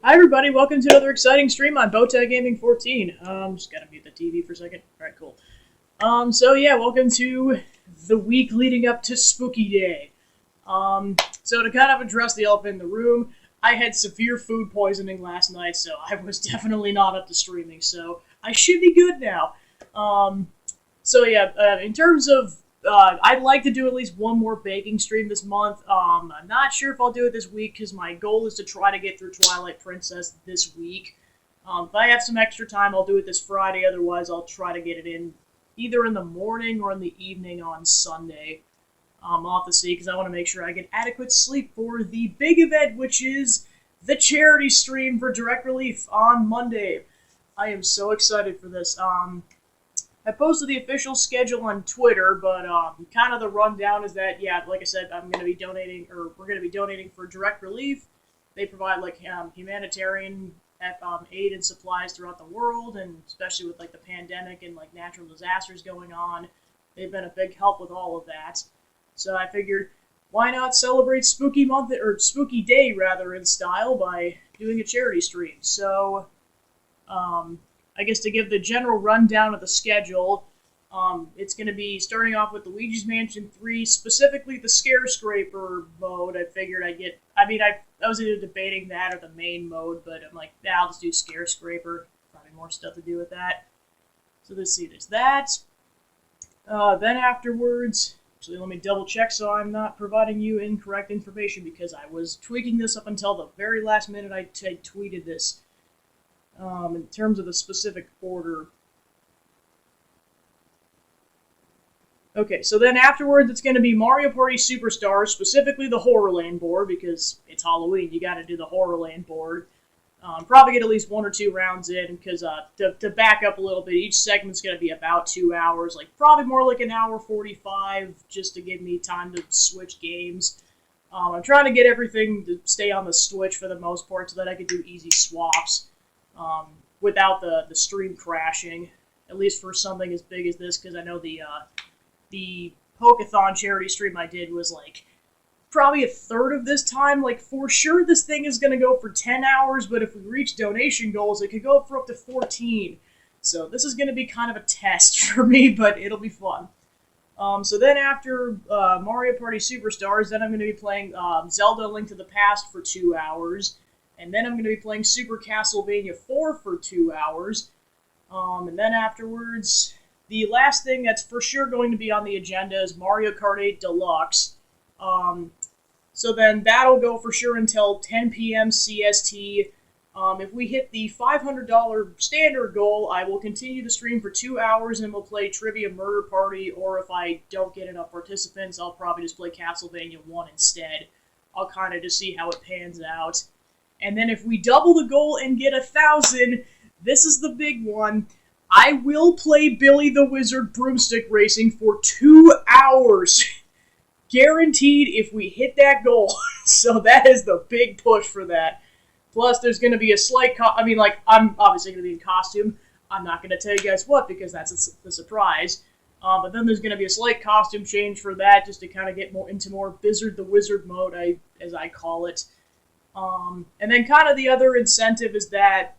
Hi everybody, welcome to another exciting stream on Bowtie Gaming 14. Just gotta mute the TV for a second. Alright, cool. Welcome to the week leading up to Spooky Day. So to kind of address the elephant in the room, I had severe food poisoning last night, so I was definitely not up to streaming, so I should be good now. In terms of I'd like to do at least one more baking stream this month. I'm not sure if I'll do it this week because my goal is to try to get through Twilight Princess this week. If I have some extra time, I'll do it this Friday. Otherwise, I'll try to get it in either in the morning or in the evening on Sunday. I'll have to see because I want to make sure I get adequate sleep for the big event, which is the charity stream for Direct Relief on Monday. I am so excited for this. I posted the official schedule on Twitter, but kind of the rundown is that, yeah, like I said, we're going to be donating for Direct Relief. They provide humanitarian aid and supplies throughout the world, and especially with the pandemic and natural disasters going on, they've been a big help with all of that. So I figured, why not celebrate Spooky Month or Spooky Day rather in style by doing a charity stream? So, I guess to give the general rundown of the schedule, it's going to be starting off with Luigi's Mansion 3, specifically the Scare Scraper mode. I figured I was either debating that or the main mode, but I'm like, I'll just do Scare Scraper. Probably more stuff to do with that. So let's see, there's that. Then afterwards, actually let me double check so I'm not providing you incorrect information because I was tweaking this up until the very last minute I tweeted this. In terms of the specific order. Okay, so then afterwards it's going to be Mario Party Superstars, specifically the Horror Lane board, because it's Halloween, you got to do the Horror Lane board. Probably get at least 1 or 2 rounds in, because to back up a little bit, each segment's going to be about 2 hours, probably more like an hour 45, just to give me time to switch games. I'm trying to get everything to stay on the Switch for the most part, so that I could do easy swaps. Without the stream crashing, at least for something as big as this, because I know the Pokeathon charity stream I did was probably a third of this time. For sure this thing is going to go for 10 hours, but if we reach donation goals, it could go for up to 14. So this is going to be kind of a test for me, but it'll be fun. So then after Mario Party Superstars, then I'm going to be playing Zelda: Link to the Past for 2 hours. And then I'm going to be playing Super Castlevania 4 for 2 hours. And then afterwards, the last thing that's for sure going to be on the agenda is Mario Kart 8 Deluxe. So then that'll go for sure until 10 p.m. CST. If we hit the $500 standard goal, I will continue the stream for 2 hours and we'll play Trivia Murder Party, or if I don't get enough participants, I'll probably just play Castlevania 1 instead. I'll kind of just see how it pans out. And then if we double the goal and get 1,000, this is the big one. I will play Billy the Wizard Broomstick Racing for 2 hours. Guaranteed if we hit that goal. So that is the big push for that. Plus, there's going to be a slight... I'm obviously going to be in costume. I'm not going to tell you guys what, because that's the surprise. But then there's going to be a slight costume change for that, just to kind of get more into more Bizzard the Wizard mode, as I call it. And then kind of the other incentive is that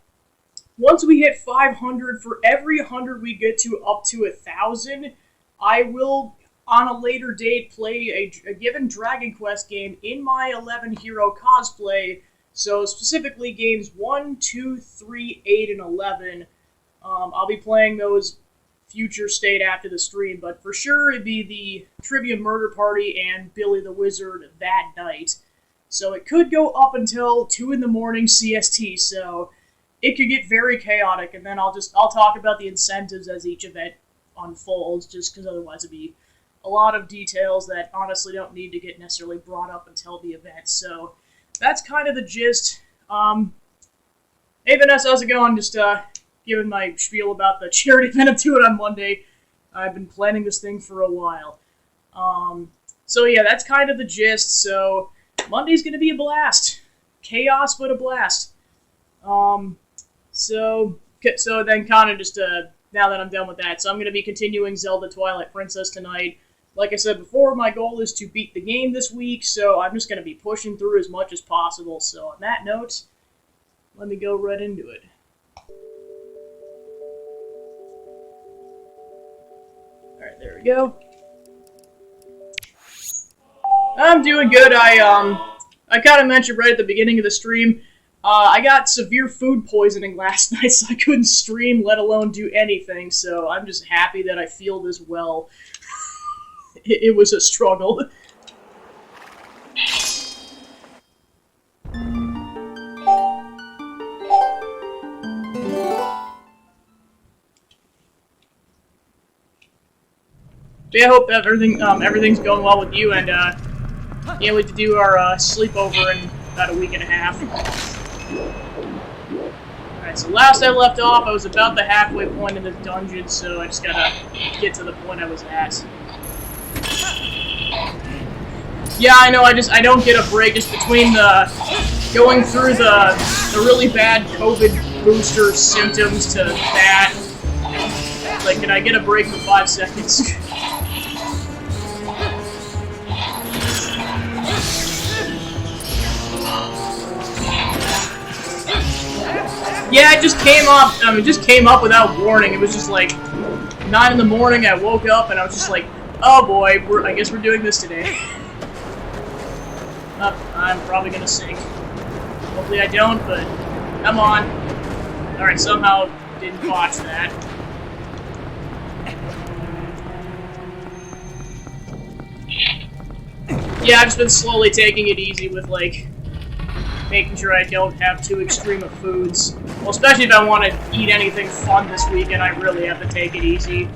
once we hit 500, for every 100 we get to up to 1,000, I will, on a later date, play a given Dragon Quest game in my 11 hero cosplay. So specifically games 1, 2, 3, 8, and 11. I'll be playing those future state after the stream, but for sure it'd be the Trivia Murder Party and Billy the Wizard that night. So it could go up until 2 in the morning CST, so it could get very chaotic, and then I'll talk about the incentives as each event unfolds, just because otherwise it'd be a lot of details that honestly don't need to get necessarily brought up until the event. So that's kind of the gist. Hey Vanessa, how's it going? Just giving my spiel about the charity event. I'm doing on Monday. I've been planning this thing for a while. So yeah, that's kind of the gist. So Monday's going to be a blast. Chaos, but a blast. So then kind of just, now that I'm done with that, so I'm going to be continuing Zelda Twilight Princess tonight. Like I said before, my goal is to beat the game this week, so I'm just going to be pushing through as much as possible. So on that note, let me go right into it. Alright, there we go. I'm doing good. I kind of mentioned right at the beginning of the stream, I got severe food poisoning last night, so I couldn't stream, let alone do anything, so I'm just happy that I feel this well. It was a struggle. Yeah, I hope that everything's going well with you, and can't wait to do our sleepover in about a week and a half. Alright, so last I left off, I was about the halfway point in this dungeon, so I just gotta get to the point I was at. Yeah, I know, I don't get a break just between the going through the really bad COVID booster symptoms to that. Like, can I get a break for 5 seconds? Yeah, it just came up. It just came up without warning. It was just like 9 in the morning. I woke up and I was just like, "Oh boy, I guess we're doing this today." I'm probably gonna sink. Hopefully I don't, but come on. All right, somehow didn't watch that. Yeah, I've just been slowly taking it easy with like making sure I don't have too extreme of foods. Well, especially if I want to eat anything fun this weekend, I really have to take it easy.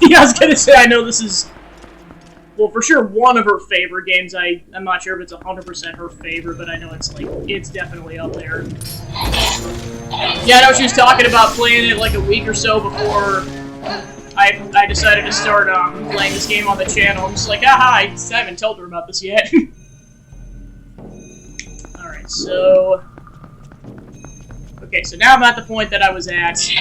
Yeah, I was gonna say, I know this is, well, for sure one of her favorite games. I'm not sure if it's 100% her favorite, but I know it's definitely up there. Yeah, I know she was talking about playing it like a week or so before I decided to start playing this game on the channel. I'm just like, aha, I haven't told her about this yet. Alright, so... Okay, so now I'm at the point that I was at. So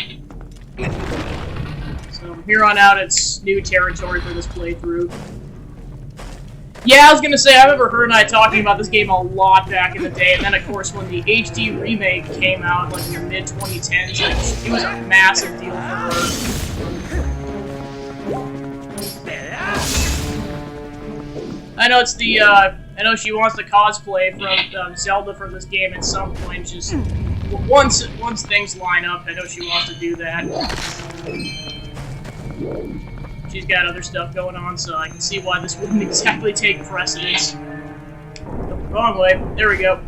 from here on out, it's new territory for this playthrough. Yeah, I was gonna say, I remember her and I talking about this game a lot back in the day, and then of course when the HD remake came out, like in your mid-2010s, like, it was a massive deal for her. I know it's the, I know she wants to cosplay from Zelda from this game at some point, just once things line up, I know she wants to do that. She's got other stuff going on, so I can see why this wouldn't exactly take precedence. Oh, wrong way. There we go.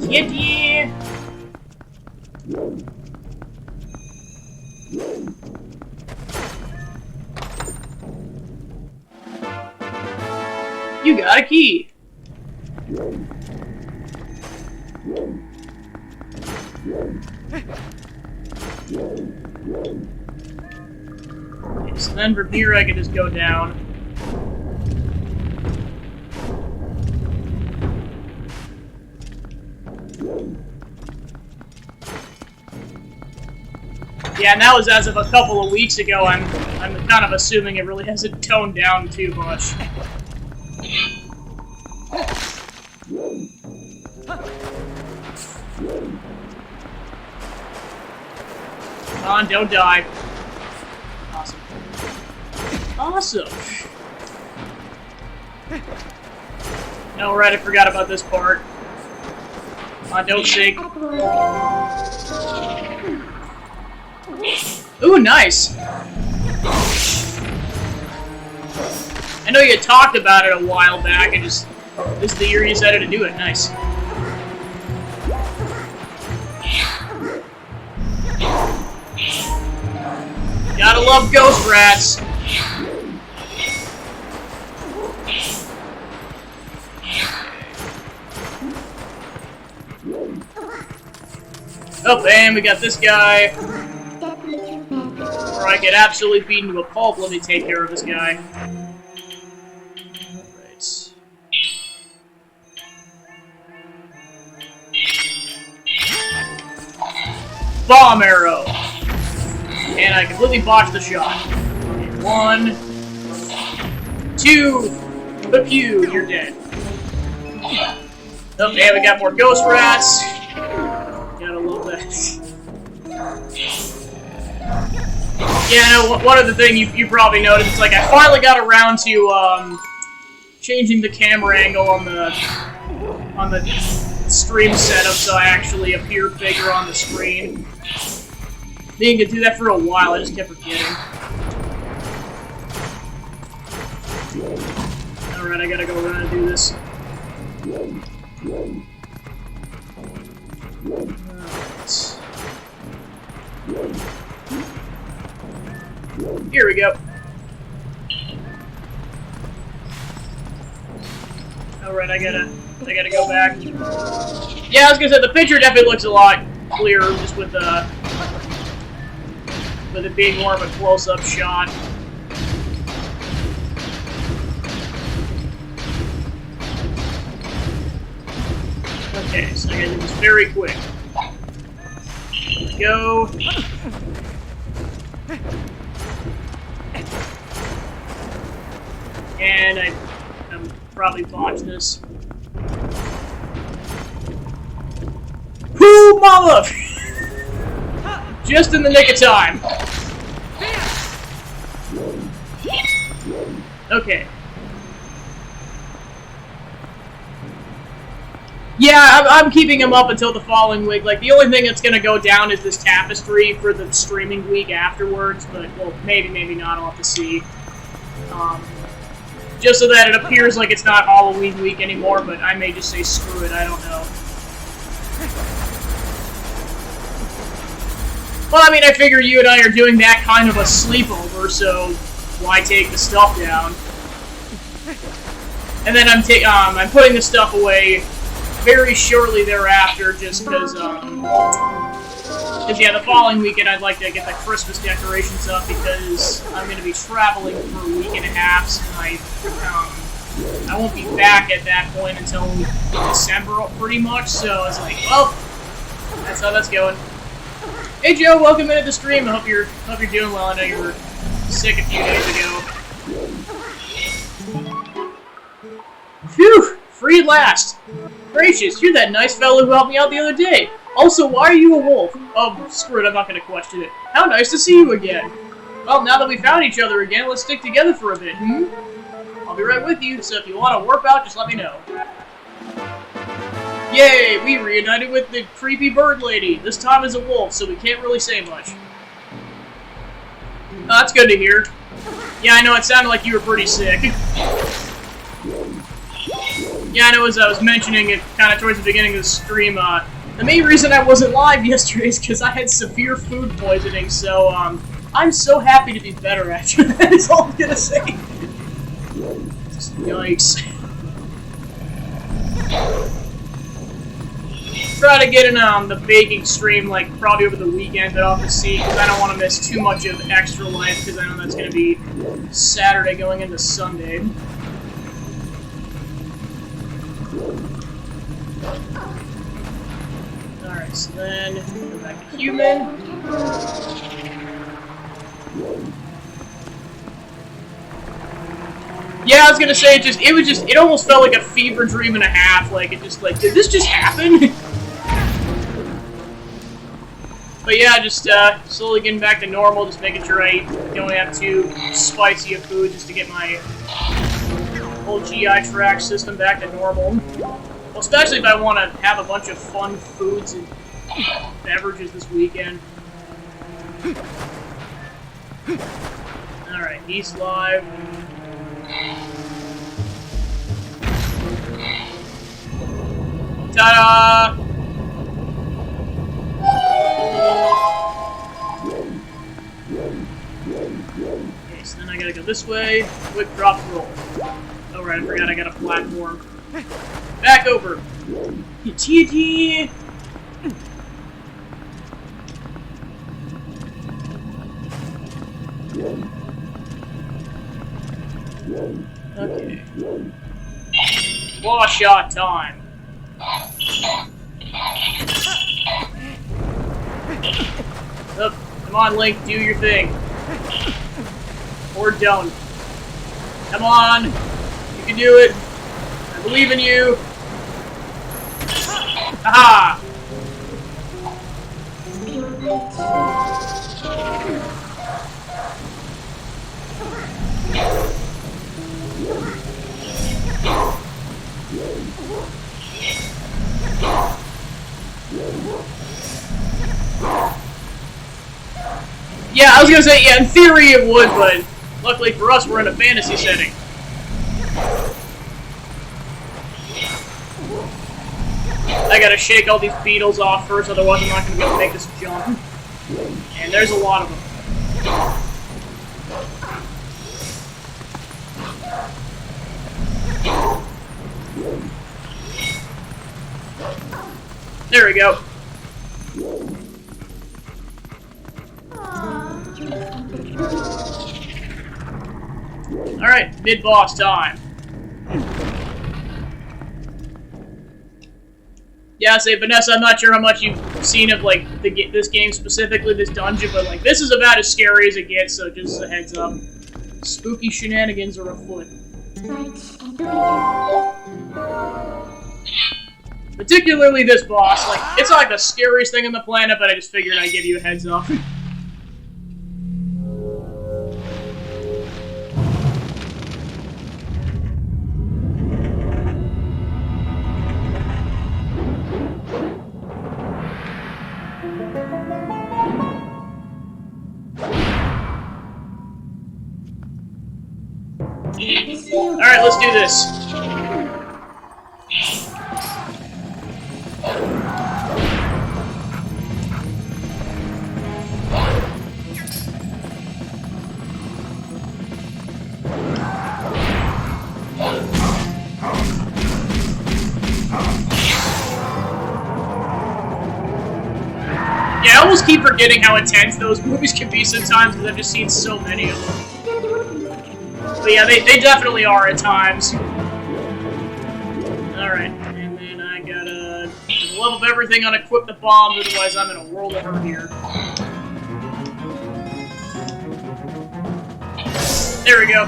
Yeah. You got a key. Okay, so then from here I can just go down. Yeah, and that was as of a couple of weeks ago. I'm kind of assuming it really hasn't toned down too much. Come on, don't die. Awesome. Awesome! No, right, I forgot about this part. Come on, don't sink. Ooh, nice! I know you had talked about it a while back, and just... this is the year you decided to do it. Nice. Gotta love ghost rats. Oh, and we got this guy. Or I get absolutely beaten to a pulp. Let me take care of this guy. Alright. bomb arrow. And I completely botched the shot. Okay, 1, 2, pew, you're dead. Okay, we got more ghost rats. Gotta love that. Yeah, no, one other thing you probably noticed, it's like I finally got around to changing the camera angle on the stream setup so I actually appear bigger on the screen. Didn't get to do that for a while, I just kept forgetting. Alright, I gotta go around and do this. Alright. Here we go. Alright, I gotta go back. Yeah, I was gonna say the picture definitely looks a lot clearer just with it being more of a close-up shot. Okay, so I gotta do this very quick. Here we go. And I'm probably botched this. Whoo, mama! Just in the nick of time. Okay. Yeah, I'm keeping him up until the following week. Like, the only thing that's gonna go down is this tapestry for the streaming week afterwards, but, well, maybe not, I'll have to see. Just so that it appears like it's not Halloween week anymore, but I may just say screw it, I don't know. Well, I mean, I figure you and I are doing that kind of a sleepover, so why take the stuff down? And then I'm putting the stuff away very shortly thereafter, just because, yeah, the following weekend I'd like to get the Christmas decorations up because I'm going to be traveling for a week and a half, and I won't be back at that point until December, pretty much, so I was like, well, that's how that's going. Hey Joe, welcome into the stream. I hope you're doing well. I know you were sick a few days ago. Phew! Free at last! Gracious, you're that nice fellow who helped me out the other day. Also, why are you a wolf? Oh, screw it, I'm not gonna question it. How nice to see you again. Well, now that we found each other again, let's stick together for a bit, I'll be right with you, so if you want to warp out, just let me know. Yay, we reunited with the creepy bird lady. This time as a wolf, so we can't really say much. Oh, that's good to hear. Yeah, I know, it sounded like you were pretty sick. Yeah, I know, as I was mentioning it kind of towards the beginning of the stream, the main reason I wasn't live yesterday is because I had severe food poisoning, so, I'm so happy to be better after that, is all I'm gonna say. Yikes. Try to get in the baking stream, like, probably over the weekend, but I'll have to see, because I don't want to miss too much of Extra Life, because I know that's going to be Saturday going into Sunday. Alright, so then, go back to human. Yeah, I was gonna say, it almost felt like a fever dream and a half, like, did this just happen? But yeah, just, slowly getting back to normal, just making sure I don't have too spicy of food, just to get my whole GI tract system back to normal. Well, especially if I want to have a bunch of fun foods and beverages this weekend. Alright, he's live. Ta-da! Okay, so then I gotta go this way. Quick drop roll. Oh right, I forgot I got a platform. Back over. TNT. Okay. Claw shot time. Oh, come on, Link, do your thing. Or don't. Come on! You can do it! I believe in you! Haha! Yeah, I was gonna say, yeah, in theory it would, but luckily for us, we're in a fantasy setting. I gotta shake all these beetles off first, otherwise I'm not gonna be able to make this jump. And there's a lot of them. There we go. Alright, mid-boss time. Yeah, I say, Vanessa, I'm not sure how much you've seen of, like, this game specifically, this dungeon, but, like, this is about as scary as it gets, so just a heads up. Spooky shenanigans are afoot. Particularly this boss, like, it's not like the scariest thing on the planet, but I just figured I'd give you a heads up. Alright, let's do this. Yeah, I almost keep forgetting how intense those movies can be sometimes because I've just seen so many of them. But yeah, they definitely are at times. Alright, and then I gotta level everything on equip the bombs, otherwise I'm in a world of hurt here. There we go.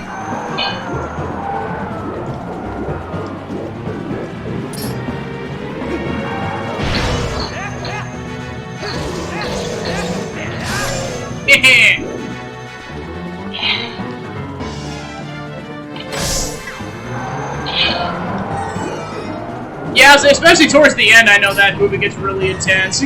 Hehe. Yeah, especially towards the end, I know that movie gets really intense.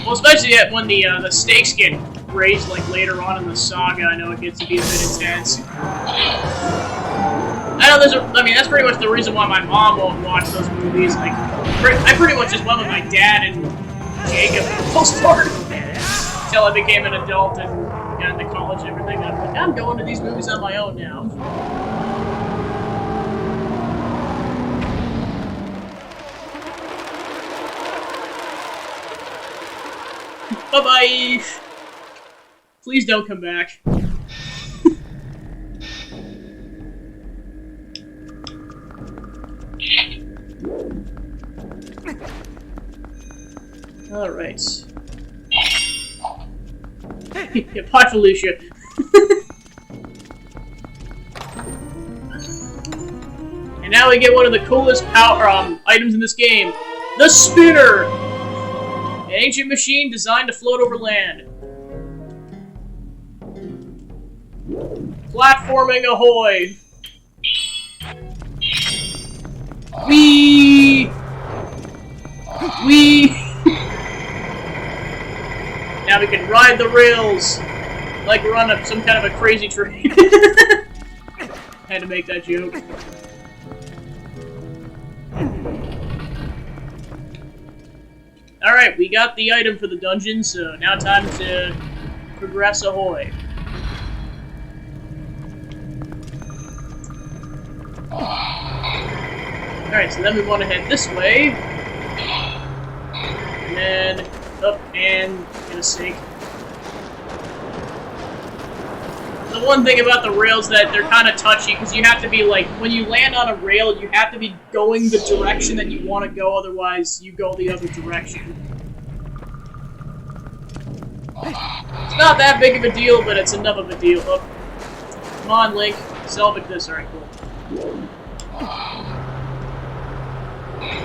Well, especially when the stakes get raised, like, later on in the saga, I know it gets to be a bit intense. I know I mean, that's pretty much the reason why my mom won't watch those movies. Like, I pretty much just went with my dad and Jacob for the most part. Until I became an adult and got into college and everything. I'm like, I'm going to these movies on my own now. Bye-bye! Please don't come back. Alright. Yeah, bye, Felicia. And now we get one of the coolest items in this game. The spinner! An ancient machine designed to float over land. Platforming ahoy! Whee! Whee! Now we can ride the rails like we're on some kind of a crazy train. Had to make that joke. Alright, we got the item for the dungeon, so now time to progress ahoy. Alright, so then we want to head this way. And then up and get a sink. the one thing about the rails that they're kind of touchy, because you have to be, like, when you land on a rail, you have to be going the direction that you want to go, otherwise you go the other direction. It's not that big of a deal, but it's enough of a deal. Oh. Come on, Link. Salvage this. Alright, cool.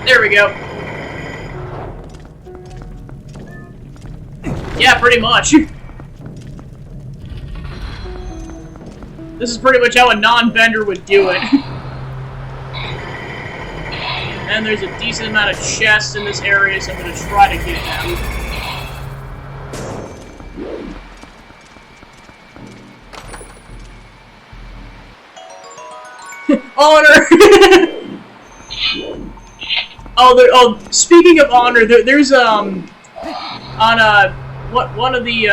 There we go. Yeah, pretty much. This is pretty much how a non-bender would do it. And there's a decent amount of chests in this area, so I'm going to try to get them. Honor! Oh, speaking of honor, there's, on, one of the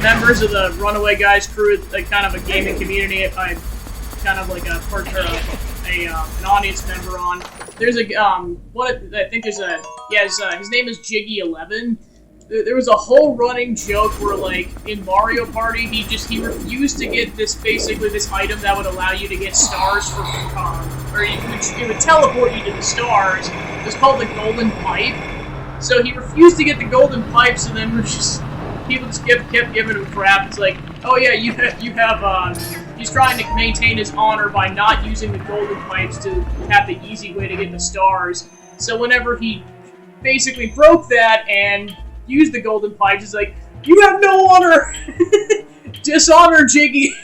members of the Runaway Guys crew, like, kind of a gaming community, I'm kind of like a partner of an audience member on. There's a, I think there's a, yeah, his name is Jiggy11. There was a whole running joke where, like, in Mario Party, he refused to get basically this item that would allow you to get stars for, or it would teleport you to the stars. It was called the Golden Pipe. So he refused to get the Golden Pipe, so then people just kept giving him crap. It's like, oh yeah, you have, he's trying to maintain his honor by not using the Golden Pipes to have the easy way to get the stars. So whenever he basically broke that and used the Golden Pipes, he's like, you have no honor! Dishonor, Jiggy!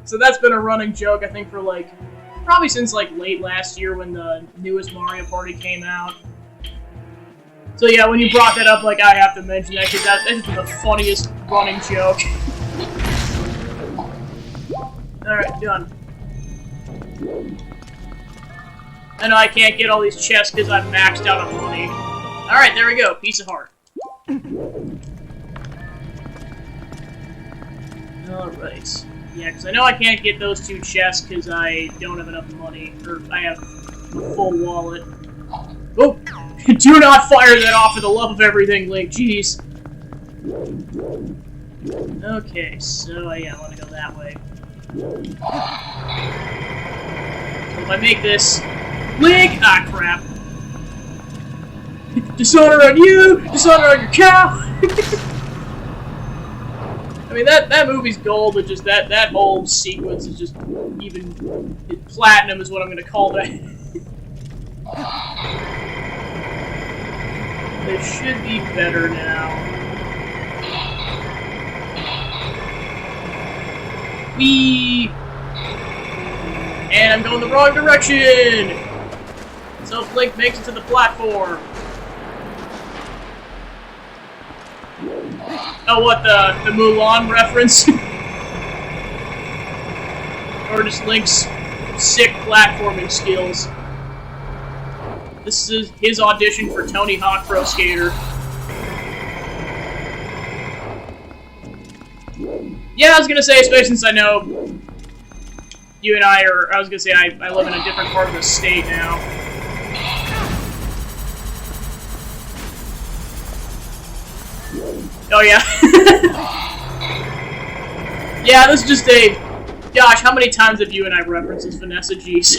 So that's been a running joke, I think, for, like, probably since, like, late last year when the newest Mario Party came out. So yeah, when you brought that up, like, I have to mention that, because that is the funniest running joke. Alright, done. I know I can't get all these chests because I'm maxed out on money. Alright, there we go. Piece of heart. Alright. Yeah, because I know I can't get those 2 chests because I don't have enough money. Or I have a full wallet. Oh! Do not fire that off for the love of everything, Link. Jeez. Okay, so yeah, I want to go that way. So if I make this... Link! Ah, crap. Dishonor on you! Dishonor on your cow! I mean, that movie's gold, but just that whole sequence is just even... platinum is what I'm gonna call that. This should be better now. Whee! And I'm going the wrong direction! So if Link makes it to the platform. Oh, what, the Mulan reference? Or just Link's sick platforming skills. This is his audition for Tony Hawk Pro Skater. Yeah, I was gonna say, especially since I know you and I was gonna say I live in a different part of the state now. Oh yeah. Yeah, this is just a... Gosh, how many times have you and I referenced this Vanessa G's?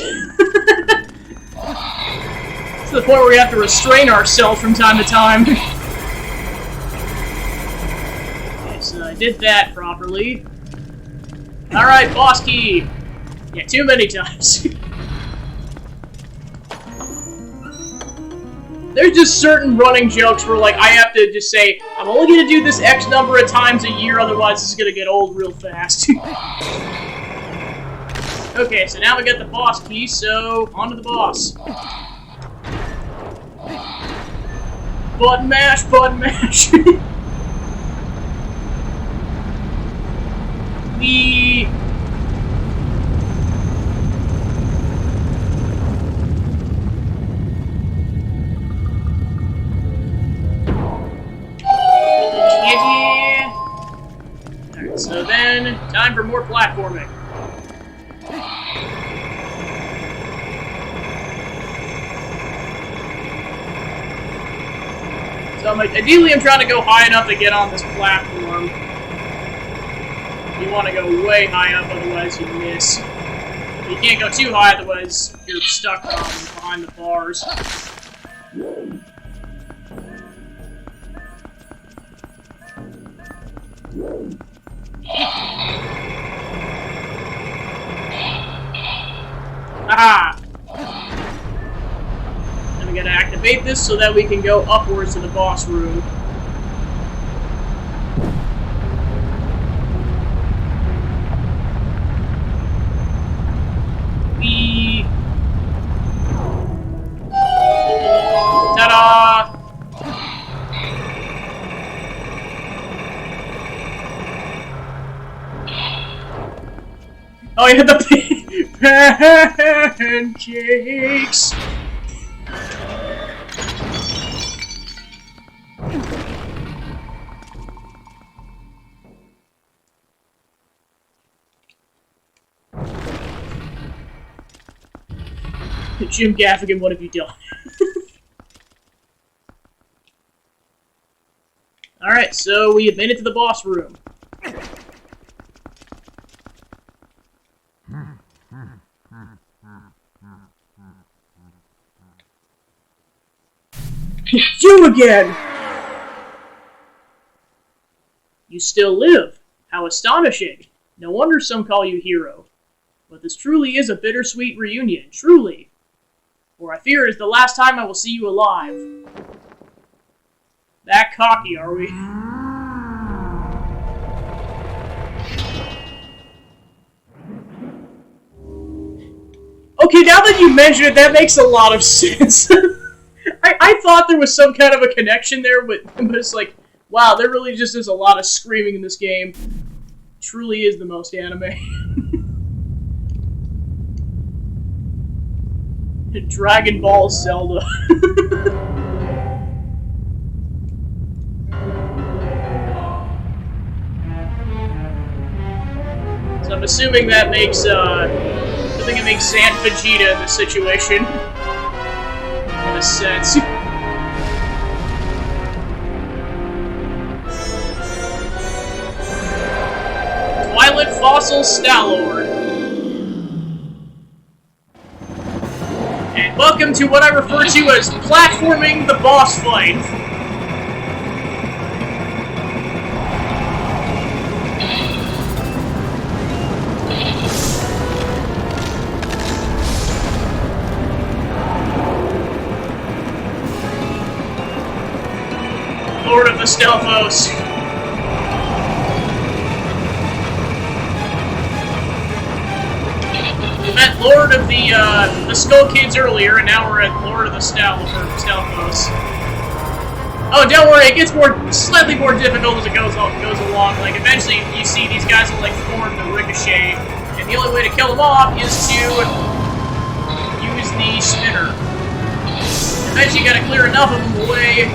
To the point where we have to restrain ourselves from time to time. Okay, so I did that properly. Alright, boss key! Yeah, too many times. There's just certain running jokes where, like, I have to just say, I'm only gonna do this X number of times a year, otherwise this is gonna get old real fast. Okay, so now we got the boss key, so on to the boss. Button mash, button mash. The... Alright, so then, time for more platforming. So ideally I'm trying to go high enough to get on this platform. You want to go way high up, otherwise you miss. You can't go too high, otherwise you're stuck behind the bars. Aha! And we gotta activate this so that we can go upwards to the boss room. Ta-da! Oh, you had the pancakes! Jim Gaffigan, what have you done? Alright, so we have made it to the boss room. You again! You still live. How astonishing. No wonder some call you hero. But this truly is a bittersweet reunion, truly. For I fear it is the last time I will see you alive. That cocky, are we? Okay, now that you mention it, that makes a lot of sense. I thought there was some kind of a connection there, but it's like, wow, there really just is a lot of screaming in this game. Truly is the most anime. Dragon Ball Zelda. So I'm assuming that makes, I think it makes Sand Vegeta in this situation. In a sense. Twilight Fossil Stalord. And welcome to what I refer to as platforming the boss fight. Lord of the Stelphos. We met Lord of the Skull Kids earlier, and now we're at Lord of the Stelphos. Oh, don't worry, it gets slightly more difficult as it goes along. Like, eventually you see these guys will, like, form the ricochet, and the only way to kill them off is to use the spinner. Eventually you gotta clear enough of them away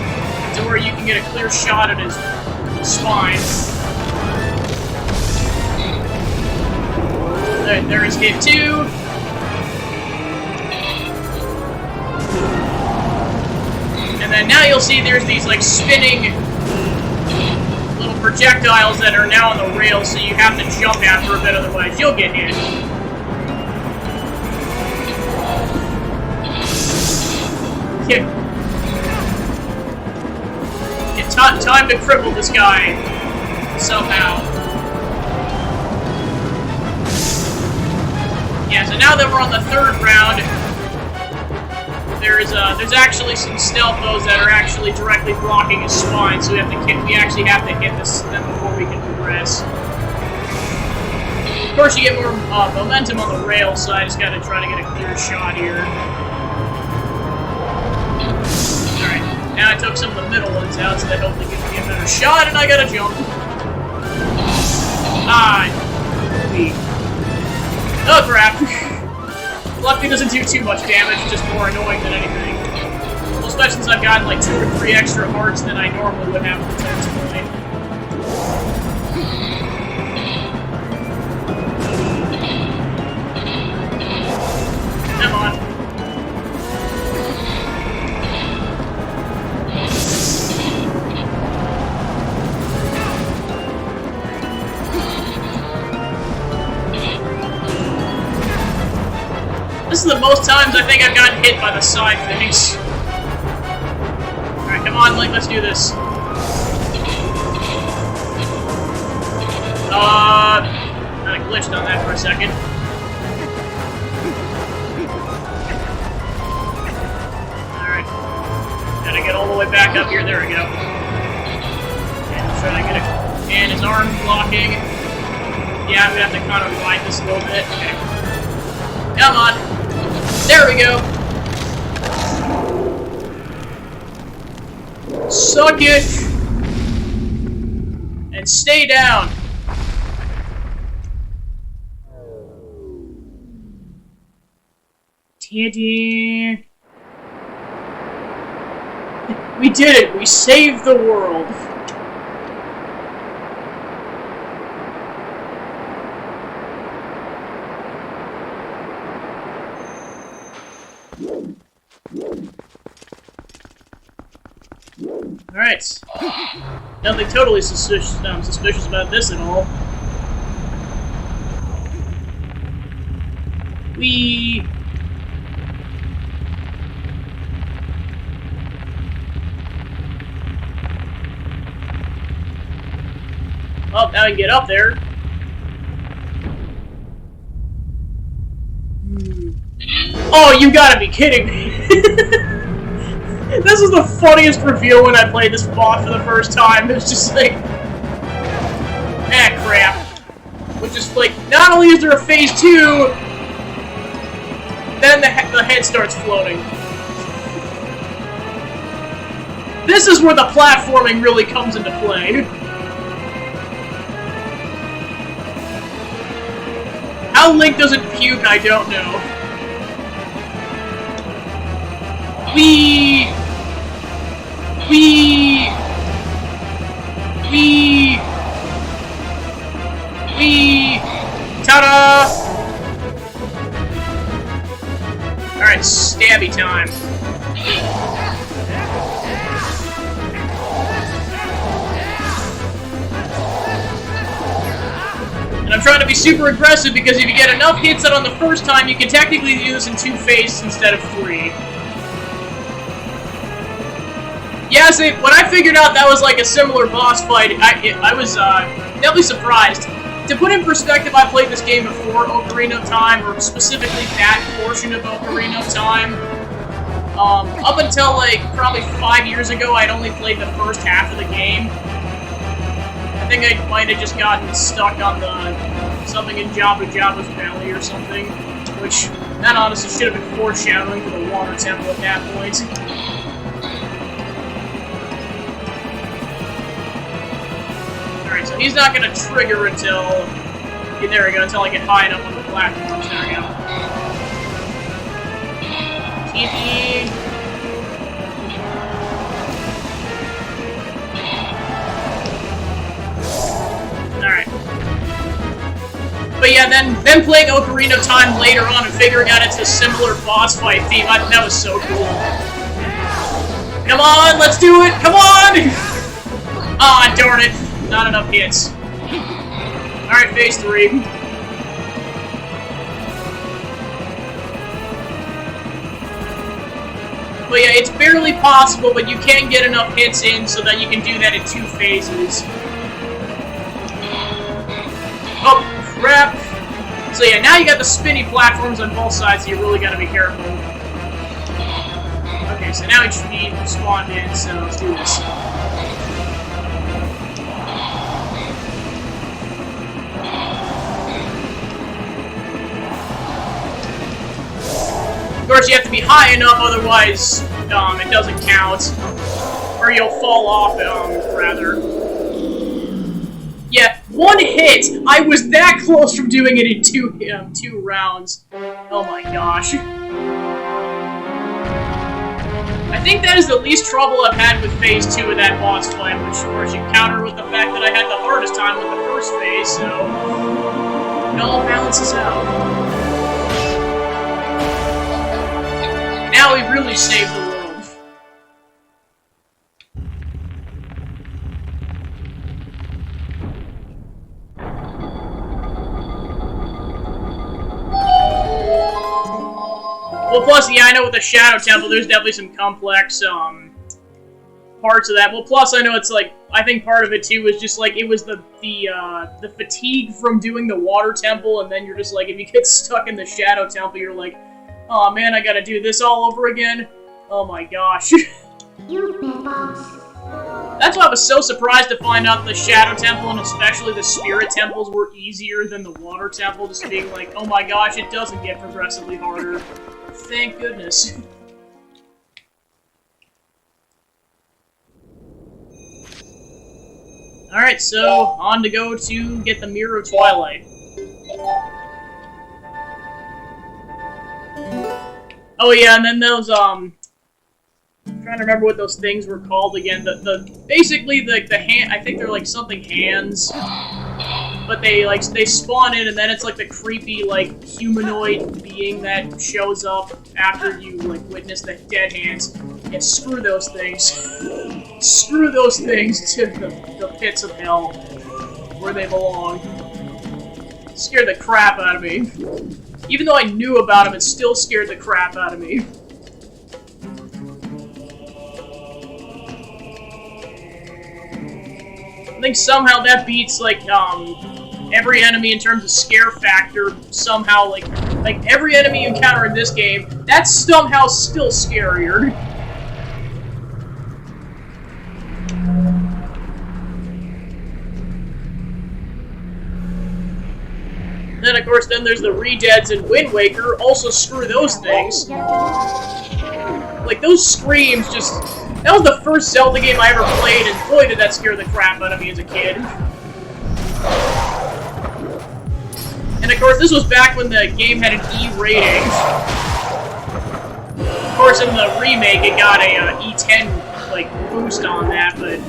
to where you can get a clear shot at his spine. There is hit 2. And then now you'll see there's these like spinning little projectiles that are now on the rail, so you have to jump after a bit, otherwise you'll get hit. Time to cripple this guy somehow. Yeah, so now that we're on the third round, there's actually some Stelphos that are actually directly blocking his spine, so we actually have to hit them before we can progress. Of course, you get more momentum on the rail, so I just gotta try to get a clear shot here. Now I took some of the middle ones out, so that hopefully gives me a better shot, and I gotta jump. Oh crap. Luckily doesn't do too much damage, just more annoying than anything. Well, especially since I've gotten like 2 or 3 extra hearts than I normally would have at the turn point. Come on. This is the most times I think I've gotten hit by the side things. Alright, come on, Link, let's do this. Kinda glitched on that for a second. Alright. Gotta get all the way back up here. There we go. And try to get it. And his arm blocking. Yeah, I'm gonna have to kind of ride this a little bit. Okay. Come on. There we go. Suck it. And stay down. Teddy. We did it. We saved the world. Alright. Nothing totally suspicious about this at all. Oh, now I can get up there. Oh, you gotta be kidding me! This is the funniest reveal when I played this boss for the first time. It was just like... ah, crap. Which is like, not only is there a phase 2, then the head starts floating. This is where the platforming really comes into play. How Link doesn't puke, I don't know. Wee! Ta-da! Alright, stabby time. And I'm trying to be super aggressive because if you get enough hits out on the first time, you can technically do this in 2 phases instead of 3. Yeah, see, when I figured out that was like a similar boss fight, I was definitely surprised. To put in perspective, I played this game before Ocarina of Time, or specifically that portion of Ocarina of Time. Up until like probably 5 years ago, I'd only played the first half of the game. I think I might have just gotten stuck on the something in Jabba's belly or something, which that honestly should have been foreshadowing for the water temple at that point. Alright, so he's not gonna trigger until... okay, there we go, until I get high enough on the platforms. There we go. TNT. Alright. But yeah, then playing Ocarina of Time later on and figuring out it's a similar boss fight theme, that was so cool. Come on, let's do it! Come on! Ah, darn it. Not enough hits. Alright, phase 3. But yeah, it's barely possible, but you can get enough hits in so that you can do that in 2 phases. Oh, crap! So yeah, now you got the spinny platforms on both sides, so you really gotta be careful. Okay, so now we should be spawned in, so let's do this. Of course, you have to be high enough, otherwise, it doesn't count. Or you'll fall off, rather. Yeah, 1 hit! I was that close from doing it in 2 rounds. Oh my gosh. I think that is the least trouble I've had with phase 2 of that boss fight, which, of course, you counter with the fact that I had the hardest time with the first phase, so... it all balances out. Now we really saved the world. Well, plus, yeah, I know with the Shadow Temple, there's definitely some complex, parts of that. Well, plus, I know it's like, I think part of it, too, is just, like, it was the fatigue from doing the Water Temple, and then you're just like, if you get stuck in the Shadow Temple, you're like, oh man, I gotta do this all over again? Oh my gosh. That's why I was so surprised to find out the Shadow Temple, and especially the Spirit Temples, were easier than the Water Temple, just being like, oh my gosh, it doesn't get progressively harder. Thank goodness. Alright, so, on to go to get the Mirror of Twilight. Oh yeah, and then those, I'm trying to remember what those things were called again. Basically, the hand, I think they're like something hands, but they spawn in, and then it's like the creepy, like, humanoid being that shows up after you, like, witness the dead hands. And screw those things. Screw those things to the pits of hell, where they belong. Scared the crap out of me. Even though I knew about them, it still scared the crap out of me. I think somehow that beats, like, every enemy in terms of scare factor. Somehow, like every enemy you encounter in this game, that's somehow still scarier. Then, of course, there's the Redeads in Wind Waker. Also, screw those things. Like, those screams just... That was the first Zelda game I ever played, and boy did that scare the crap out of me as a kid. And, of course, this was back when the game had an E rating. Of course, in the remake, it got a E10, like, boost on that, but...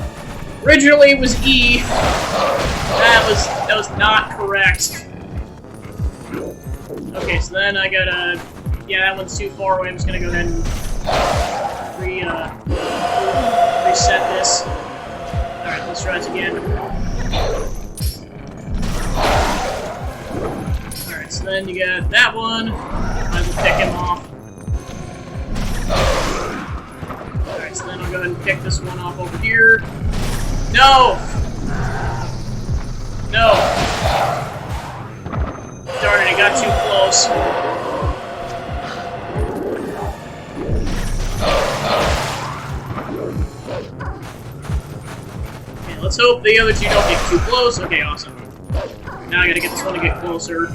Originally, it was E. That was not correct. Okay, so then I gotta... Yeah, that one's too far away. I'm just gonna go ahead and reset this. Alright, let's try this again. Alright, so then you got that one. I will pick him off. Alright, so then I'll go ahead and pick this one off over here. No! No! Darn it, I got too close. Okay, let's hope the other two don't get too close. Okay, awesome. Now I gotta get this one to get closer.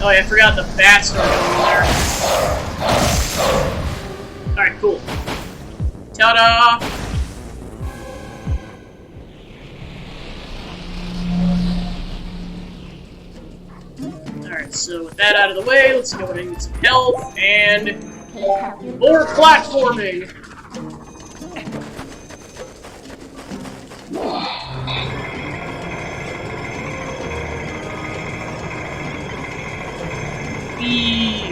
Oh yeah, I forgot the bats are going in there. Alright, cool. Ta-da! Alright, so with that out of the way, let's go ahead and get some health, and more platforming! Eee.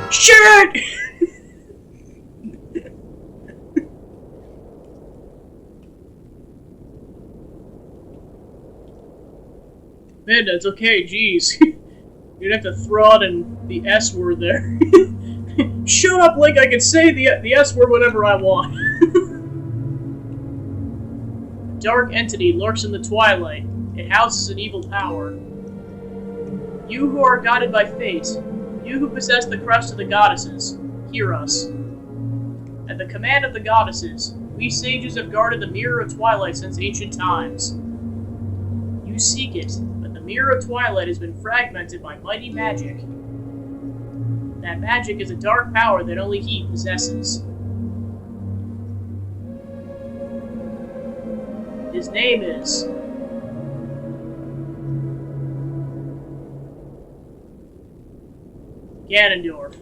Shit! Man, that's okay, jeez. You'd have to throw out the S word there. Shut up, Link, I can say the S word whenever I want. A dark entity lurks in the twilight. It houses an evil power. You who are guided by fate, you who possess the crest of the goddesses, hear us. At the command of the goddesses, we sages have guarded the Mirror of Twilight since ancient times. You seek it, but the Mirror of Twilight has been fragmented by mighty magic. That magic is a dark power that only he possesses. His name is... Ganondorf.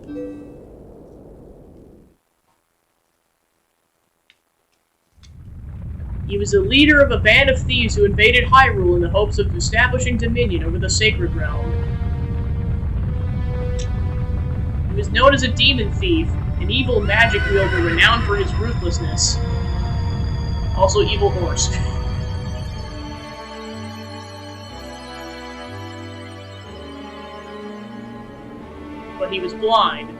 He was the leader of a band of thieves who invaded Hyrule in the hopes of establishing dominion over the Sacred Realm. He was known as a demon thief, an evil magic wielder renowned for his ruthlessness. Also, evil horse. But he was blind.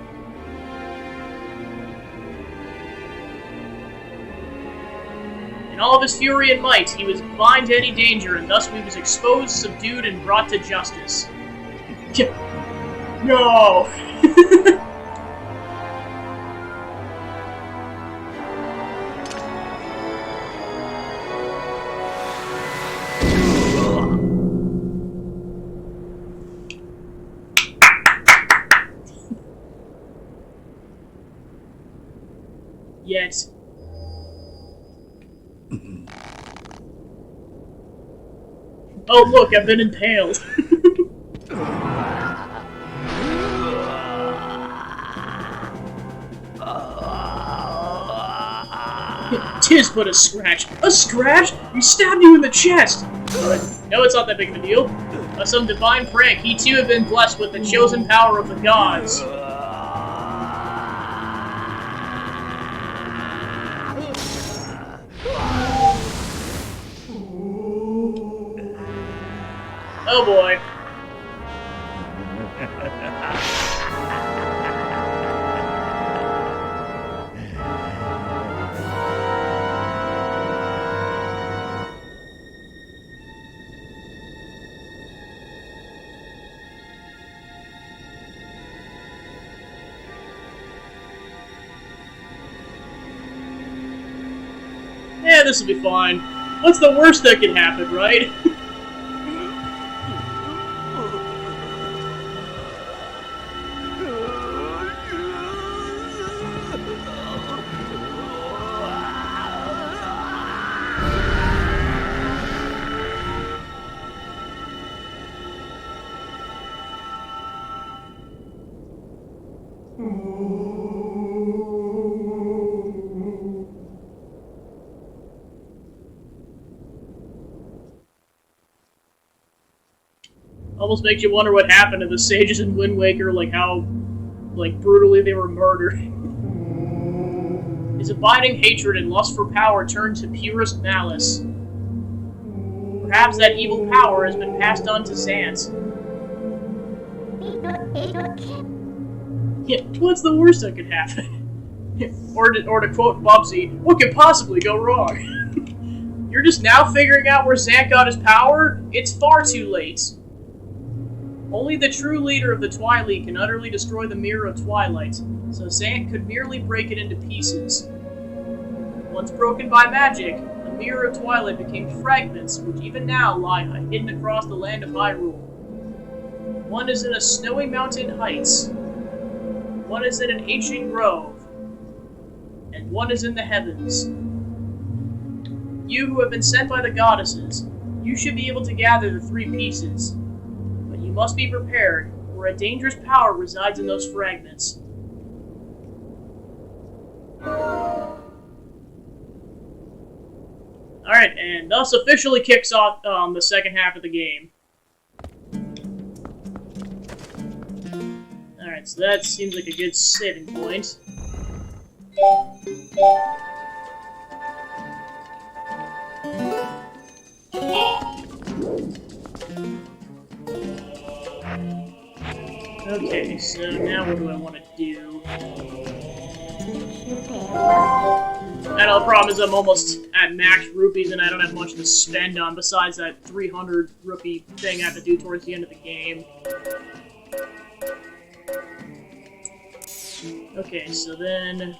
In all of his fury and might, he was blind to any danger, and thus he was exposed, subdued, and brought to justice. No! Yet. Oh look, I've been impaled. Tis but a scratch. A scratch? He stabbed you in the chest! No, it's not that big of a deal. By some divine prank, he too had been blessed with the chosen power of the gods. Oh boy. Yeah, this will be fine. What's the worst that could happen, right? Almost makes you wonder what happened to the sages in Wind Waker, like how, brutally they were murdered. His abiding hatred and lust for power turned to purest malice. Perhaps that evil power has been passed on to Zant. Yeah, what's the worst that could happen? or to quote Bubsy, what could possibly go wrong? You're just now figuring out where Zant got his power? It's far too late. Only the true leader of the Twilight can utterly destroy the Mirror of Twilight, so Zant could merely break it into pieces. Once broken by magic, the Mirror of Twilight became fragments, which even now lie hidden across the land of Hyrule. One is in a snowy mountain heights, one is in an ancient grove, and one is in the heavens. You who have been sent by the goddesses, you should be able to gather the three pieces. But you must be prepared, for a dangerous power resides in those fragments. Alright, and thus officially kicks off the second half of the game. Alright, so that seems like a good saving point. Okay, so now what do I want to do? I know the problem is I'm almost at max rupees and I don't have much to spend on besides that 300 rupee thing I have to do towards the end of the game. Okay, so then...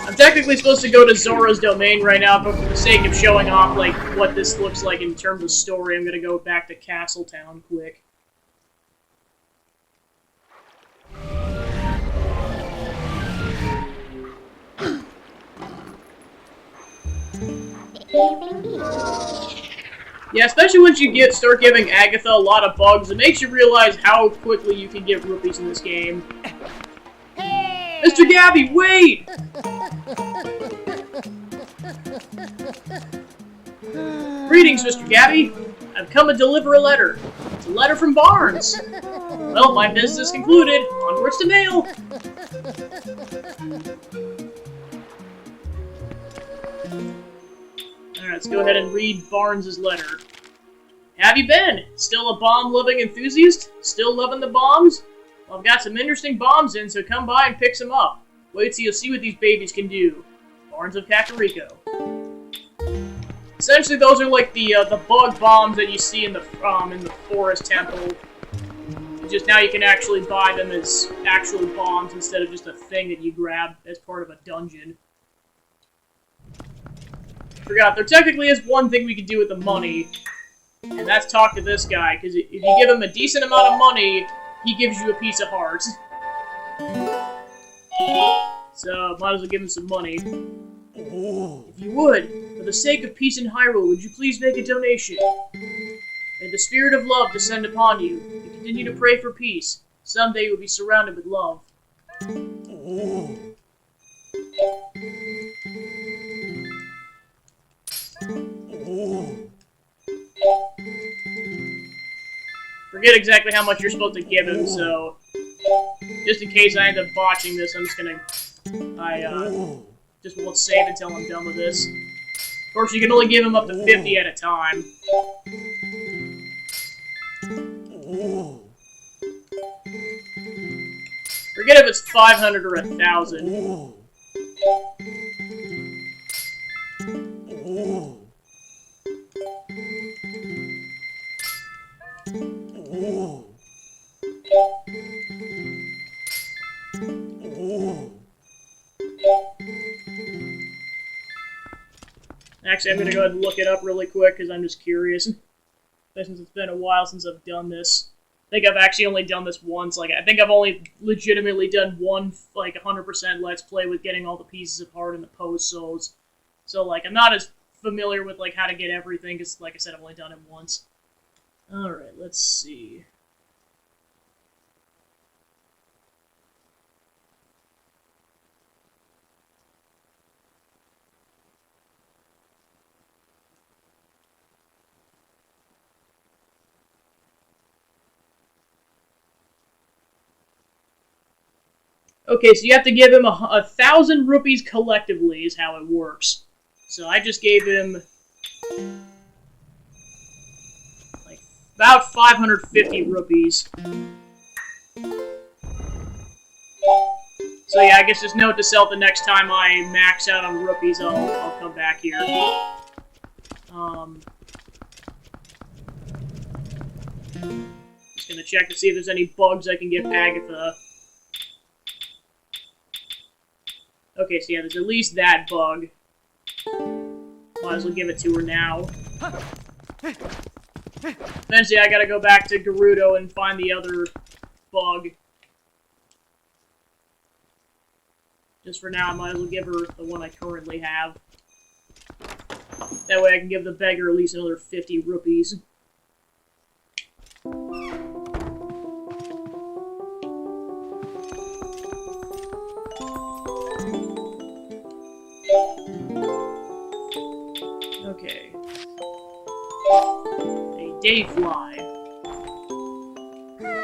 I'm technically supposed to go to Zora's domain right now, but for the sake of showing off like what this looks like in terms of story, I'm gonna go back to Castletown quick. Yeah, especially once you start giving Agatha a lot of bugs, it makes you realize how quickly you can get rupees in this game. Hey! Mr. Gabby, wait! Greetings, Mr. Gabby. I've come to deliver a letter. It's a letter from Barnes. Well, my business is concluded. Onwards to mail. Alright, let's go ahead and read Barnes' letter. Have you been? Still a bomb-loving enthusiast? Still loving the bombs? Well, I've got some interesting bombs in, so come by and pick some up. Wait till you see what these babies can do. Barnes of Kakariko. Essentially, those are like the bug bombs that you see in the forest temple. Just now you can actually buy them as actual bombs instead of just a thing that you grab as part of a dungeon. Forgot, there technically is one thing we can do with the money, and that's talk to this guy, because if you give him a decent amount of money, he gives you a piece of heart. So, might as well give him some money. If you would, for the sake of peace in Hyrule, would you please make a donation? May the spirit of love descend upon you, and continue to pray for peace. Someday you will be surrounded with love. Forget exactly how much you're supposed to give him, so just in case I end up botching this, I'm just gonna just won't save until I'm done with this. Of course, you can only give him up to 50 at a time. Forget if it's 500 or 1,000. Actually, I'm gonna go ahead and look it up really quick because I'm just curious. Since it's been a while since I've done this. I think I've actually only done this once. Like, I think I've only legitimately done one, like, 100% Let's Play with getting all the pieces of heart in the post-souls. So, like, I'm not as familiar with, like, how to get everything, because, like I said, I've only done it once. Alright, let's see. Okay, so you have to give him 1,000 rupees collectively is how it works. So I just gave him like about 550 rupees. So yeah, I guess just note to self the next time I max out on rupees, I'll come back here. Just gonna check to see if there's any bugs I can give Agatha. Okay, so yeah, there's at least that bug. Might as well give it to her now. Eventually, I gotta go back to Gerudo and find the other bug. Just for now, I might as well give her the one I currently have. That way I can give the beggar at least another 50 rupees. Okay. A day fly. Okay,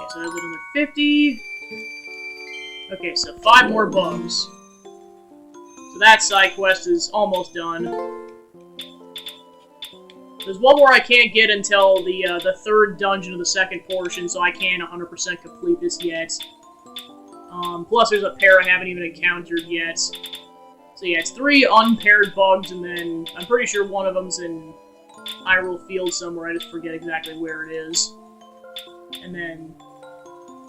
so that's another 50. Okay, so 5 more bugs. So that side quest is almost done. There's one more I can't get until the third dungeon of the second portion, so I can't 100% complete this yet. Plus, there's a pair I haven't even encountered yet. So yeah, it's 3 unpaired bugs, and then I'm pretty sure one of them's in Hyrule Field somewhere. I just forget exactly where it is. And then,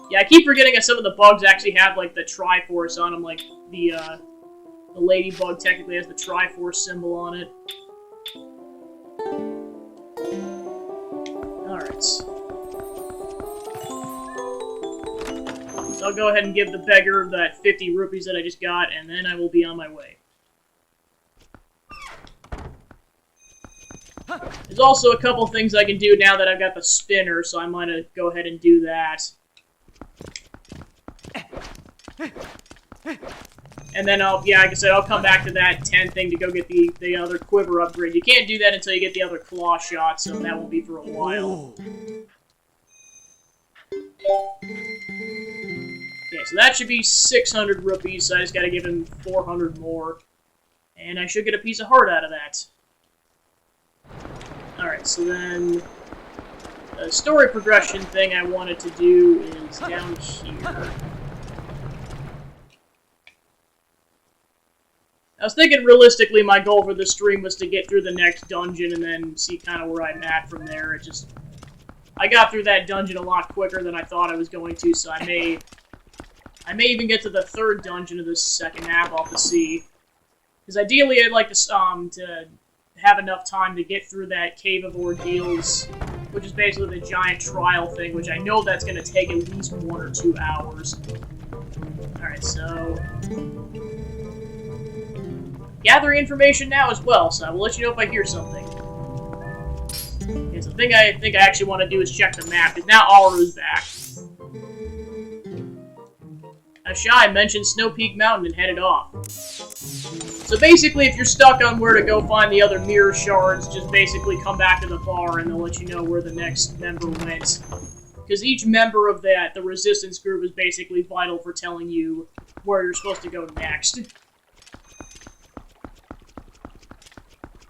yeah, I keep forgetting that some of the bugs actually have like the Triforce on them, like the ladybug technically has the Triforce symbol on it. Alright. So I'll go ahead and give the beggar that 50 rupees that I just got, and then I will be on my way. There's also a couple things I can do now that I've got the spinner, so I might go ahead and do that. And then yeah, like I said, I'll come back to that 10 thing to go get the other quiver upgrade. You can't do that until you get the other claw shot, so that won't be for a while. Okay, so that should be 600 rupees, so I just gotta give him 400 more. And I should get a piece of heart out of that. Alright, so then the story progression thing I wanted to do is down here. I was thinking realistically my goal for this stream was to get through the next dungeon and then see kind of where I'm at from there. I got through that dungeon a lot quicker than I thought I was going to, so I may even get to the third dungeon of this second half, I'll have to see. Because ideally I'd like to have enough time to get through that Cave of Ordeals, which is basically the giant trial thing, which I know that's going to take at least 1 or 2 hours. Alright, so gathering information now as well, so I will let you know if I hear something. Okay, so the thing I think I actually want to do is check the map, because now Auru's back. Ashai mentioned Snow Peak Mountain and headed off. So basically, if you're stuck on where to go find the other mirror shards, just basically come back to the bar and they'll let you know where the next member went. Because each member of the resistance group is basically vital for telling you where you're supposed to go next.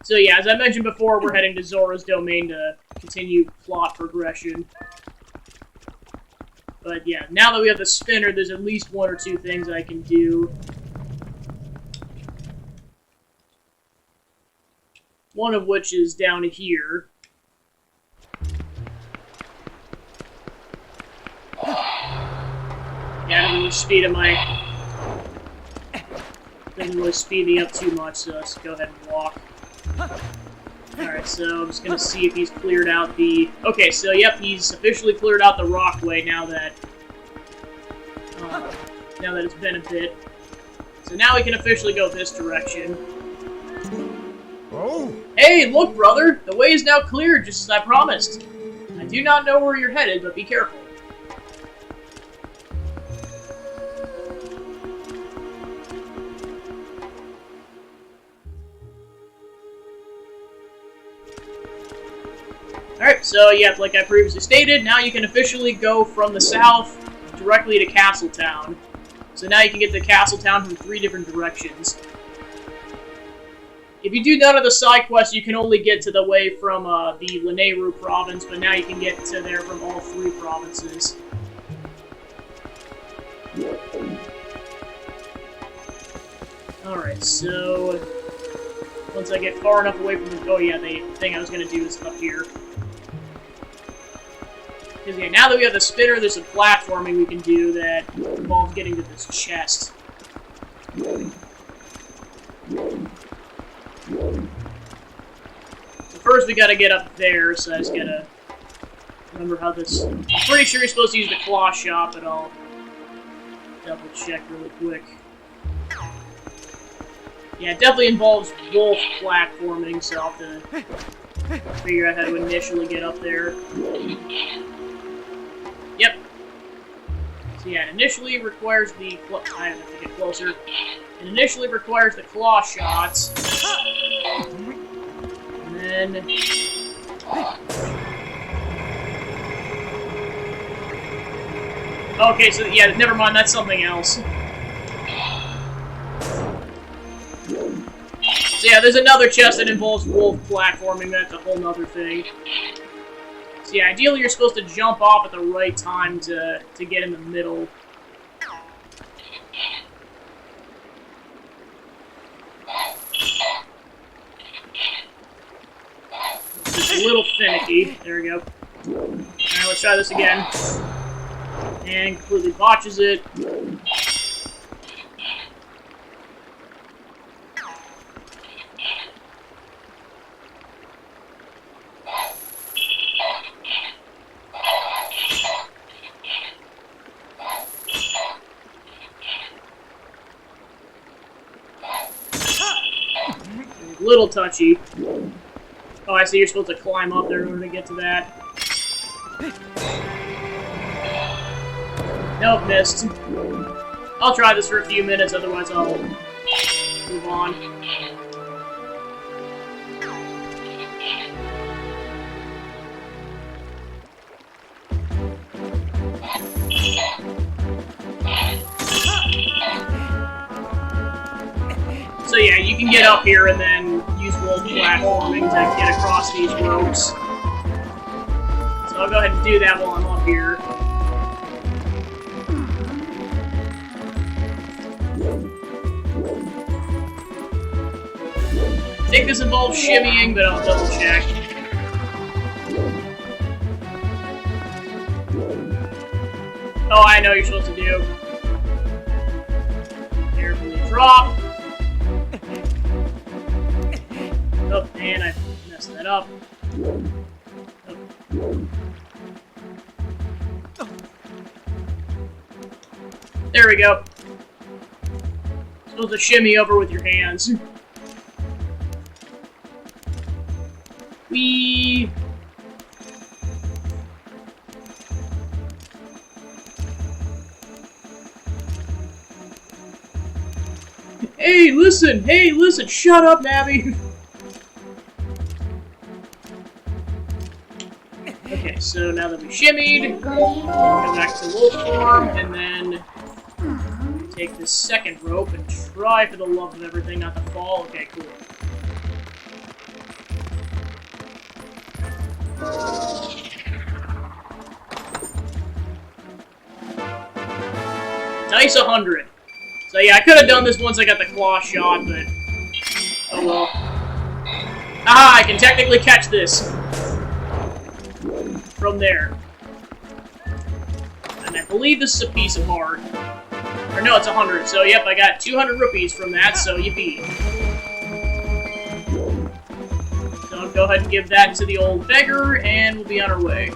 So yeah, as I mentioned before, we're heading to Zora's Domain to continue plot progression. But yeah, now that we have the spinner, there's at least 1 or 2 things I can do. One of which is down here. Yeah, I don't really speed doesn't really speed me up too much, so let's go ahead and walk. Alright, so I'm just gonna see if he's cleared out the... Okay, so yep, he's officially cleared out the Rockway now that it's been a bit. So now we can officially go this direction. Oh! Hey, look, brother! The way is now clear, just as I promised. I do not know where you're headed, but be careful. Alright, so yeah, like I previously stated, now you can officially go from the south directly to Castletown. So now you can get to Castletown from 3 different directions. If you do none of the side quests, you can only get to the way from the Lanayru province, but now you can get to there from all 3 provinces. Alright, so once I get far enough away from the... Oh yeah, the thing I was going to do is up here. Because yeah, now that we have the spinner, there's some platforming we can do that involves getting to this chest. So first we gotta get up there, so I just gotta remember how this... I'm pretty sure you're supposed to use the claw shot, but I'll double check really quick. Yeah, it definitely involves both platforming, so I'll have to figure out how to initially get up there. Yep. So yeah, it initially requires the... I have to get closer. It initially requires the claw shots. And then... Okay, so yeah, never mind, that's something else. So yeah, there's another chest that involves wolf platforming. That's a whole nother thing. So yeah, ideally you're supposed to jump off at the right time to get in the middle. Just a little finicky. There we go. Alright, let's try this again. And completely botches it. A little touchy. Oh, I see you're supposed to climb up there in order to get to that. Nope, missed. I'll try this for a few minutes, otherwise I'll move on. So yeah, you can get up here and then use wolf platforming to get across these ropes. So I'll go ahead and do that while I'm up here. I think this involves shimmying, but I'll double check. Oh, I know what you're supposed to do. Carefully drop. Oh, and I messed that up. Oh. There we go. Supposed to shimmy over with your hands. Whee! Hey, listen! Hey, listen! Shut up, Nabby! Okay, so now that we shimmied, go back to wolf form, and then take this second rope and try for the love of everything not to fall. Okay, cool. Dice 100. So yeah, I could have done this once I got the claw shot, but oh well. Aha! I can technically catch this from there. And I believe this is a piece of heart. Or no, it's 100. So yep, I got 200 rupees from that, so yippee. So I'll go ahead and give that to the old beggar, and we'll be on our way.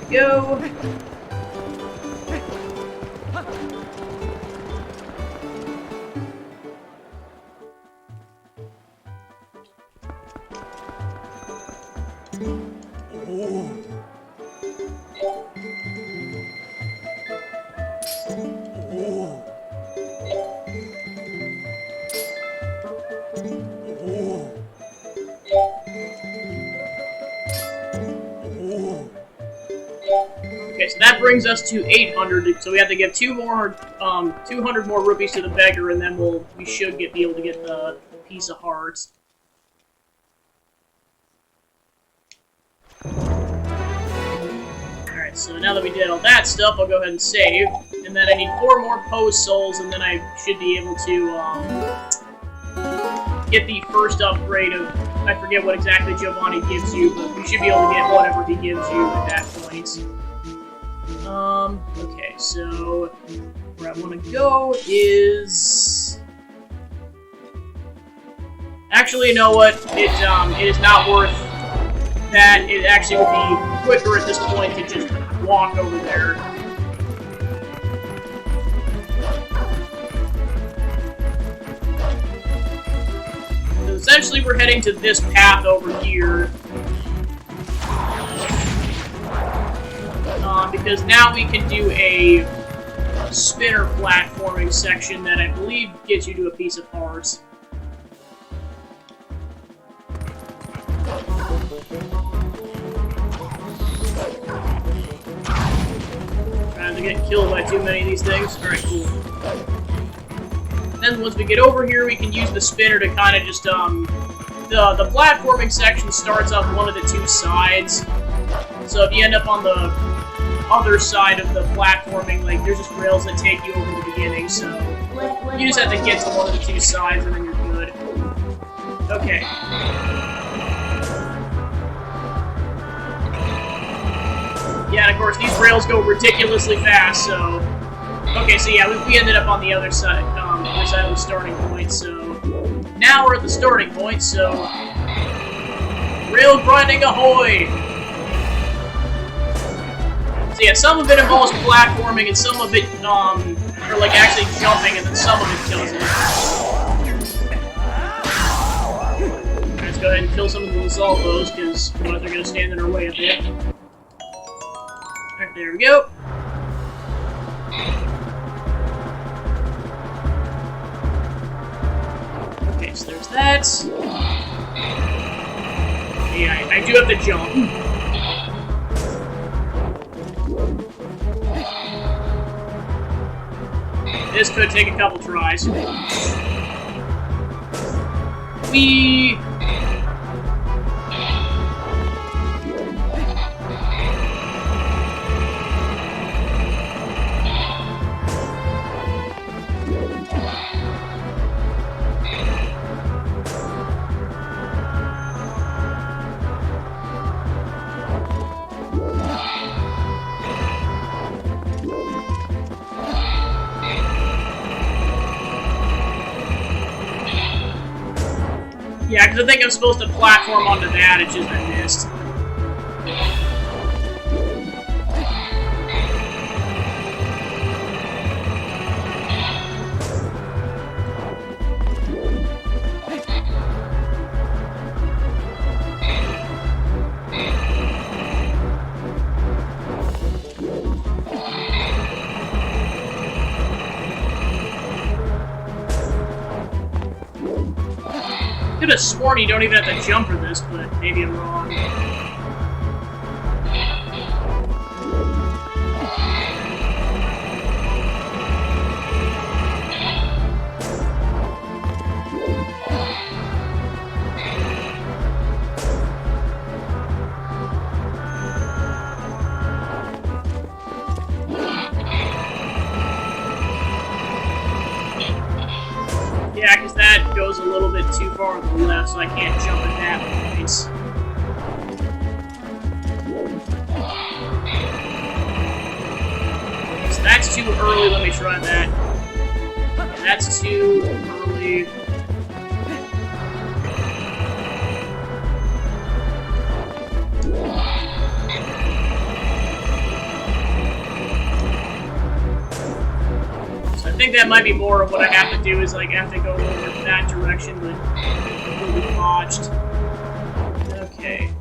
Go. Okay, so that brings us to 800. So we have to give 200 more rupees to the beggar, and then we should be able to get the piece of hearts. Alright, so now that we did all that stuff, I'll go ahead and save. And then I need 4 more post souls, and then I should be able to get the first upgrade of, I forget what exactly Giovanni gives you, but we should be able to get whatever he gives you at that point. Okay, so where I want to go is... Actually, you know what? It is not worth that. It actually would be quicker at this point to just walk over there. essentially we're heading to this path over here. Because now we can do a spinner platforming section that I believe gets you to a piece of heart. Trying to get killed by too many of these things. Alright, cool. Then once we get over here, we can use the spinner to kind of just, the platforming section starts up one of the two sides. So if you end up on the other side of the platforming, like, there's just rails that take you over the beginning, so you just have to get to one of the two sides and then you're good. Okay. Yeah, and of course, these rails go ridiculously fast, so... Okay, so yeah, we ended up on the other side of the starting point, so... Now we're at the starting point, so... Rail grinding ahoy! So yeah, some of it involves platforming, and some of it, or like actually jumping, and then some of it kills it. Let's go ahead and kill some of the Zeldas, because otherwise they're going to stand in our way a bit. Alright, there we go. Okay, so there's that. Yeah, I do have to jump. This could take a couple tries. Whee! Yeah, because I think I'm supposed to platform onto that, it's just I missed. I could have sworn you don't even have to jump for this, but maybe I'm wrong. Yeah, because that goes a little bit too far to the left, so I can't jump at that point. So that's too early, let me try that. Yeah, that's too early. I think that might be more of what I have to do is like I have to go over that direction, but it will be botched. Okay.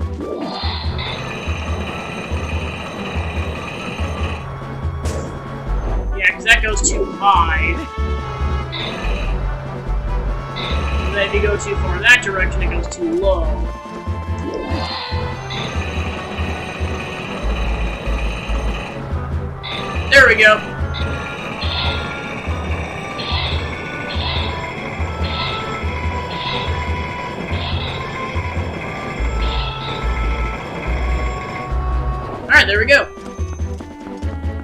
Yeah, because that goes too high. And then if you go too far in that direction, it goes too low. There we go. Alright, there we go.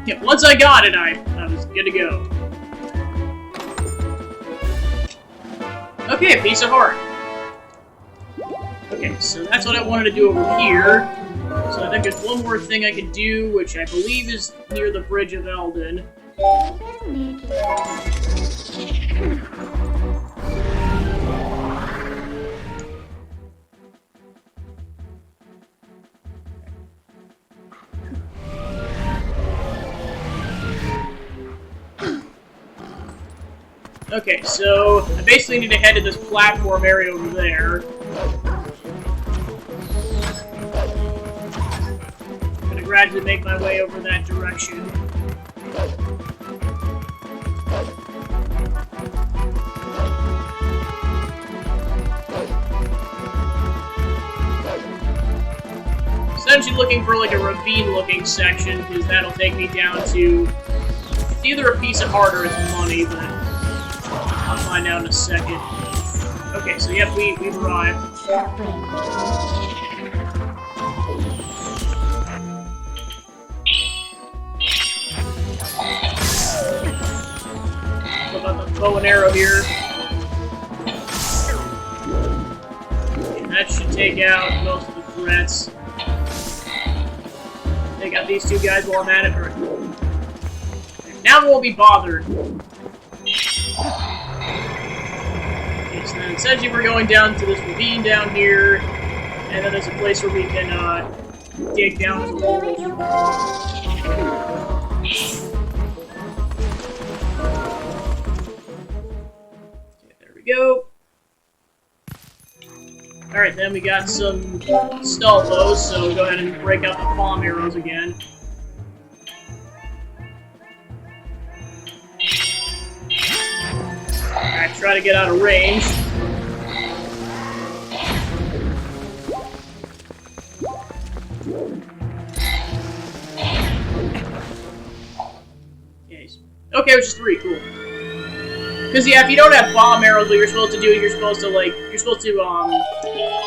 Yeah, once I got it, I was good to go. Okay, a piece of heart. Okay, so that's what I wanted to do over here. So I think there's one more thing I could do, which I believe is near the Bridge of Elden. Okay, so I basically need to head to this platform area over there. I'm gonna gradually make my way over that direction. Essentially looking for like a ravine-looking section, because that'll take me down to either a piece of heart or it's money, but I'll find out in a second. Okay, so yep, we've arrived. What about the bow and arrow here? Okay, that should take out most of the threats. Take out these two guys while I'm at it. Right. Now we won't be bothered. Okay, so then essentially we're going down to this ravine down here, and then there's a place where we can dig down as a whole. Okay, there we go. Alright, then we got some stall bows, so we'll go ahead and break out the palm arrows again. Alright, try to get out of range. Okay, which is 3, cool. Because yeah, if you don't have bomb arrows, what you're supposed to do, you're supposed to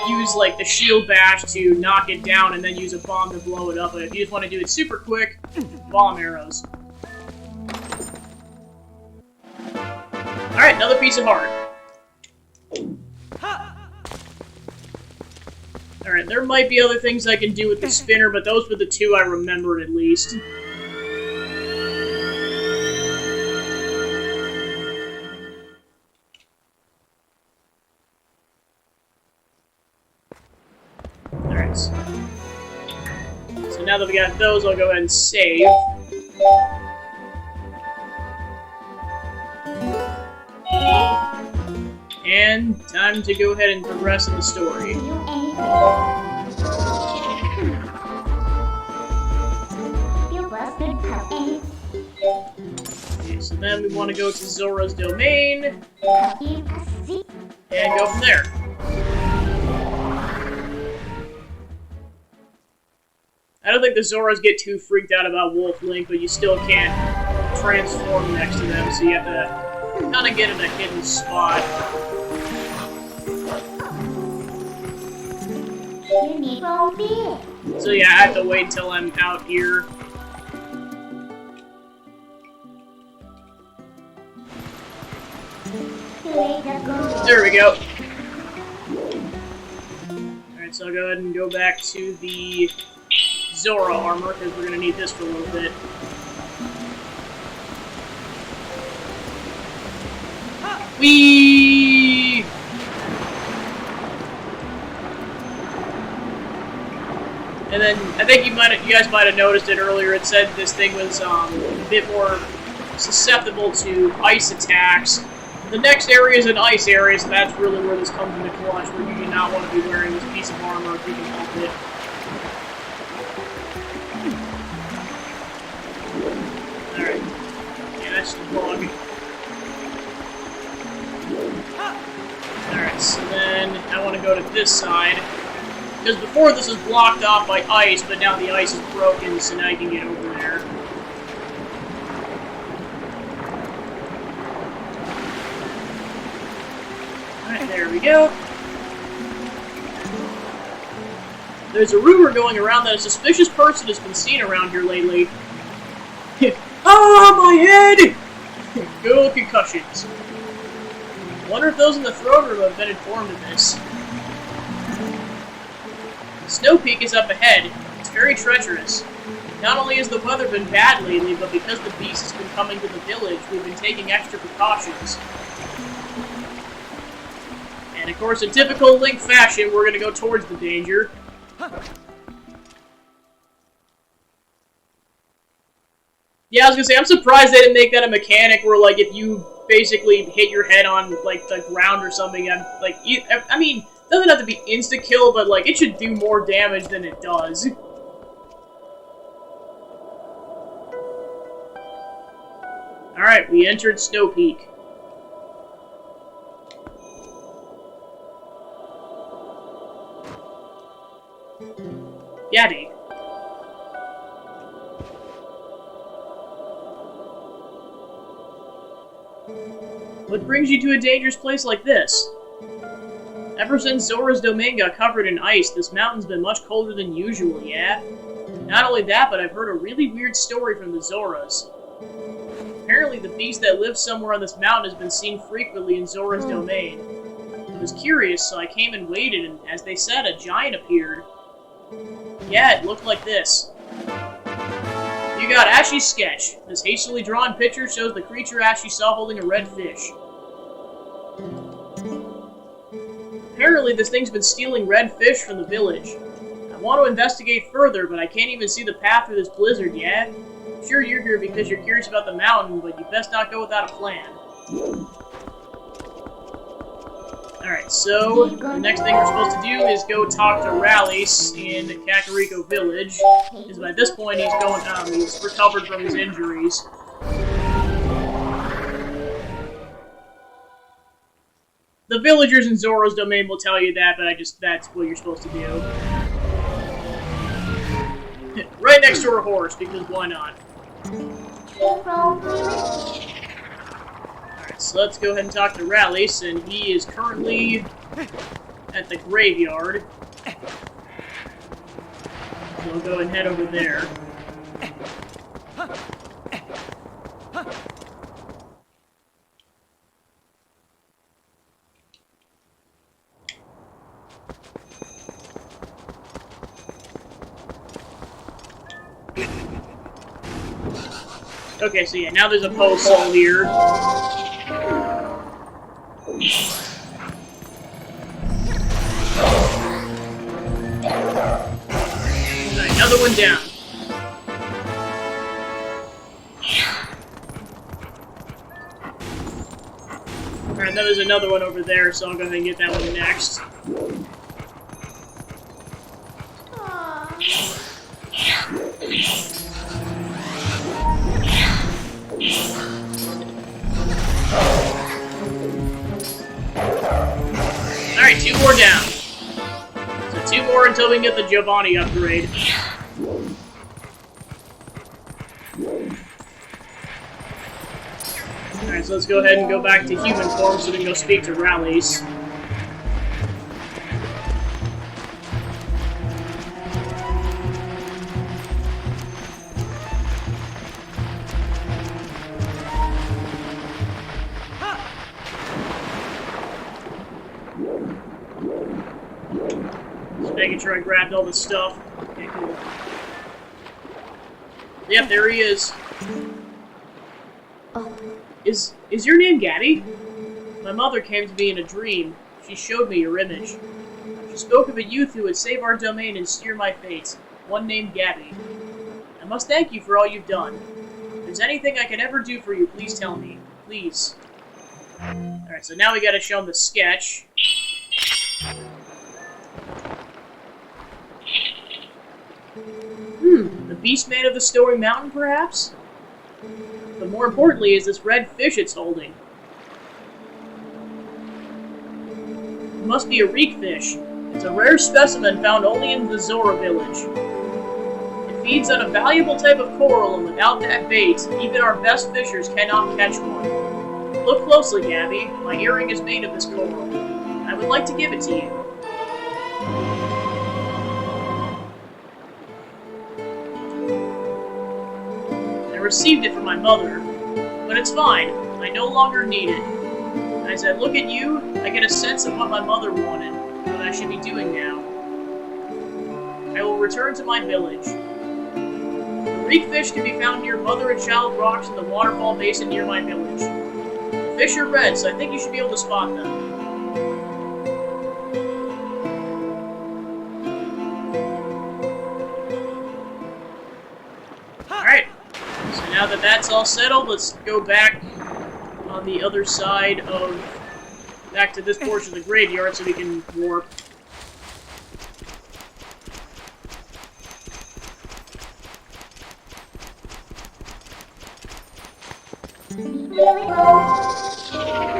use like the shield bash to knock it down, and then use a bomb to blow it up. But if you just want to do it super quick, bomb arrows. All right, another piece of heart. All right, there might be other things I can do with the spinner, but those were the 2 I remembered at least. Alright. So now that we got those, I'll go ahead and save. And time to go ahead and progress in the story. Okay, so then we want to go to Zora's domain and go from there. I don't think the Zoras get too freaked out about Wolf Link, but you still can't transform next to them, so you have to kind of get in a hidden spot. So yeah, I have to wait until I'm out here. There we go. Alright, so I'll go ahead and go back to the Zora armor, because we're going to need this for a little bit. Whee! And then, I think you guys might have noticed it earlier, it said this thing was a bit more susceptible to ice attacks. The next area is an ice area, so that's really where this comes into clutch, where you do not want to be wearing this piece of armor if you can help it. Alright. Yeah, that's the bug. Alright, so then I want to go to this side. Because before this was blocked off by ice, but now the ice is broken, so now you can get over there. Alright, there we go. There's a rumor going around that a suspicious person has been seen around here lately. Ah, my head! Good old concussions. Wonder if those in the throne room have been informed of this. The Snow Peak is up ahead. It's very treacherous. Not only has the weather been bad lately, but because the beast has been coming to the village, we've been taking extra precautions. And of course, in typical Link fashion, we're gonna go towards the danger. Yeah, I was gonna say, I'm surprised they didn't make that a mechanic where, like, if you basically hit your head on, like, the ground or something, and, like, I mean, it doesn't have to be insta-kill, but, like, it should do more damage than it does. Alright, we entered Snow Peak. Yaddy. What brings you to a dangerous place like this? Ever since Zora's domain got covered in ice, this mountain's been much colder than usual, yeah? Not only that, but I've heard a really weird story from the Zoras. Apparently the beast that lives somewhere on this mountain has been seen frequently in Zora's domain. I was curious, so I came and waited, and as they said, a giant appeared. Yeah, it looked like this. You got Ashy's sketch. This hastily drawn picture shows the creature Ashy saw holding a red fish. Apparently this thing's been stealing red fish from the village. I want to investigate further, but I can't even see the path through this blizzard, yeah? Sure, you're here because you're curious about the mountain, but you best not go without a plan. Alright, so the next thing we're supposed to do is go talk to Rallis in Kakariko Village, because by this point he's recovered from his injuries. The villagers in Zora's domain will tell you that, but that's what you're supposed to do. Right next to her horse, because why not? Alright, so let's go ahead and talk to Rallis, and he is currently at the graveyard. So we'll go ahead and head over there. Okay, so yeah, now there's a post hole here. Alright, another one down. Alright, now there's another one over there, so I'll go ahead and get that one next. Alright, 2 more down. So 2 more until we can get the Giovanni upgrade. Alright, so let's go ahead and go back to human form so we can go speak to Rallis. Making sure I grabbed all the stuff. Okay, cool. Yep, there he is. Is your name Gaddy? My mother came to me in a dream. She showed me your image. She spoke of a youth who would save our domain and steer my fate. One named Gabby. I must thank you for all you've done. If there's anything I can ever do for you, please tell me. Please. Alright, so now we gotta show him the sketch. The beast man of the Story Mountain, perhaps? But more importantly is this red fish it's holding. It must be a reek fish. It's a rare specimen found only in the Zora village. It feeds on a valuable type of coral, and without that bait, even our best fishers cannot catch one. Look closely, Gabby. My earring is made of this coral. I would like to give it to you. I received it from my mother, but it's fine. I no longer need it. As I look at you, I get a sense of what my mother wanted, what I should be doing now. I will return to my village. The reek fish can be found near mother and child rocks in the waterfall basin near my village. The fish are red, so I think you should be able to spot them. Alright. Now that that's all settled, let's go back on on the other side of... back to this portion of the graveyard so we can warp. I'm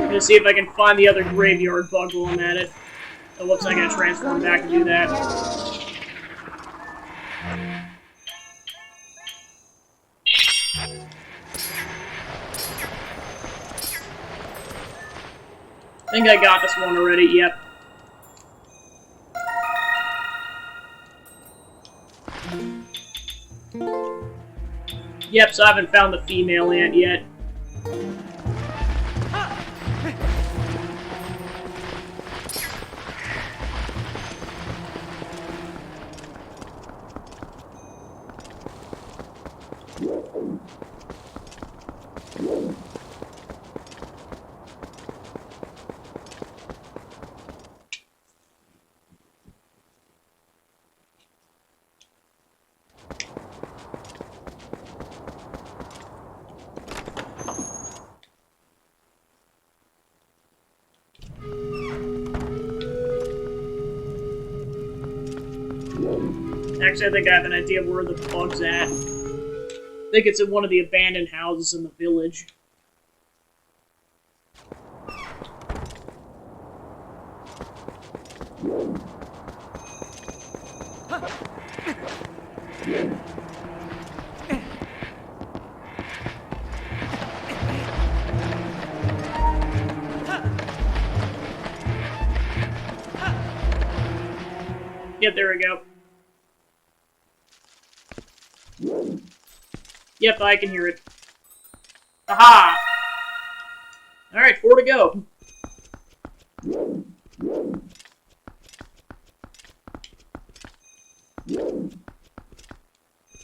gonna see if I can find the other graveyard bug while I'm at it. Oh, whoops, I gotta transform back to do that. I think I got this one already, yep. Yep, so I haven't found the female ant yet. Actually, I think I have an idea of where the bug's at. I think it's in one of the abandoned houses in the village. Yep, there we go. Yep, I can hear it. Aha! Alright, 4 to go.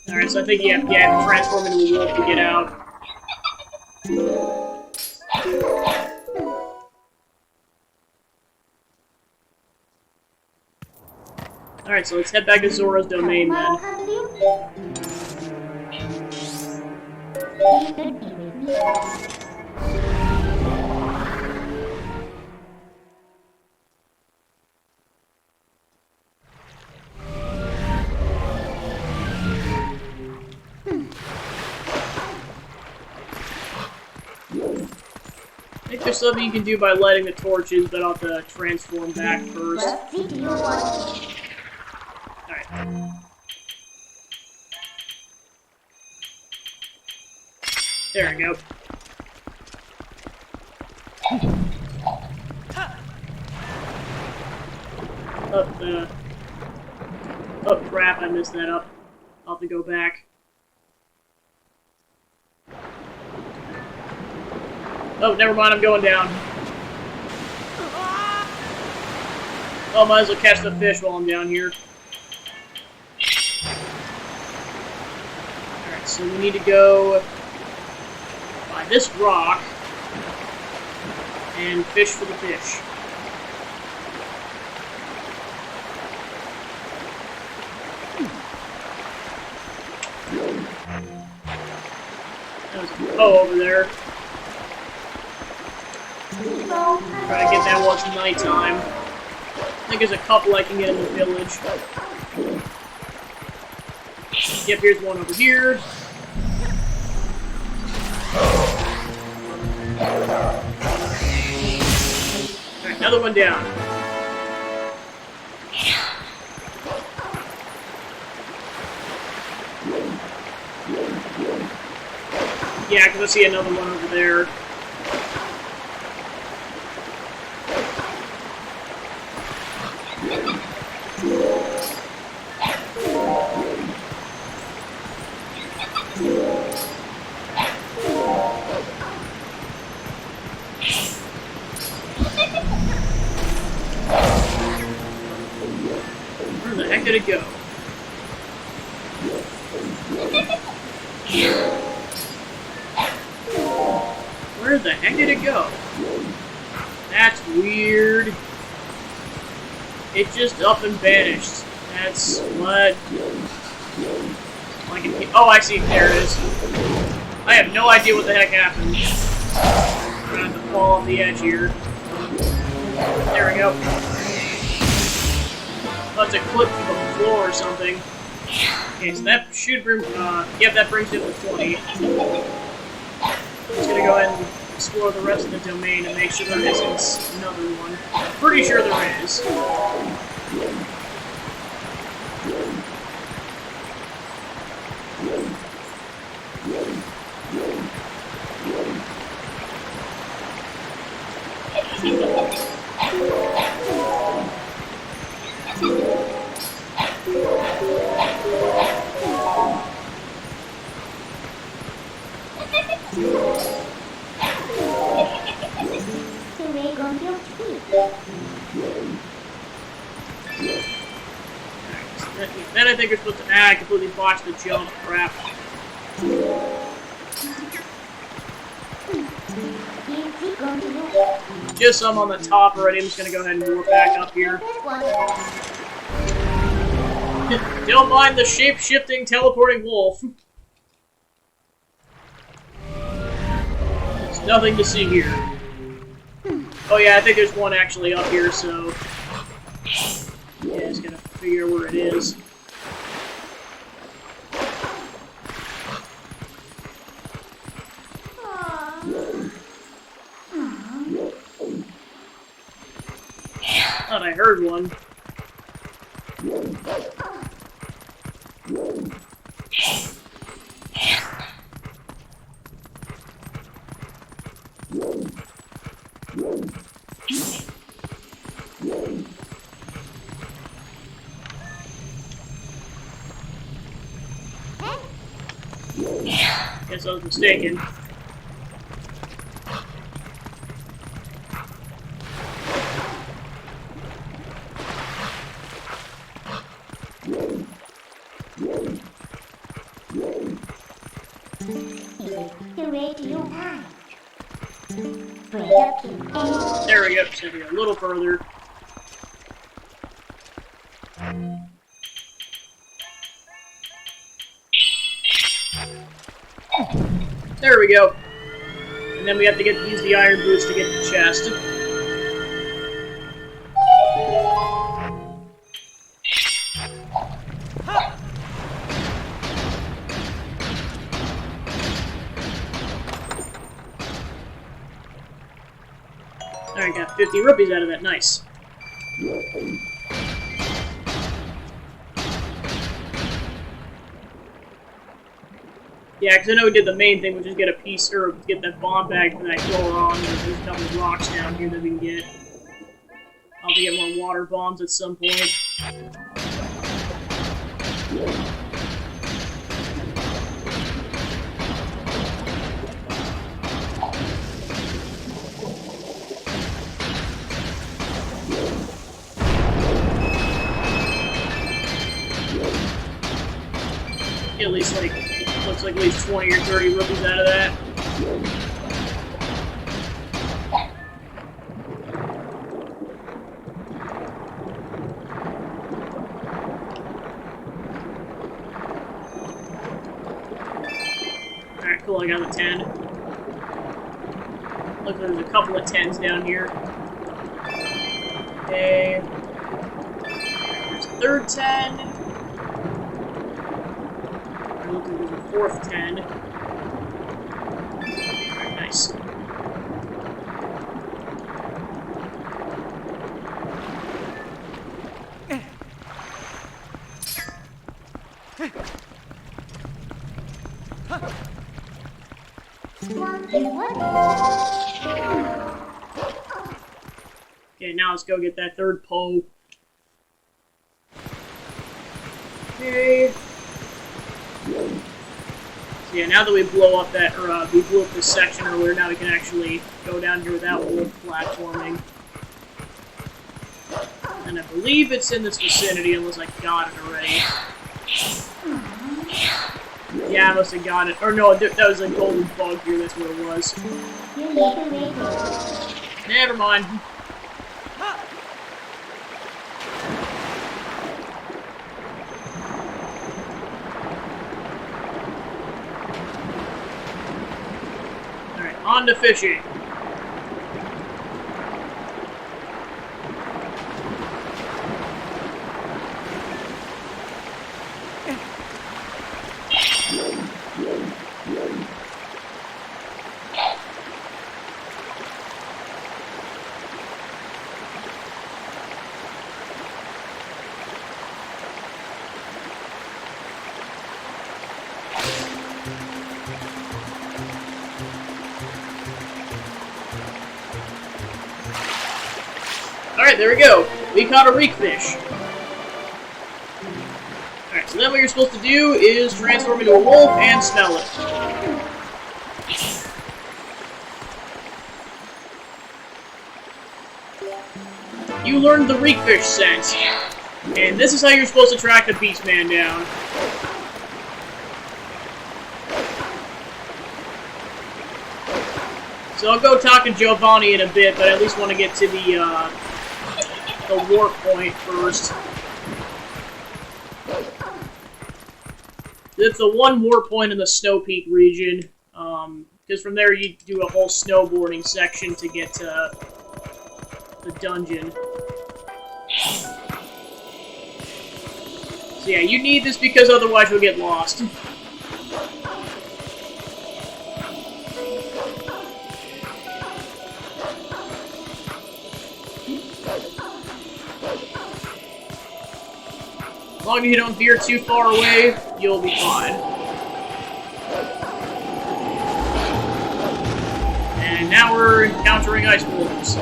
Alright, so I think you have to transform into a wolf to get out. Alright, so let's head back to Zora's domain then. I think there's something you can do by lighting the torches, but I'll have to transform back first. Alright. There we go. Oh crap, I messed that up. I'll have to go back. Oh, never mind, I'm going down. Oh, might as well catch the fish while I'm down here. Alright, so we need to go by this rock and fish for the fish. There's a bow over there. Try to get that while it's nighttime. I think there's a couple I can get in the village. Yep, here's one over here. Alright, another one down. Yeah, because I see another one over there. Where the heck did it go? Where the heck did it go? That's weird. It just up and vanished. That's what... Oh, I see. There it is. I have no idea what the heck happened. Trying to fall off the edge here. There we go. That's a clip from the floor or something. Okay, so that should bring, yep, that brings it to 20. Just gonna go ahead and explore the rest of the domain and make sure there isn't another one. I'm pretty sure there is. Then I think we're supposed to... I completely botched the jump. Crap. Just so I'm on the top already, I'm just gonna go ahead and warp back up here. Don't mind the shape-shifting, teleporting wolf. There's nothing to see here. Oh yeah, I think there's one actually up here, so... yeah, just gotta figure where it is. Thought I heard one. Guess I was mistaken. There we go. So we go a little further. There we go. And then we have to use the iron boots to get the chest. Alright, got 50 rupees out of that. Nice. Yeah, because I know we did the main thing, which is get a piece, or get that bomb bag from that Goron. There's a couple of rocks down here that we can get. I'll have to get more water bombs at some point. At least, like, looks like at least 20 or 30 rupees out of that. Alright, cool, I got a 10. Look, there's a couple of 10s down here. Okay. There's a third 10. Look, there's a fourth 10. Alright, nice. Okay, now let's go get that third pole. Okay. So yeah, now that we blow up that, or we blew up this section earlier, now we can actually go down here without wolf platforming. And I believe it's in this vicinity, unless I got it already. Yeah, I must have got it. Or no, that was a golden bug here, that's what it was. Never mind. On to fishing. Alright, there we go. We caught a reek fish. Alright, so then what you're supposed to do is transform into a wolf and smell it. You learned the reek fish scent. And this is how you're supposed to track the Beastman down. So I'll go talk to Giovanni in a bit, but I at least want to get to the warp point first. It's the one warp point in the Snow Peak region, because from there you do a whole snowboarding section to get to the dungeon. So yeah, you need this because otherwise you'll get lost. As long as you don't veer too far away, you'll be fine. And now we're encountering ice wolves.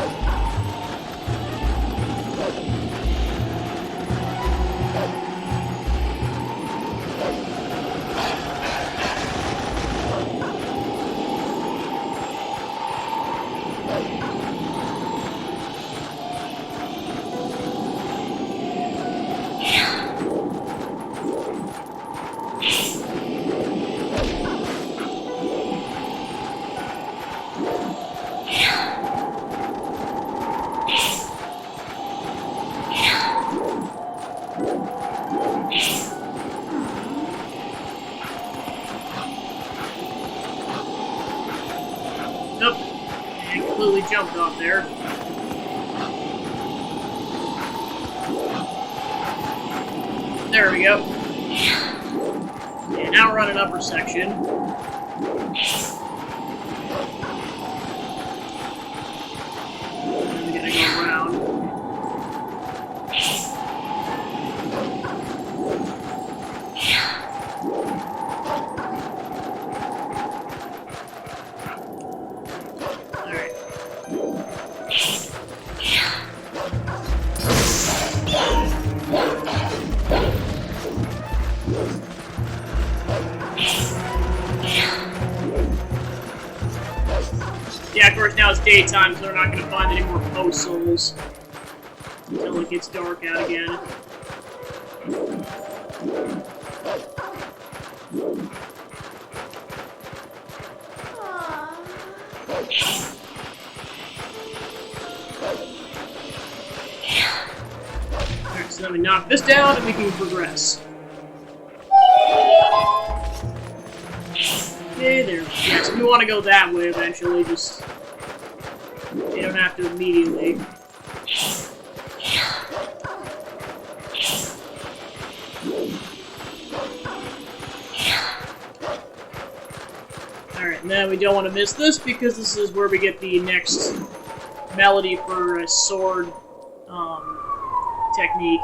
Nope. And completely jumped off there. There we go. And now we're on an upper section. And we're gonna go around. Yeah, of course now it's daytime, so they're not going to find any more post souls until it gets dark out again. Alright, so then we knock this down and we can progress. Okay, there. Yeah, so if you want to go that way eventually, just... You don't have to immediately. Alright, and then we don't want to miss this, because this is where we get the next melody for a sword, technique.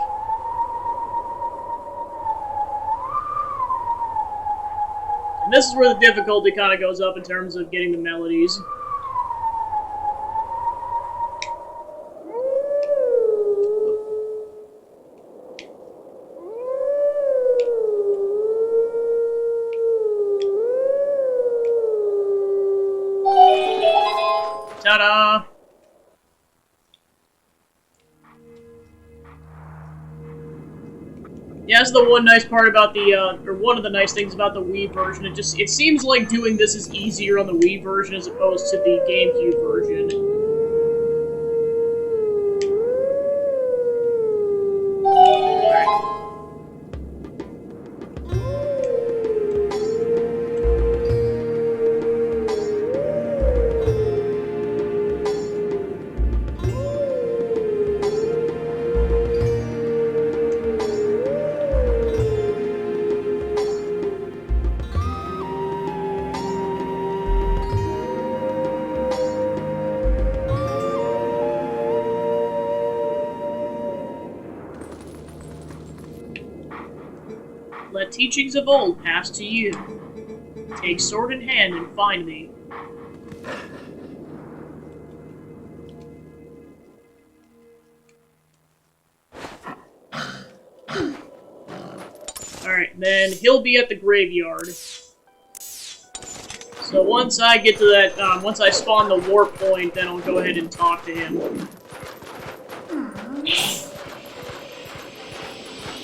And this is where the difficulty kind of goes up in terms of getting the melodies. Ta-da! Yeah, that's the one nice part about the, or one of the nice things about the Wii version. It seems like doing this is easier on the Wii version as opposed to the GameCube version. Let teachings of old pass to you. Take sword in hand and find me. Alright, then he'll be at the graveyard. So once I get to that, once I spawn the warp point, then I'll go ahead and talk to him.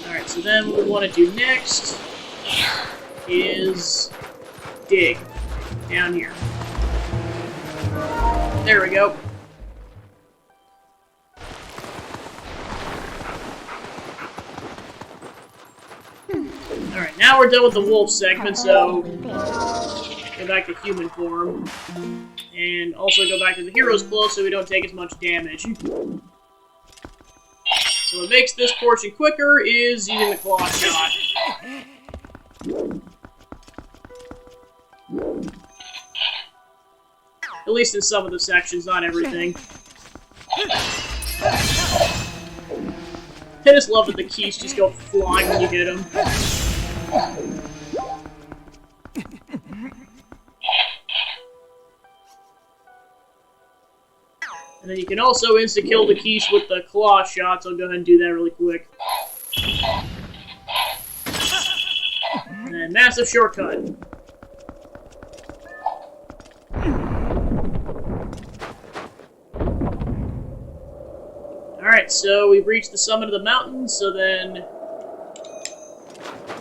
Alright, so then what we want to do next is dig down here. There we go. Alright, now we're done with the wolf segment, so go back to human form. And also go back to the hero's clothes so we don't take as much damage. So what makes this portion quicker is using the claw shot. At least in some of the sections, not everything. I just love that the keys just go flying when you hit them. And then you can also insta-kill the quiche with the claw shots. I'll go ahead and do that really quick. And then massive shortcut. Alright, so we've reached the summit of the mountain, so then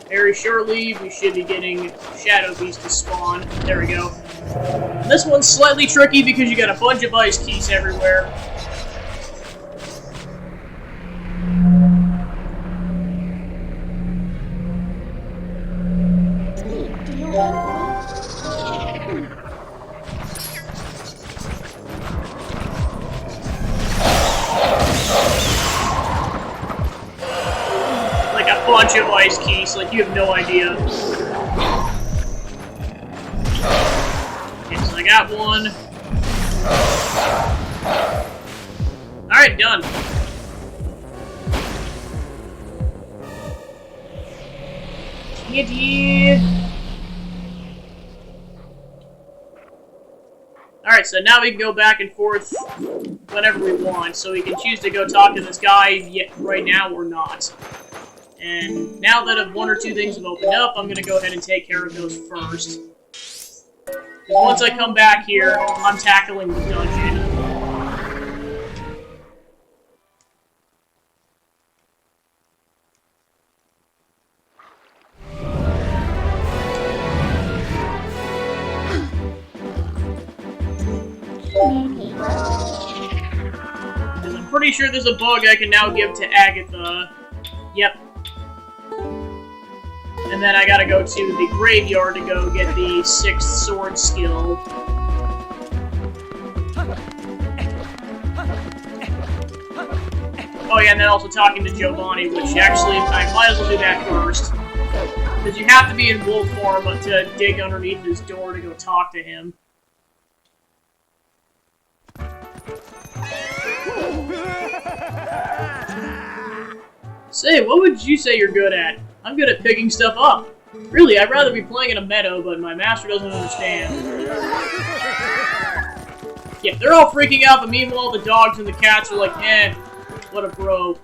very shortly we should be getting Shadow Beast to spawn. There we go. And this one's slightly tricky because you got a bunch of ice keys everywhere. Like a bunch of ice keys, like you have no idea. I got one. Alright, done. Alright, so now we can go back and forth whenever we want. So we can choose to go talk to this guy right now or not. And now that one or two things have opened up, I'm going to go ahead and take care of those first. Once I come back here, I'm tackling the dungeon. And I'm pretty sure there's a bug I can now give to Agatha. Yep. And then I gotta go to the graveyard to go get the 6th sword skill. Oh yeah, and then also talking to Giovanni, which actually, I might as well do that first. Because you have to be in wolf form to dig underneath his door to go talk to him. Say, what would you say you're good at? I'm good at picking stuff up. Really, I'd rather be playing in a meadow, but my master doesn't understand. Yeah, they're all freaking out, but meanwhile the dogs and the cats are like, eh, what a bro.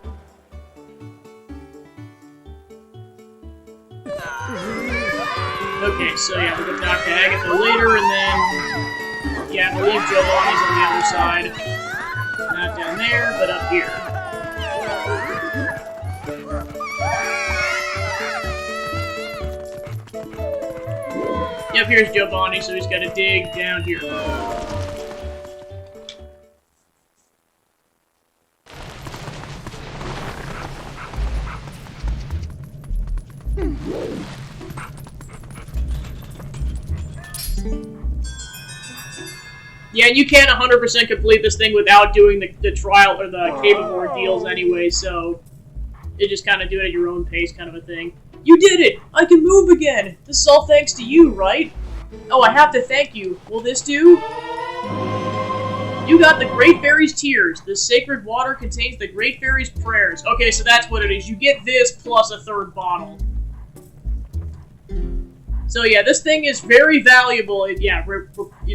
Okay, so yeah, we'll go talk to Agatha later, and then... yeah, I believe Giovanni's on the other side. Not down there, but up here. Yep, here's Giovanni, so he's got to dig down here. Yeah, and you can't 100% complete this thing without doing the trial or the Cave of Ordeals anyway, so you just kind of do it at your own pace kind of a thing. You did it! I can move again! This is all thanks to you, right? Oh, I have to thank you. Will this do? You got the Great Fairy's tears. This sacred water contains the Great Fairy's prayers. Okay, so that's what it is. You get this plus a 3rd bottle. So yeah, this thing is very valuable. It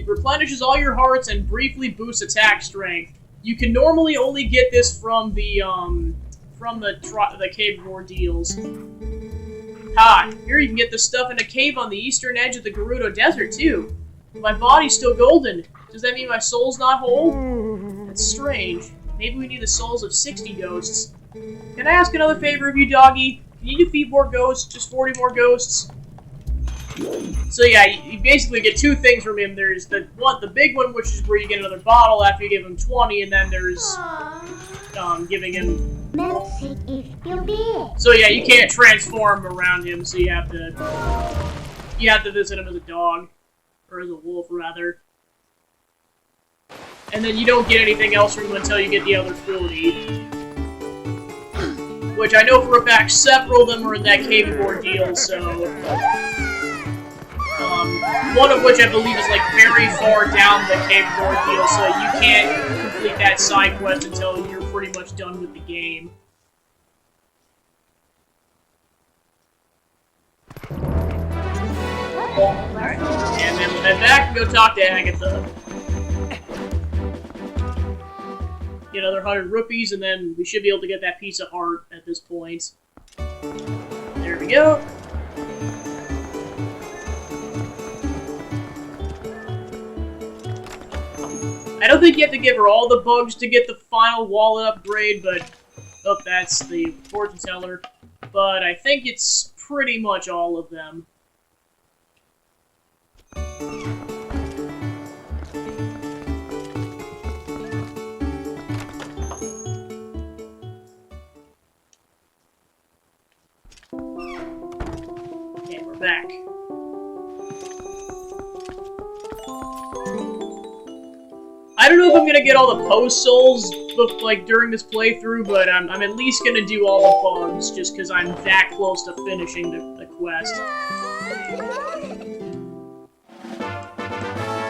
replenishes all your hearts and briefly boosts attack strength. You can normally only get this from the Cave of Ordeals. Ha! Here you can get this stuff in a cave on the eastern edge of the Gerudo Desert, too. My body's still golden. Does that mean my soul's not whole? That's strange. Maybe we need the souls of 60 ghosts. Can I ask another favor of you, doggy? Can you defeat more ghosts? Just 40 more ghosts? So yeah, you basically get two things from him. There's the big one, which is where you get another bottle after you give him 20, and then there's giving him. So yeah, you can't transform around him, so you have to visit him as a dog, or as a wolf rather. And then you don't get anything else from him until you get the other 40. Which I know for a fact several of them are in that cave ordeal, so... one of which I believe is like very far down the cave ordeal, so you can't complete that side quest until you're pretty much done with the game. Alright, and then we'll head back and go talk to Agatha. Get another 100 rupees, and then we should be able to get that piece of heart at this point. There we go. I don't think you have to give her all the bugs to get the final wallet upgrade, but... Oh, that's the fortune teller. But I think it's pretty much all of them. Okay, we're back. I don't know if I'm gonna get all the post souls like during this playthrough, but I'm at least gonna do all the bugs just because I'm that close to finishing the quest.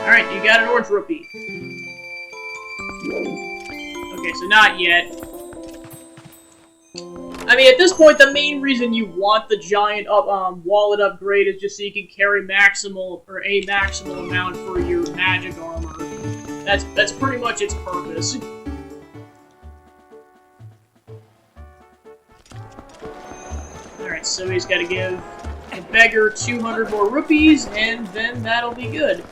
Alright, you got an orange rupee. Okay, so not yet. I mean, at this point, the main reason you want the giant wallet upgrade is just so you can carry a maximal amount for your magic armor. That's pretty much its purpose. Alright, so he's got to give the beggar 200 more rupees, and then that'll be good.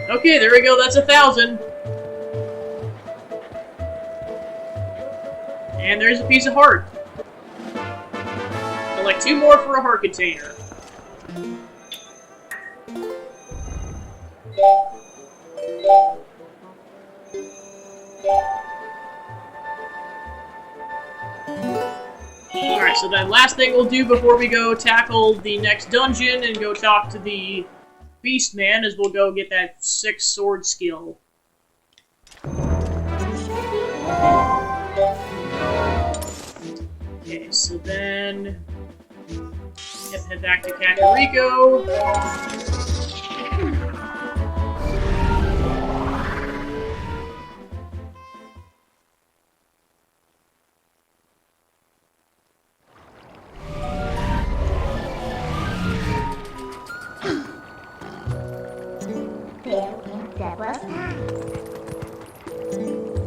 Okay, there we go, that's 1,000. And there's a piece of heart. So like 2 more for a heart container. Alright, so then last thing we'll do before we go tackle the next dungeon and go talk to the Beast Man is we'll go get that 6 sword skill. Okay, so then head back to Kakariko.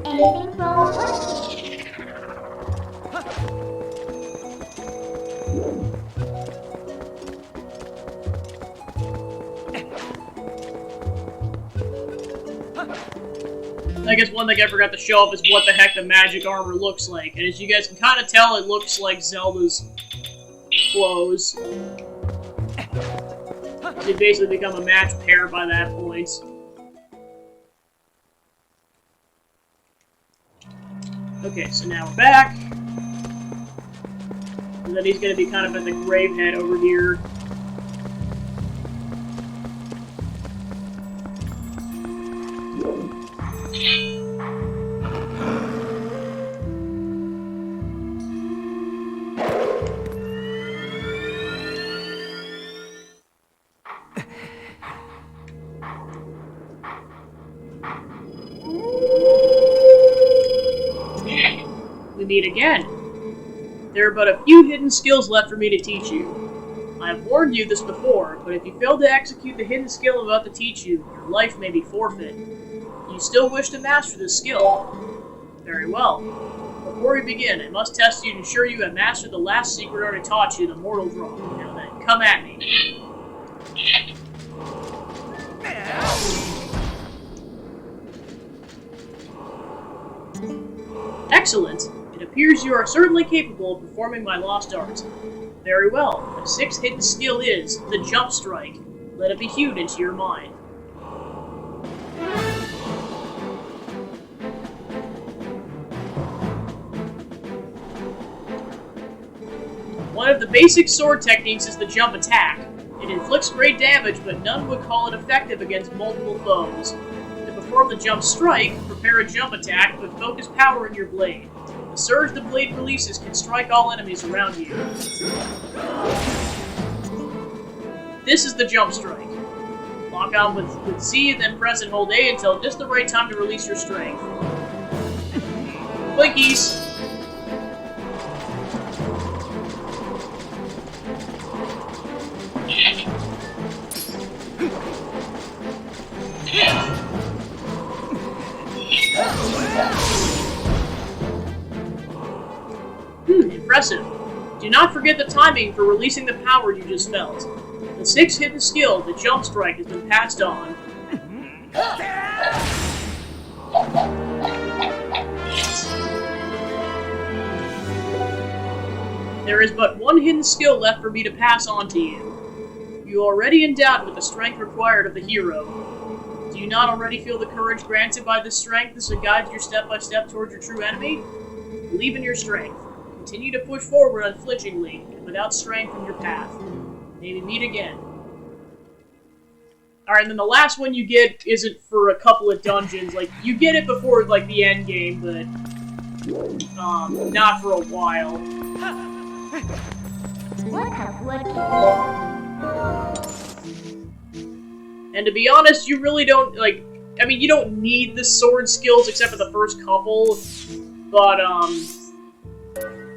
Anything wrong with I guess one thing I forgot to show up is what the heck the magic armor looks like. And as you guys can kind of tell, it looks like Zelda's clothes. They basically become a match pair by that point. Okay, so now we're back. And then he's going to be kind of at the grave head over here. meet again. There are but a few hidden skills left for me to teach you. I have warned you this before, but if you fail to execute the hidden skill I'm about to teach you, your life may be forfeit. You still wish to master this skill? Very well. Before we begin, I must test you to ensure you have mastered the last secret art I taught you, the mortal draw. Now then, come at me. Excellent. It appears you are certainly capable of performing my lost art. Very well. My sixth hidden skill is the jump strike. Let it be hewn into your mind. One of the basic sword techniques is the jump attack. It inflicts great damage, but none would call it effective against multiple foes. To perform the jump strike, prepare a jump attack, but focus power in your blade. The surge the blade releases can strike all enemies around you. This is the jump strike. Lock on with Z, then press and hold A until just the right time to release your strength. Blinkies! Impressive. Do not forget the timing for releasing the power you just felt. The sixth hidden skill, the jump strike, has been passed on. There is but one hidden skill left for me to pass on to you. You are already endowed with the strength required of the hero. Do you not already feel the courage granted by this strength as it guides your step-by-step towards your true enemy? Believe in your strength. Continue to push forward unflinchingly, and without straying from your path. May we meet again. Alright, and then the last one you get isn't for a couple of dungeons. Like, you get it before, like, the end game, but... not for a while. And to be honest, you really don't, like... I mean, you don't need the sword skills except for the first couple, but,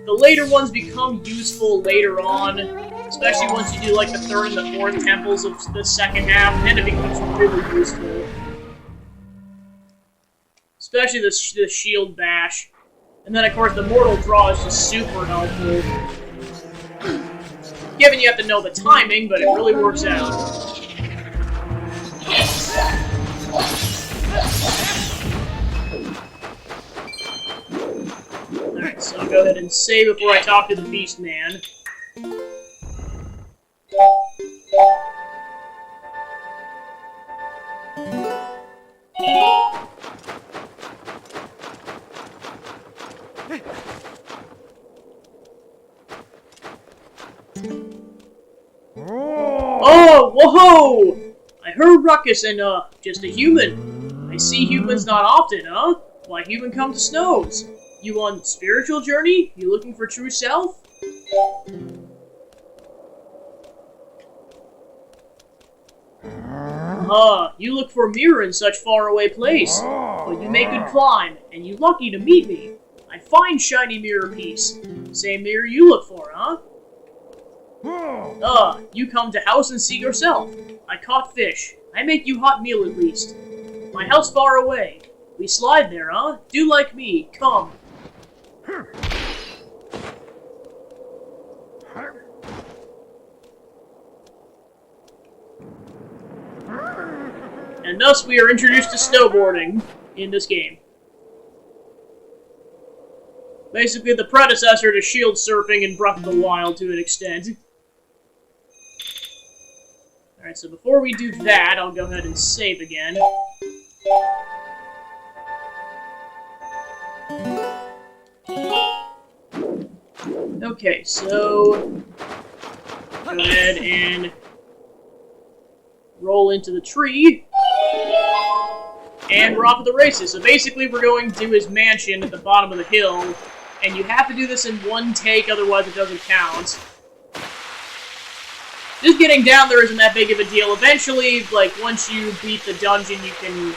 the later ones become useful later on, especially once you do like the third and the fourth temples of the second half, and then it becomes really useful. Especially the shield bash. And then of course the mortal draw is just super helpful. Given you have to know the timing, but it really works out. Alright, so I'll go ahead and save before I talk to the Beast Man. Oh, whoa! I heard ruckus and, just a human. I see humans not often, huh? Why human come to Snows? You on spiritual journey? You looking for true self? You look for a mirror in such faraway place. But you make good climb, and you lucky to meet me. I find shiny mirror piece. Same mirror you look for, huh? You come to house and see yourself. I caught fish. I make you hot meal at least. My house far away. We slide there, huh? Do like me. Come. And thus we are introduced to snowboarding in this game. Basically the predecessor to shield surfing in Breath of the Wild to an extent. Alright, so before we do that, I'll go ahead and save again. Okay, so go ahead and roll into the tree, and we're off to the races. So basically we're going to his mansion at the bottom of the hill, and you have to do this in one take, otherwise it doesn't count. Just getting down there isn't that big of a deal. Eventually, like, once you beat the dungeon, you can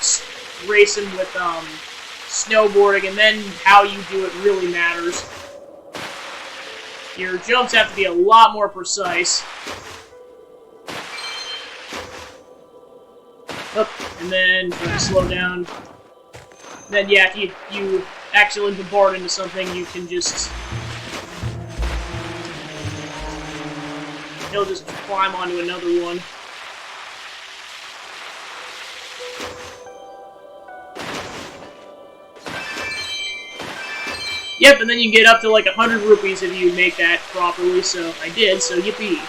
race him with, snowboarding, and then how you do it really matters. Your jumps have to be a lot more precise. Up, and then try to slow down. Then, yeah, if you accidentally bombard into something, you can just... He'll just climb onto another one. Yep, and then you get up to like 100 rupees if you make that properly, so I did, so yippee.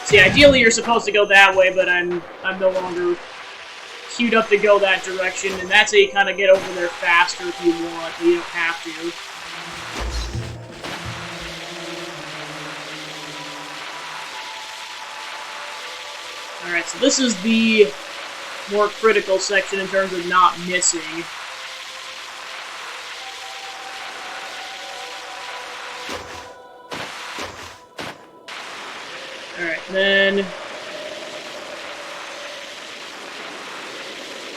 See, ideally you're supposed to go that way, but I'm no longer queued up to go that direction, and that's how you kind of get over there faster if you want, but you don't have to. Alright, so this is the more critical section in terms of not missing. Alright, then...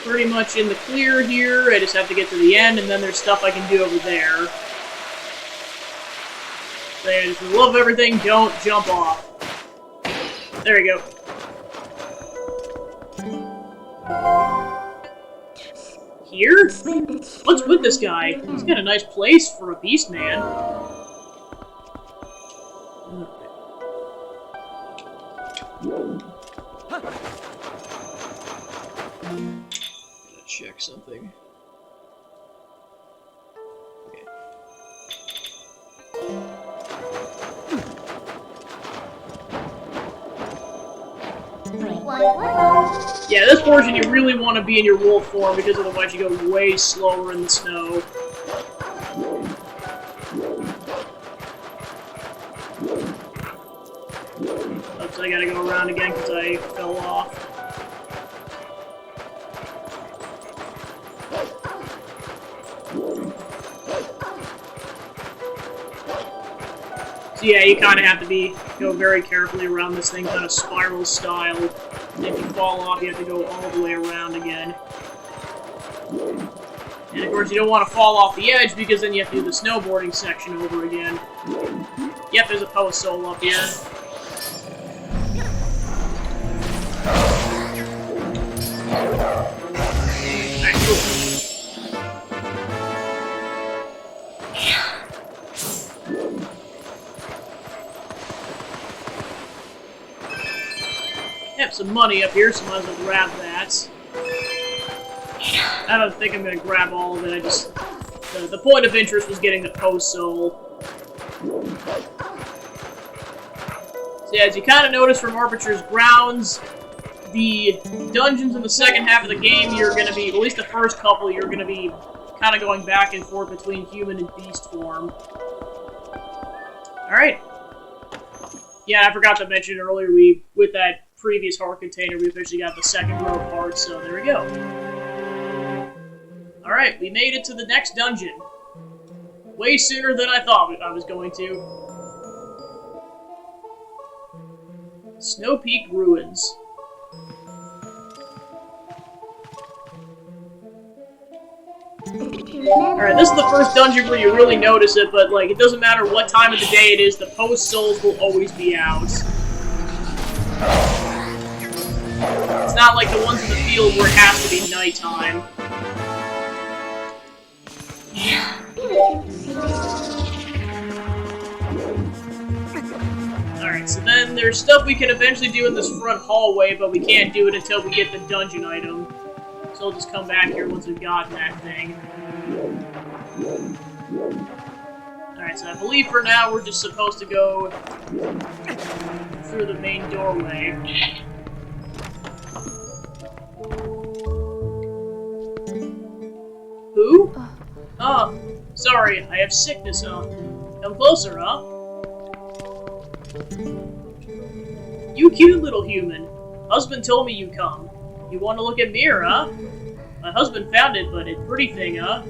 pretty much in the clear here. I just have to get to the end, and then there's stuff I can do over there. So yeah, just love everything, don't jump off. There you go. Here? What's with this guy? He's got a nice place for a beast man. Gotta check something. Okay. Yeah, this portion you really want to be in your wolf form because otherwise you go way slower in the snow. Oops, I gotta go around again because I fell off. So yeah, you kind of have to go very carefully around this thing, kind of spiral style. And if you fall off, you have to go all the way around again. And of course, you don't want to fall off the edge because then you have to do the snowboarding section over again. Yep, there's a post soul up here. Alright, cool. Have some money up here, so might as well grab that. I don't think I'm gonna grab all of it, I just... The point of interest was getting the post soul. So yeah, as you kind of notice from Arbiter's Grounds, the dungeons in the second half of the game, you're gonna be, at least the first couple, you're gonna be kind of going back and forth between human and beast form. Alright. Yeah, I forgot to mention earlier, with that previous heart container, we officially got the second row of hearts, so there we go. Alright, we made it to the next dungeon. Way sooner than I thought I was going to. Snow Peak Ruins. Alright, this is the first dungeon where you really notice it, but like, it doesn't matter what time of the day it is, the post souls will always be out. It's not like the ones in the field where it has to be nighttime. Alright, so then there's stuff we can eventually do in this front hallway, but we can't do it until we get the dungeon item. So we'll just come back here once we've gotten that thing. Alright, so I believe for now we're just supposed to go through the main doorway. Who? Oh, sorry, I have sickness, huh? Come closer, huh? You cute little human. Husband told me you come. You want to look at mirror, huh? My husband found it, but it's pretty thing, huh?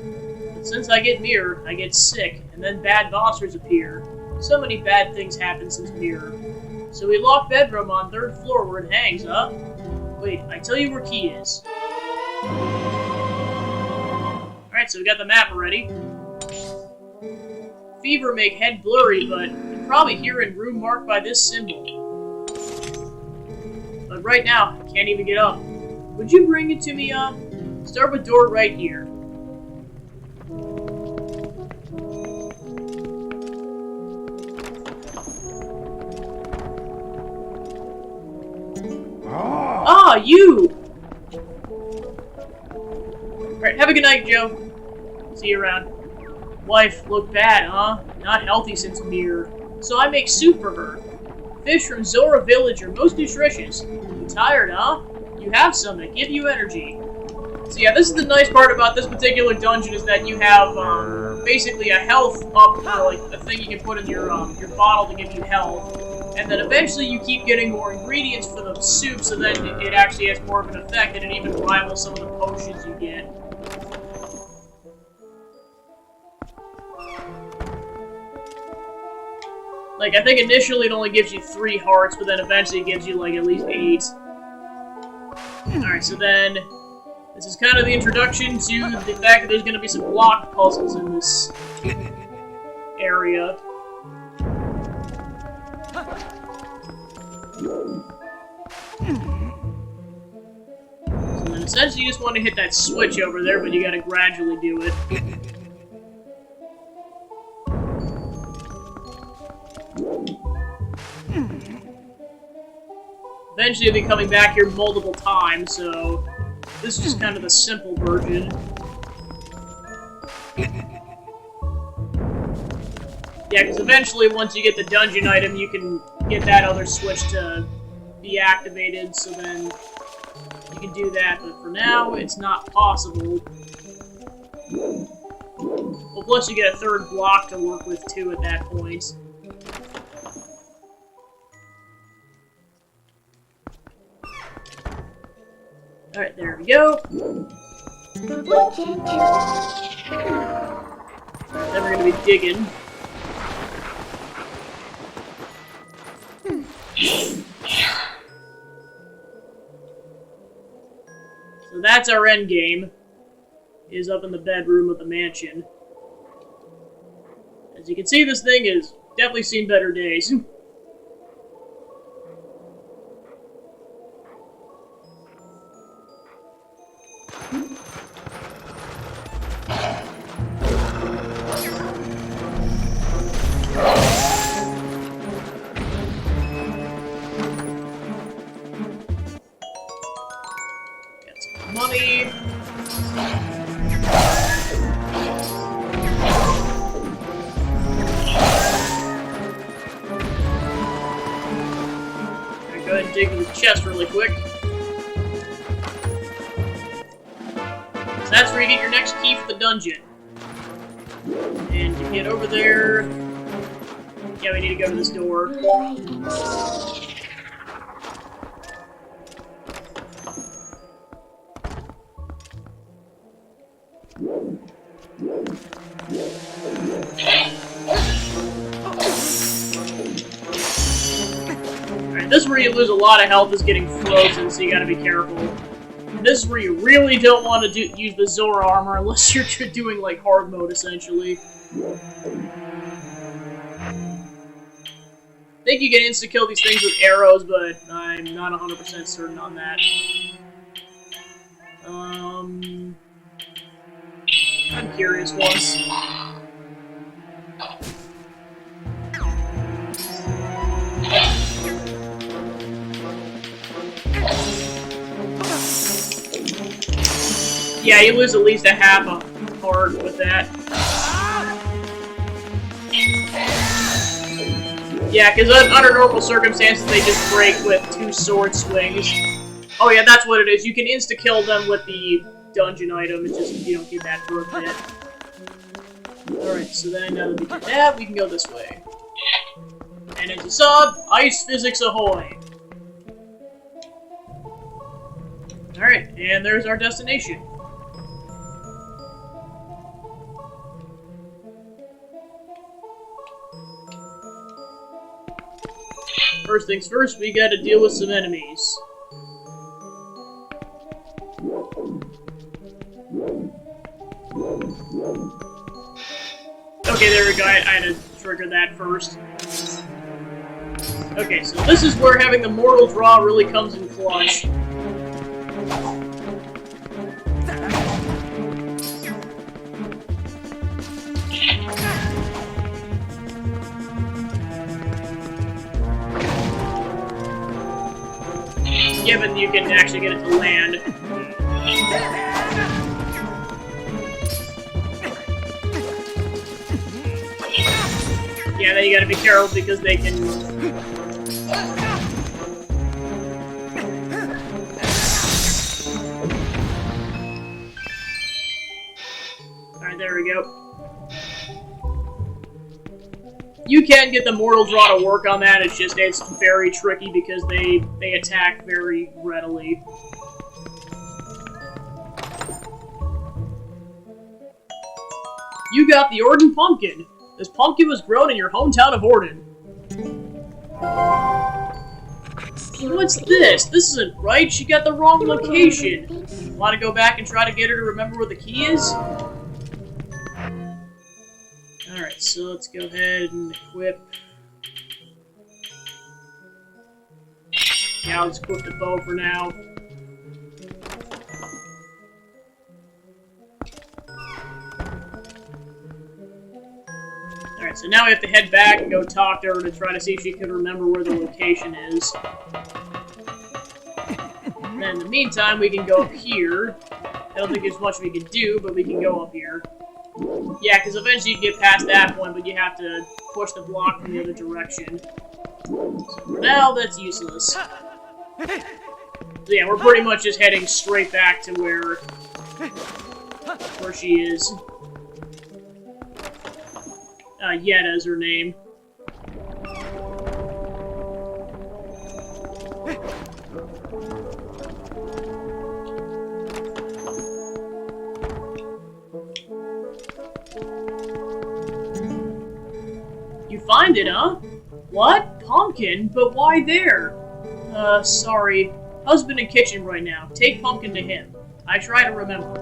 But since I get mirror, I get sick, and then bad monsters appear. So many bad things happen since mirror. So we lock bedroom on 3rd floor where it hangs, huh? Wait, I tell you where key is. Alright, Alright, so we got the map already. Fever make head blurry, but you can probably hear in room marked by this symbol. But right now, I can't even get up. Would you bring it to me, Start with door right here. Ah, you! Alright, have a good night, Joe. See you around. Wife, look bad, huh? Not healthy since Mir. So I make soup for her. Fish from Zora Village are most nutritious. You tired, huh? You have some that give you energy. So yeah, this is the nice part about this particular dungeon is that you have basically a health up, or like a thing you can put in your bottle to give you health. And then eventually you keep getting more ingredients for the soup, so then it actually has more of an effect, and it even rivals some of the potions you get. Like, I think initially it only gives you 3 hearts, but then eventually it gives you, like, at least 8. Alright, so then, this is kind of the introduction to the fact that there's going to be some block puzzles in this area. So then essentially you just want to hit that switch over there, but you gotta gradually do it. Eventually you'll be coming back here multiple times, so this is just kind of the simple version. Yeah, because eventually once you get the dungeon item, you can get that other switch to be activated, so then you can do that, but for now, it's not possible. Well, plus you get a 3rd block to work with, too, at that point. Alright, there we go. Then we're gonna be digging. So that's our end game. Is up in the bedroom of the mansion. As you can see, this thing has definitely seen better days. Money. Alright, go ahead and dig to the chest really quick. So that's where you get your next key for the dungeon. And to get over there... Yeah, we need to go to this door. Alright, this is where you lose a lot of health, is getting frozen, so you gotta be careful. And this is where you really don't want to use the Zora armor unless you're doing, like, hard mode, essentially. I think you can insta-kill these things with arrows, but I'm not 100% certain on that. I'm curious once. Yeah, you lose at least a half a heart with that. Yeah, because under normal circumstances, they just break with 2 sword swings. Oh yeah, that's what it is. You can insta-kill them with the dungeon item, it's just you don't get that for a bit. Alright, so then now that we did that, we can go this way. And as a sub, ice physics ahoy! Alright, and there's our destination. First things first, we gotta deal with some enemies. Okay, there we go. I had to trigger that first. Okay, so this is where having the mortal draw really comes in clutch. Given you can actually get it to land. Yeah, then you gotta be careful because they can... Alright, there we go. You can get the mortal draw to work on that, it's just, it's very tricky because they attack very readily. You got the Orden Pumpkin! This pumpkin was grown in your hometown of Orden. What's this? This isn't right, she got the wrong location. Want to go back and try to get her to remember where the key is? Alright, so let's go ahead and equip. Yeah, I'll just equip the bow for now. Alright, so now we have to head back and go talk to her to try to see if she can remember where the location is. And then in the meantime, we can go up here. I don't think there's much we can do, but we can go up here. Yeah, because eventually you get past that point, but you have to push the block from the other direction. So for now, that's useless. So yeah, we're pretty much just heading straight back to where she is. Yetta is her name. You find it, huh? What? Pumpkin? But why there? Sorry. Husband in kitchen right now. Take Pumpkin to him. I try to remember.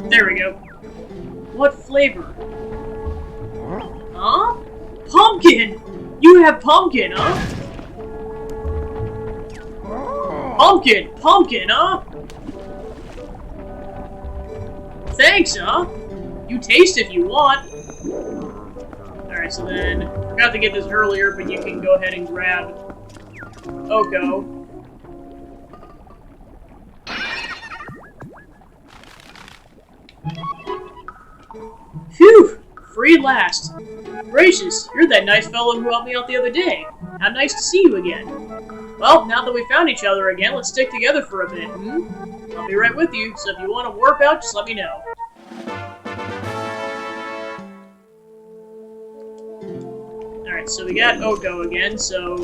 There we go. What flavor? Huh? Pumpkin! You have pumpkin, huh? Pumpkin! Pumpkin, huh? Thanks, huh? You taste if you want. Alright, so then, forgot to get this earlier, but you can go ahead and grab Oko. Phew! Free at last. Gracious, you're that nice fellow who helped me out the other day. How nice to see you again. Well, now that we found each other again, let's stick together for a bit, hmm? I'll be right with you, so if you want to warp out, just let me know. Alright, so we got Oko again, so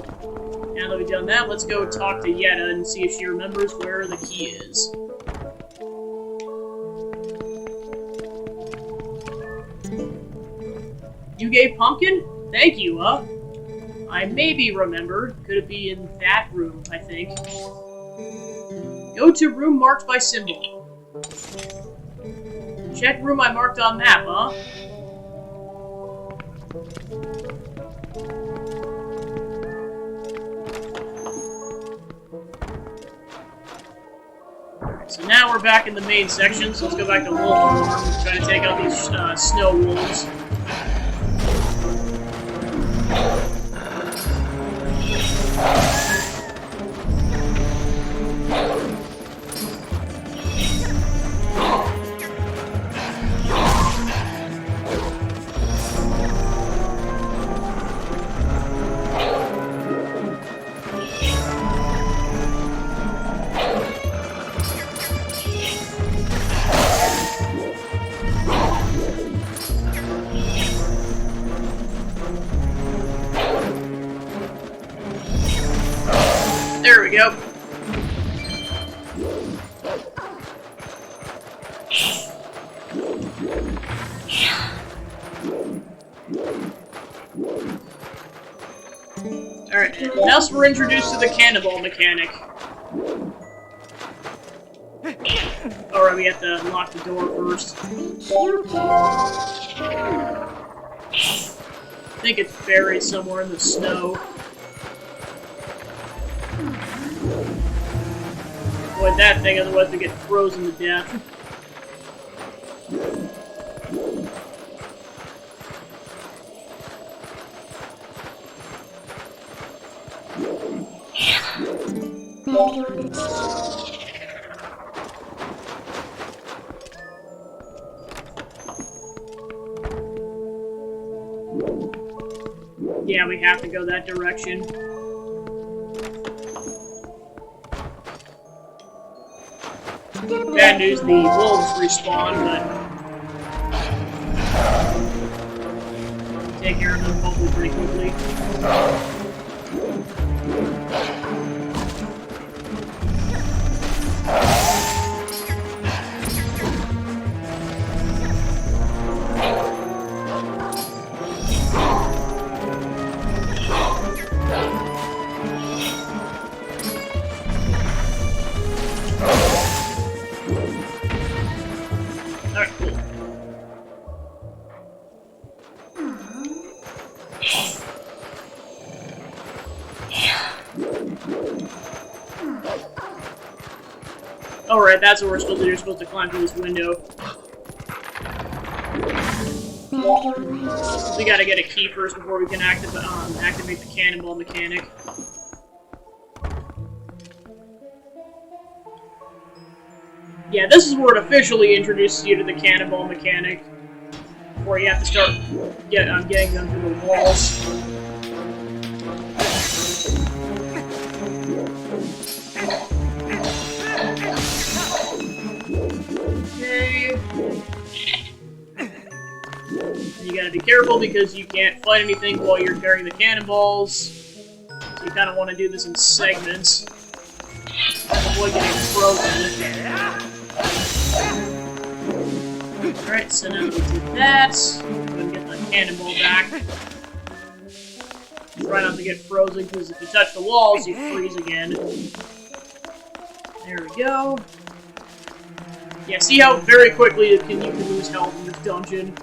now that we've done that, let's go talk to Yetta and see if she remembers where the key is. You gave Pumpkin? Thank you, I maybe remembered. Could it be in that room, I think. Go to room marked by symbol. Check room I marked on map, huh? Alright, so now we're back in the main section, so let's go back to Wolf Farm, try to take out these snow wolves. There we go. Alright, and now we're introduced to the cannonball mechanic. Alright, we have to unlock the door first. I think it's buried somewhere in the snow. Avoid that thing, otherwise we get frozen to death. Yeah, we have to go that direction. Bad news, the wolves respawn, but take care of them hopefully pretty quickly. Alright, that's what we're supposed to do. We're supposed to climb through this window. We gotta get a key first before we can activate the cannonball mechanic. Yeah, this is where it officially introduces you to the cannonball mechanic. Before you have to start getting them through the walls. You gotta be careful because you can't fight anything while you're carrying the cannonballs. So you kind of want to do this in segments. Avoid getting frozen. Alright, so now we do that. Go and get the cannonball back. Try not to get frozen because if you touch the walls, you freeze again. There we go. Yeah, see how very quickly you can lose health in this dungeon.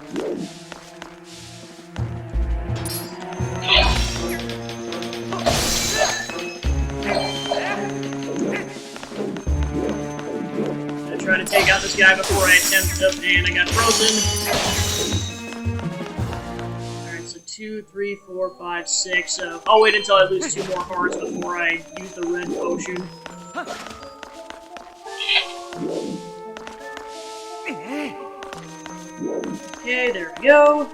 I'm gonna try to take out this guy before I attempt to, and I got frozen. Alright, so 2, 3, 4, 5, 6. I'll wait until I lose 2 more hearts before I use the red potion. Okay, there we go.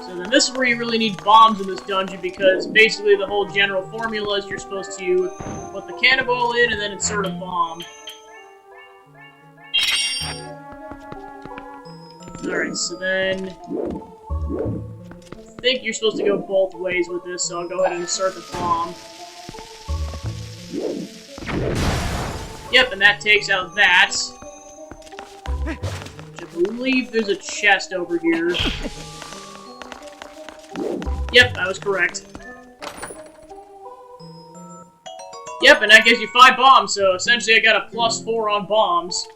So then this is where you really need bombs in this dungeon because basically the whole general formula is you're supposed to put the cannonball in and then insert a bomb. Alright, so then I think you're supposed to go both ways with this, so I'll go ahead and insert the bomb. Yep, and that takes out that. Which I believe there's a chest over here. Yep, I was correct. Yep, and that gives you 5 bombs, so essentially I got a +4 on bombs.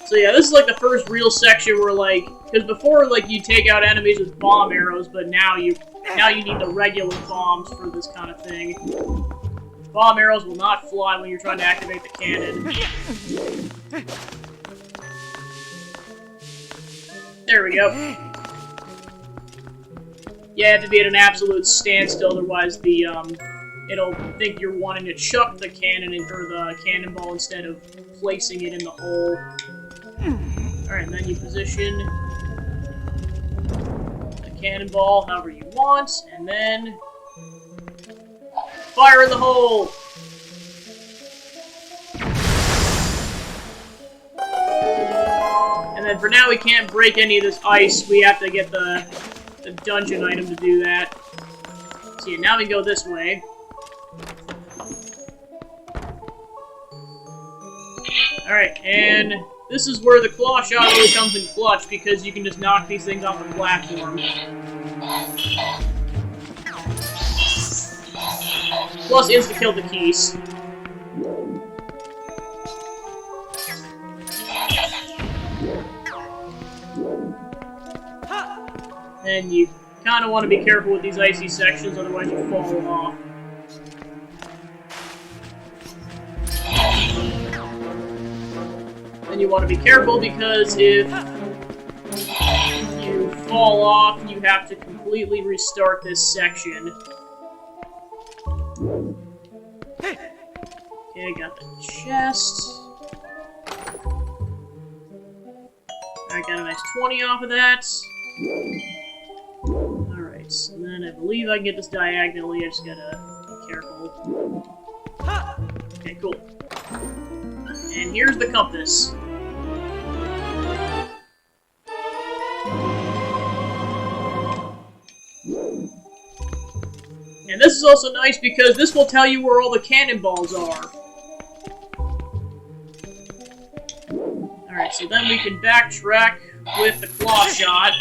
So yeah, this is like the first real section where like, because before like you take out enemies with bomb arrows, but now you need the regular bombs for this kind of thing. Bomb arrows will not fly when you're trying to activate the cannon. There we go. Yeah, you have to be at an absolute standstill, otherwise the it'll think you're wanting to chuck the cannon or the cannonball instead of placing it in the hole. Alright, and then you position the cannonball however you want, and then fire in the hole! And then for now we can't break any of this ice, we have to get the a dungeon item to do that. So yeah, now we go this way. Alright, and this is where the claw shot really comes in clutch, because you can just knock these things off the platform. Plus insta-kill the keys. And you kind of want to be careful with these icy sections, otherwise you fall off. And you want to be careful because if you fall off, you have to completely restart this section. Okay, got the chest. I got a nice 20 off of that. Alright, so then I believe I can get this diagonally, I just gotta be careful. Okay, cool. And here's the compass. And this is also nice because this will tell you where all the cannonballs are. Alright, so then we can backtrack with the claw shot.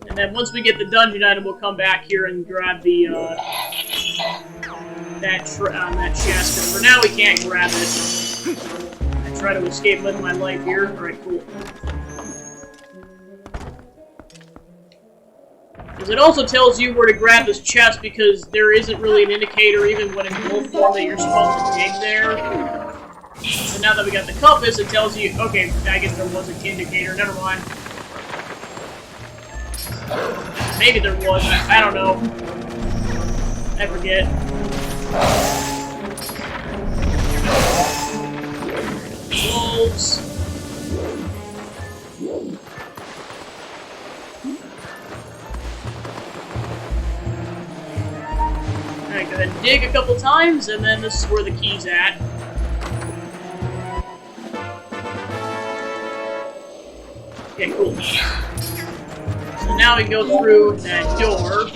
And then once we get the dungeon item, we'll come back here and grab the, that chest. And for now, we can't grab it. I try to escape with my life here. Alright, cool. Because it also tells you where to grab this chest, because there isn't really an indicator, even when in wolf form, that you're supposed to dig there. So now that we got the compass, it tells you, okay, I guess there was an indicator, never mind. Maybe there was, I don't know. I forget. Wolves. Alright, go ahead and dig a couple times, and then this is where the key's at. Okay, cool. So now we go through that door.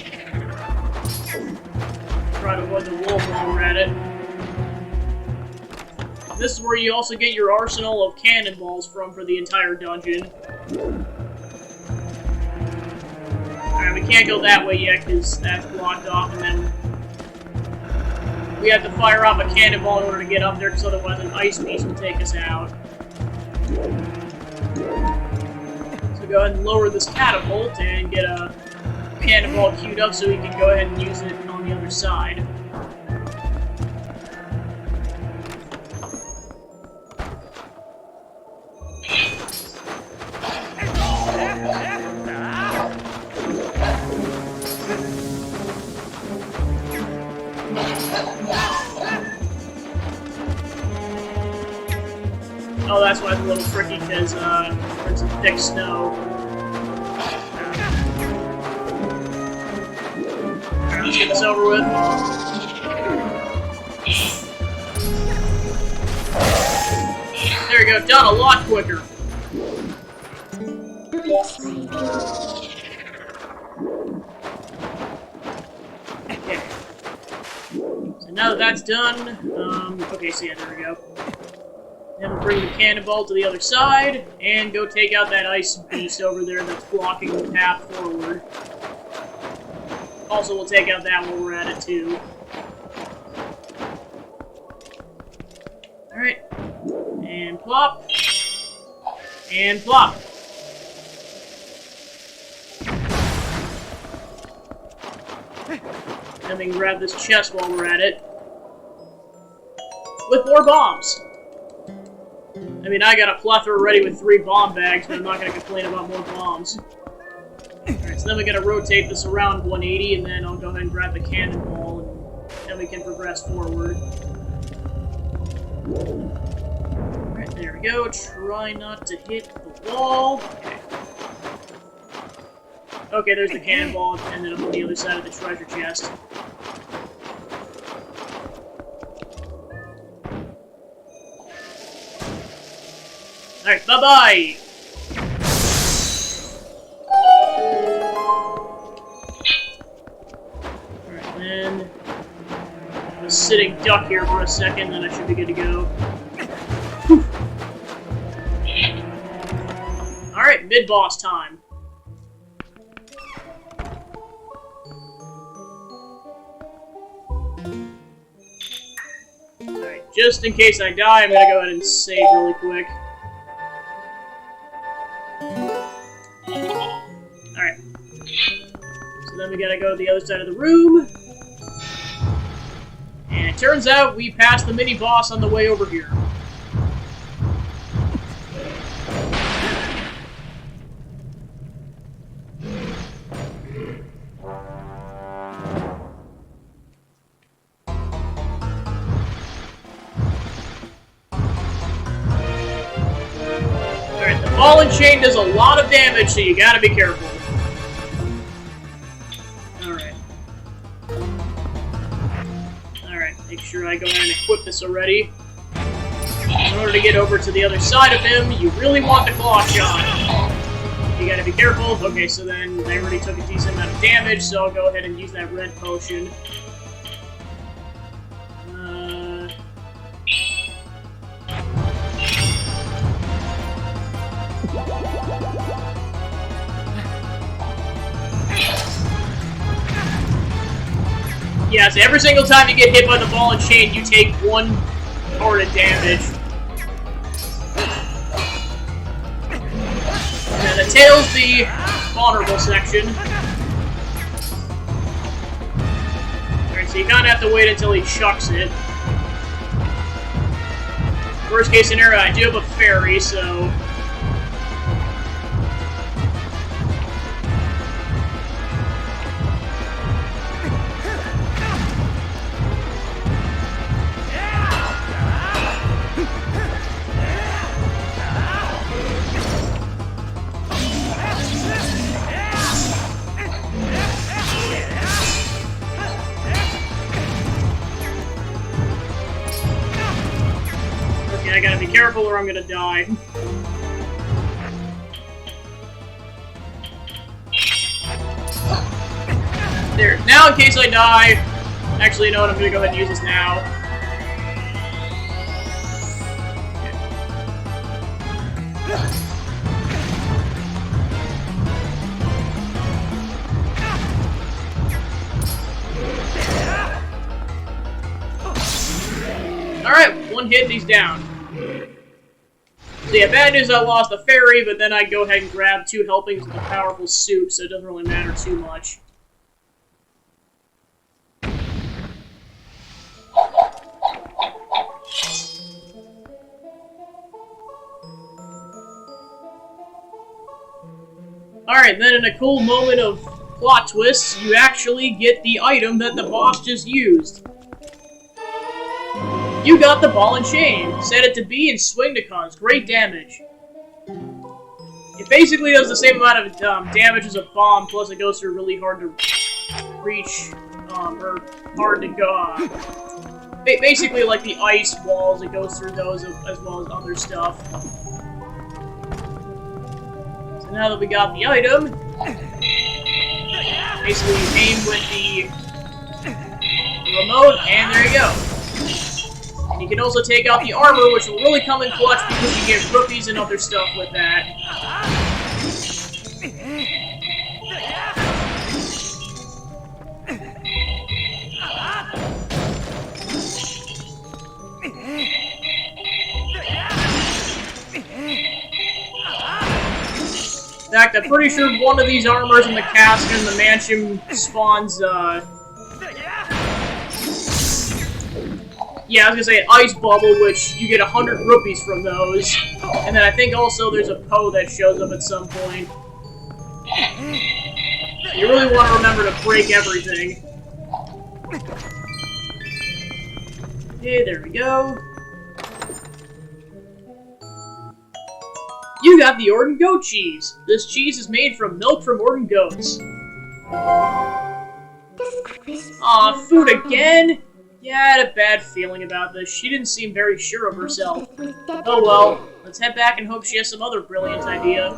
Try to avoid the wolf while we're at it. This is where you also get your arsenal of cannonballs from for the entire dungeon. Alright, we can't go that way yet because that's blocked off, and then we have to fire off a cannonball in order to get up there, because otherwise an ice piece will take us out. So go ahead and lower this catapult and get a cannonball queued up so we can go ahead and use it on the other side. Oh, that's why it's a little tricky, because there's some thick snow. Alright, let's get this over with. There we go, done a lot quicker. Okay. So now that that's done, okay, so yeah, there we go. Then we'll bring the cannonball to the other side, and go take out that ice beast over there that's blocking the path forward. Also, we'll take out that while we're at it, too. Alright. And plop. And plop. Then we can grab this chest while we're at it. With more bombs. I mean, I got a plethora ready with 3 bomb bags, but I'm not going to complain about more bombs. Alright, so then we got to rotate this around 180, and then I'll go ahead and grab the cannonball, and then we can progress forward. Alright, there we go. Try not to hit the wall. Okay. Okay, there's the cannonball, and then up on the other side of the treasure chest. Alright, bye-bye! duck here for a second, then I should be good to go. Alright, mid-boss time. Alright, just in case I die, I'm gonna go ahead and save really quick. Alright. So then we gotta go to the other side of the room. And it turns out we passed the mini-boss on the way over here. Alright, the ball and chain does a lot of damage, so you gotta be careful. Make sure I go ahead and equip this already. In order to get over to the other side of him, you really want the claw shot. You gotta be careful. Okay, so then I already took a decent amount of damage, so I'll go ahead and use that red potion. Yeah, so every single time you get hit by the ball and chain, you take 1 part of damage. And the tail's the vulnerable section. Alright, so you kinda have to wait until he chucks it. Worst case scenario, I do have a fairy, so... I gotta be careful or I'm gonna die. There. Now, in case I die... Actually, you know what? I'm gonna go ahead and use this now. Alright, 1 hit, he's down. So yeah, bad news, I lost the fairy, but then I go ahead and grab 2 helpings of the powerful soup, so it doesn't really matter too much. Alright, then in a cool moment of plot twists, you actually get the item that the boss just used. You got the ball and chain. Set it to B and swing to cause great damage. It basically does the same amount of damage as a bomb, plus it goes through really hard to reach, or hard to go. Basically like the ice walls, it goes through those as well as other stuff. So now that we got the item, basically you aim with the remote, and there you go. And you can also take out the armor, which will really come in clutch because you get rupees and other stuff with that. In fact, I'm pretty sure one of these armors in the castle in the mansion spawns, yeah, I was gonna say an ice bubble, which you get 100 rupees from those. And then I think also there's a Poe that shows up at some point. You really want to remember to break everything. Okay, there we go. You got the Orton goat cheese. This cheese is made from milk from Orton goats. Aw, food again? Yeah, I had a bad feeling about this. She didn't seem very sure of herself. Oh well, let's head back and hope she has some other brilliant idea.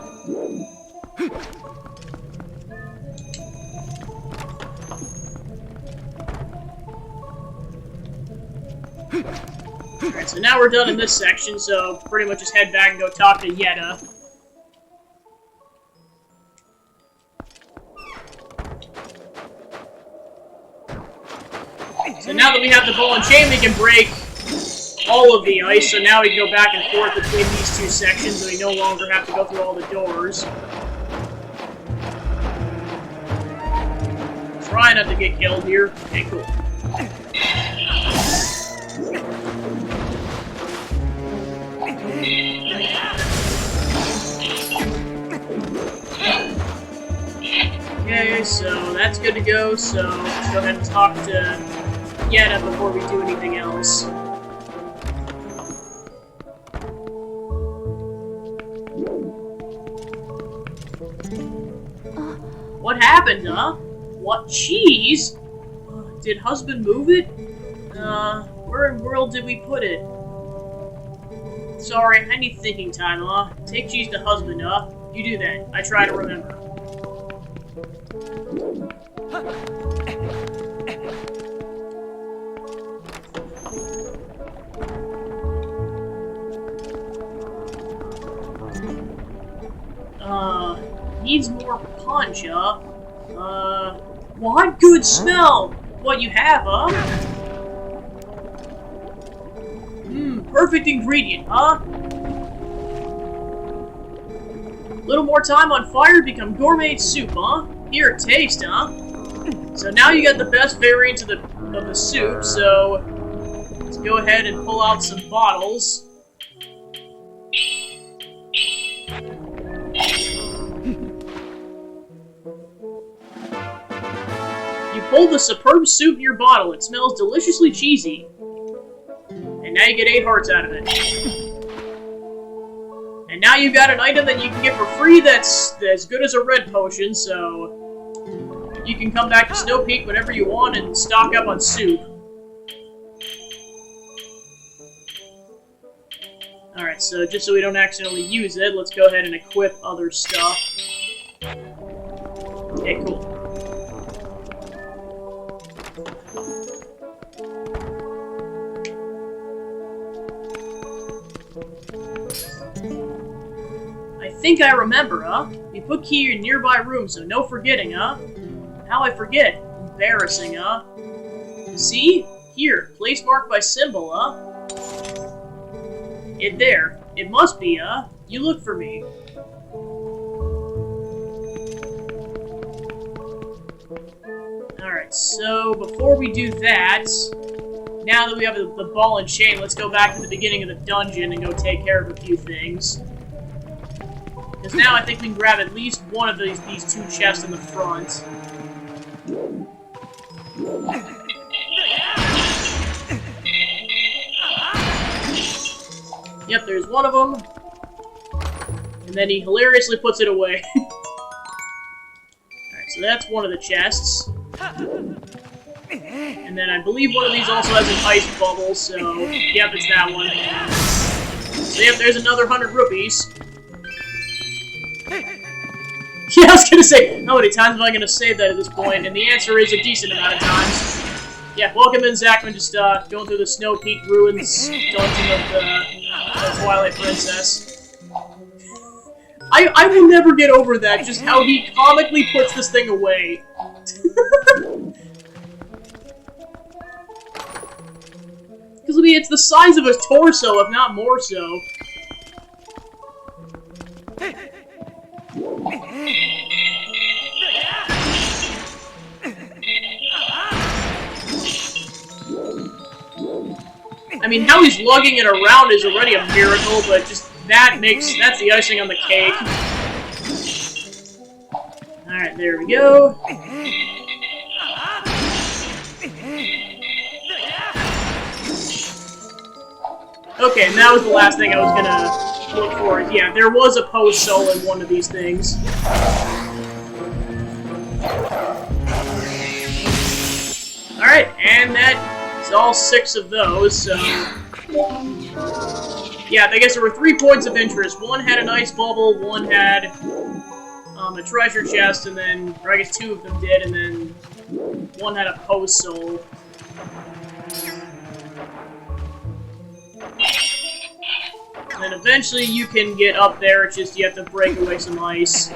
Alright, so now we're done in this section, so pretty much just head back and go talk to Yetta. So now that we have the ball and chain, we can break all of the ice, so now we can go back and forth between these two sections, and we no longer have to go through all the doors. Try not to get killed here. Okay, cool. Okay, so that's good to go, so let's go ahead and talk to Yetta before we do anything else. What happened, huh? What cheese? Did husband move it? Where in the world did we put it? Sorry, I need thinking time, huh? Take cheese to husband, huh? You do that. I try to remember. Needs more punch, huh? What good smell? What you have, huh? Perfect ingredient, huh? Little more time on fire, become gourmet soup, huh? Here, taste, huh? So now you got the best variant of the soup, so let's go ahead and pull out some bottles. You pulled the superb soup in your bottle. It smells deliciously cheesy. And now you get 8 hearts out of it. And now you've got an item that you can get for free that's as good as a red potion, so you can come back to Snow Peak whenever you want and stock up on soup. Alright, so just so we don't accidentally use it, let's go ahead and equip other stuff. Okay, cool. I think I remember, huh? You put key in nearby room, so no forgetting, huh? How I forget? Embarrassing, huh? See? Here, place marked by symbol, huh? It there. It must be, huh? You look for me. Alright, so before we do that, now that we have the ball and chain, let's go back to the beginning of the dungeon and go take care of a few things. Because now I think we can grab at least one of these 2 chests in the front. Yep, there's one of them. And then he hilariously puts it away. Alright, so that's one of the chests. And then I believe one of these also has an ice bubble, so yep, it's that one. So yep, there's another 100 rupees. Yeah, I was gonna say, how many times am I gonna say that at this point? And the answer is a decent amount of times. Yeah, welcome in, Zachman, just going through the Snow Peak Ruins dungeon of the Twilight Princess. I will never get over that, just how he comically puts this thing away. Because, I mean, it's the size of his torso, if not more so. I mean, how he's lugging it around is already a miracle, but just that's the icing on the cake. Alright, there we go. Okay, and that was the last thing I was gonna look for. Yeah, there was a post soul in one of these things. Alright, and that's all 6 of those, so... Yeah, I guess there were 3 points of interest. One had an ice bubble, one had a treasure chest, and then... Or I guess 2 of them did, and then one had a post soul. And then eventually you can get up there, it's just you have to break away some ice.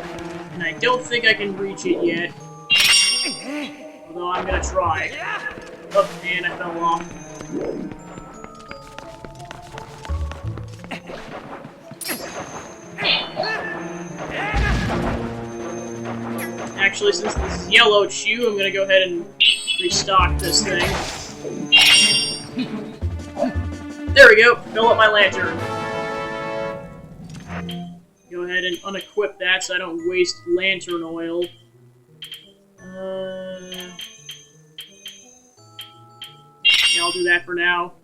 And I don't think I can reach it yet. Although I'm gonna try. Oh, and I fell off. Actually, since this is yellow shoe, I'm gonna go ahead and restock this thing. There we go, fill up my lantern. Go ahead and unequip that so I don't waste lantern oil. Yeah, I'll do that for now.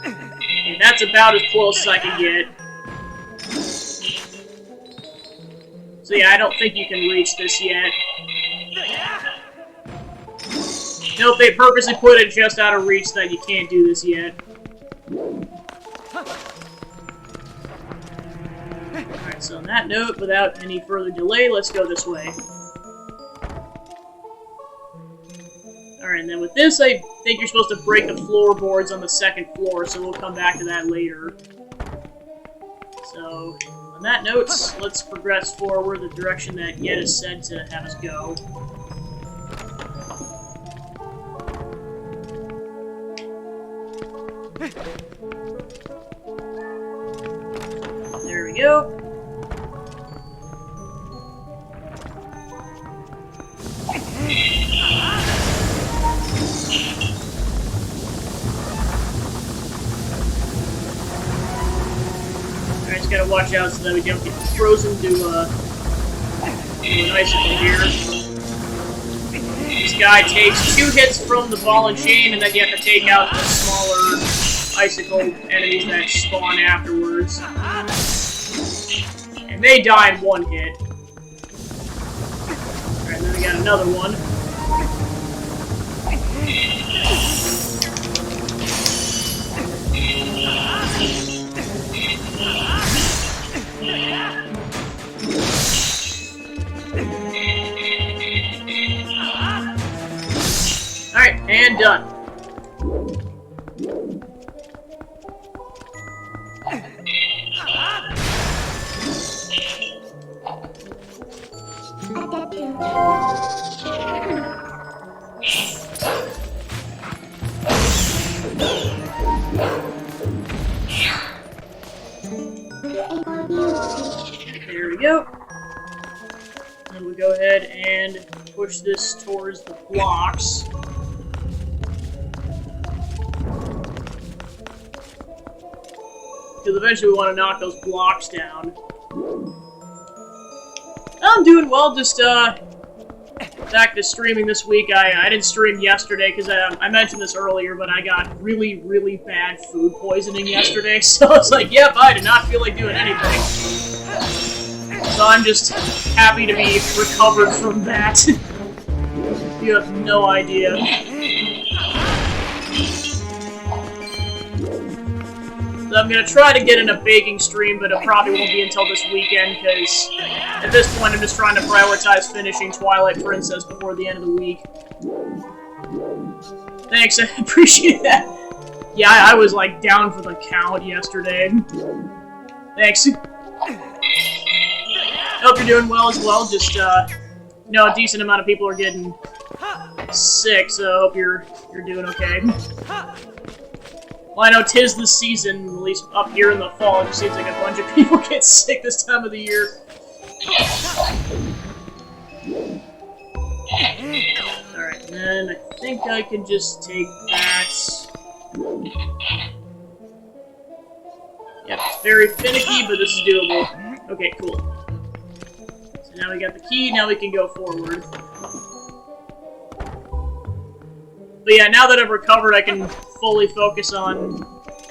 Okay, that's about as close as I can get. So yeah, I don't think you can reach this yet. Nope, they purposely put it just out of reach so that you can't do this yet. Alright, so on that note, without any further delay, let's go this way. Alright, and then with this, I think you're supposed to break the floorboards on the second floor, so we'll come back to that later. So, on that note, let's progress forward the direction that Yet is said to have us go. There we go. Alright, just gotta watch out so that we don't get frozen to an icicle here. This guy takes 2 hits from the ball and chain, and then you have to take out the smaller icicle enemies that spawn afterwards. And they die in 1 hit. Alright, then we got another one. Alright, and done. There we go. And we'll go ahead and push this towards the blocks. Because eventually we want to knock those blocks down. I'm doing well, just back to streaming this week. I didn't stream yesterday because I mentioned this earlier, but I got really, really bad food poisoning yesterday, so I was like, yep, I did not feel like doing anything. So I'm just happy to be recovered from that. You have no idea. So I'm gonna try to get in a baking stream, but it probably won't be until this weekend, because at this point I'm just trying to prioritize finishing Twilight Princess before the end of the week. Thanks, I appreciate that. Yeah, I was like down for the count yesterday. Thanks. Hope you're doing well as well, just, you know, a decent amount of people are getting sick, so I hope you're doing okay. Well, I know 'tis the season, at least up here in the fall. It just seems like a bunch of people get sick this time of the year. Alright, then I think I can just take that. Yep, it's very finicky, but this is doable. Okay, cool. So now we got the key, now we can go forward. But yeah, now that I've recovered, I can fully focus on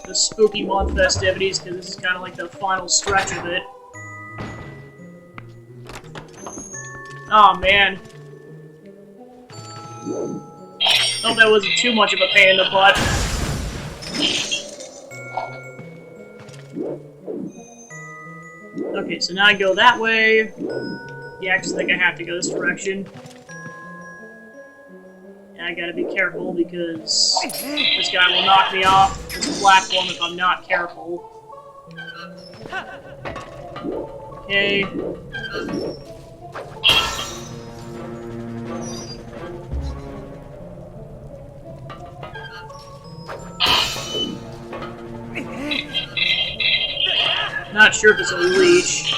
the spooky month festivities, because this is kind of like the final stretch of it. Oh man. Hope that wasn't too much of a pain in the butt. Okay, so now I go that way. Yeah, I just think I have to go this direction. And I gotta be careful because this guy will knock me off this platform if I'm not careful. Okay. Not sure if it's a leash.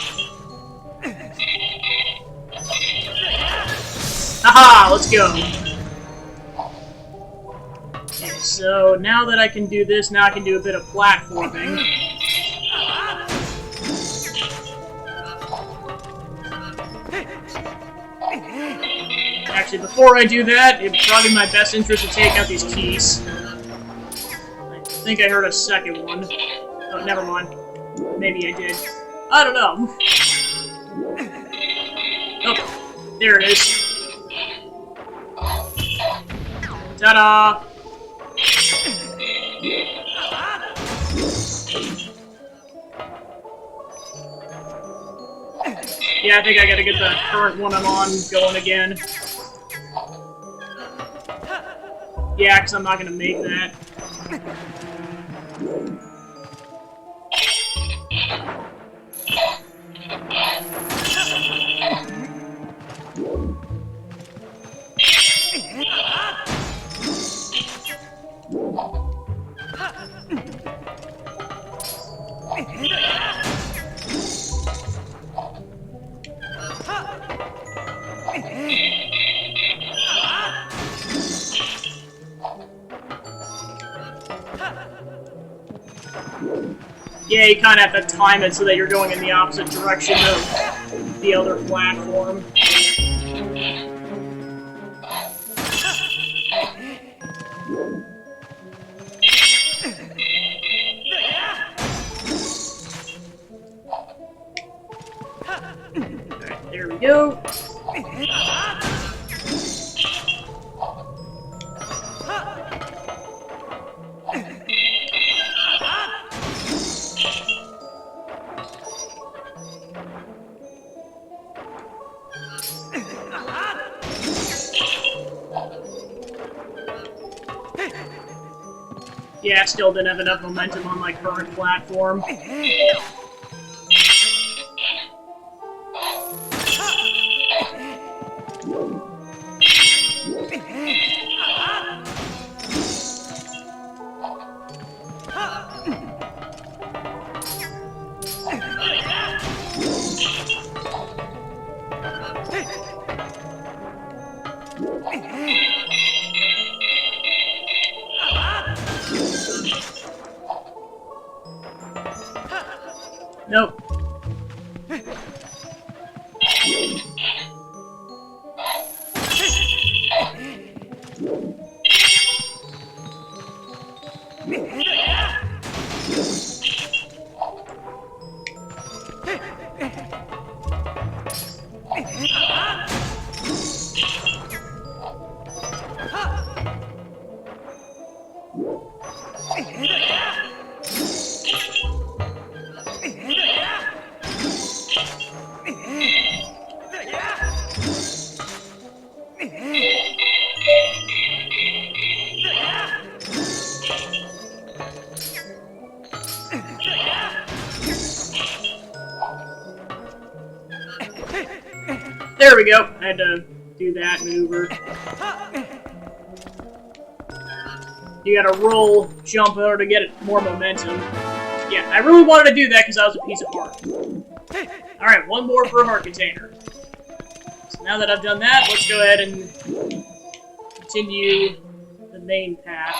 Haha, let's go. Okay, so now that I can do this, now I can do a bit of platforming. Actually, before I do that, it's probably in my best interest to take out these keys. I think I heard a second one. Oh, never mind. Maybe I did. I don't know. Oh, there it is. Ta-da! Yeah, I think I gotta get the current one I'm on going again. Yeah, because I'm not gonna make that. Yeah, you kind of have to time it so that you're going in the opposite direction of the other platform. Alright, there we go. Yeah, I still didn't have enough momentum on my current platform. Nope. There we go. I had to do that maneuver. You gotta roll, jump in order to get more momentum. Yeah, I really wanted to do that because that was a piece of heart. Alright, one more for a heart container. So now that I've done that, let's go ahead and continue the main path.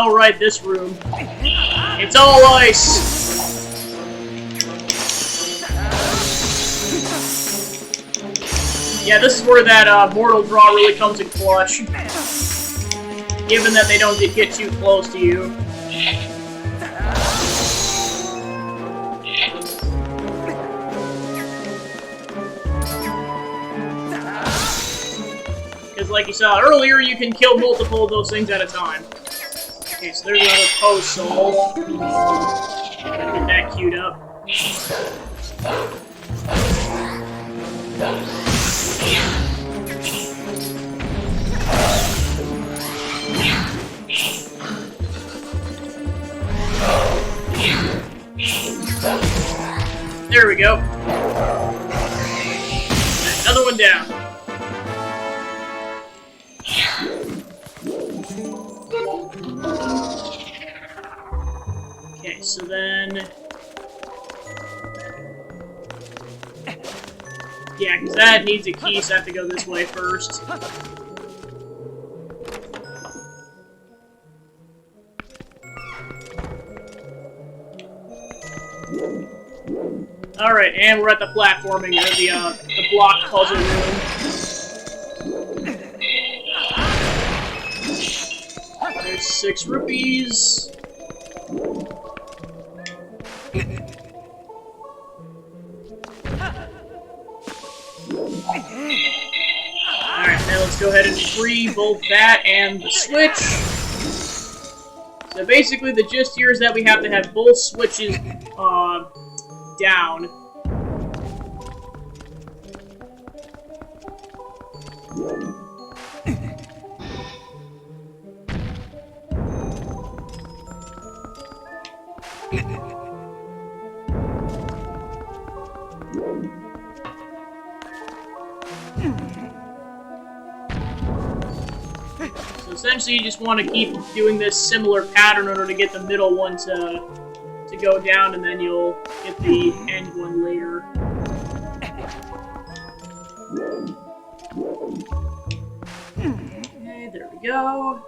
Oh, right, this room. It's all ice! Yeah, this is where that mortal draw really comes in clutch. given that they don't get too close to you. Because like you saw earlier, you can kill multiple of those things at a time. Okay, so there's another post soul. Get that queued up. There we go. Another one down. Okay, so then... yeah, because that needs a key, so I have to go this way first. Alright, and we're at the platforming, or the block puzzle room. There's 6 rupees. Alright, now let's go ahead and free both that and the switch. So basically the gist here is that we have to have both switches down. So essentially you just want to keep doing this similar pattern in order to get the middle one to go down, and then you'll get the end one later. Okay, there we go.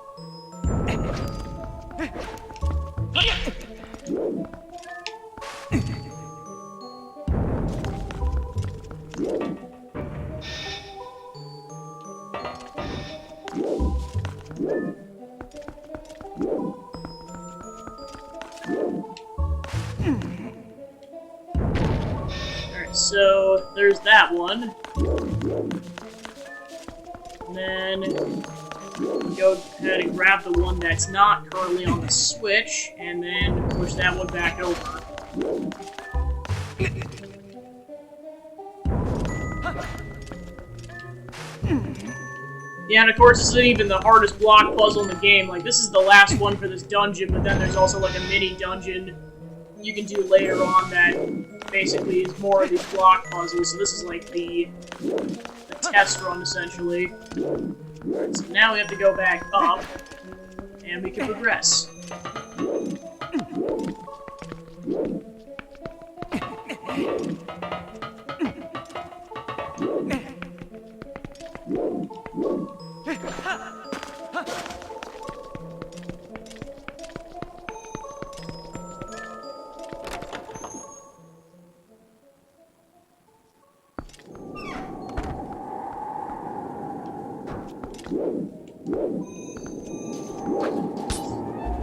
Alright, so there's that one. And then go ahead and grab the one that's not currently on the switch, and then push that one back over. Yeah, and of course, this isn't even the hardest block puzzle in the game. Like, this is the last one for this dungeon, but then there's also, like, a mini dungeon you can do later on that basically is more of these block puzzles. So this is, like, the test run, essentially. Alright, so now we have to go back up, and we can progress.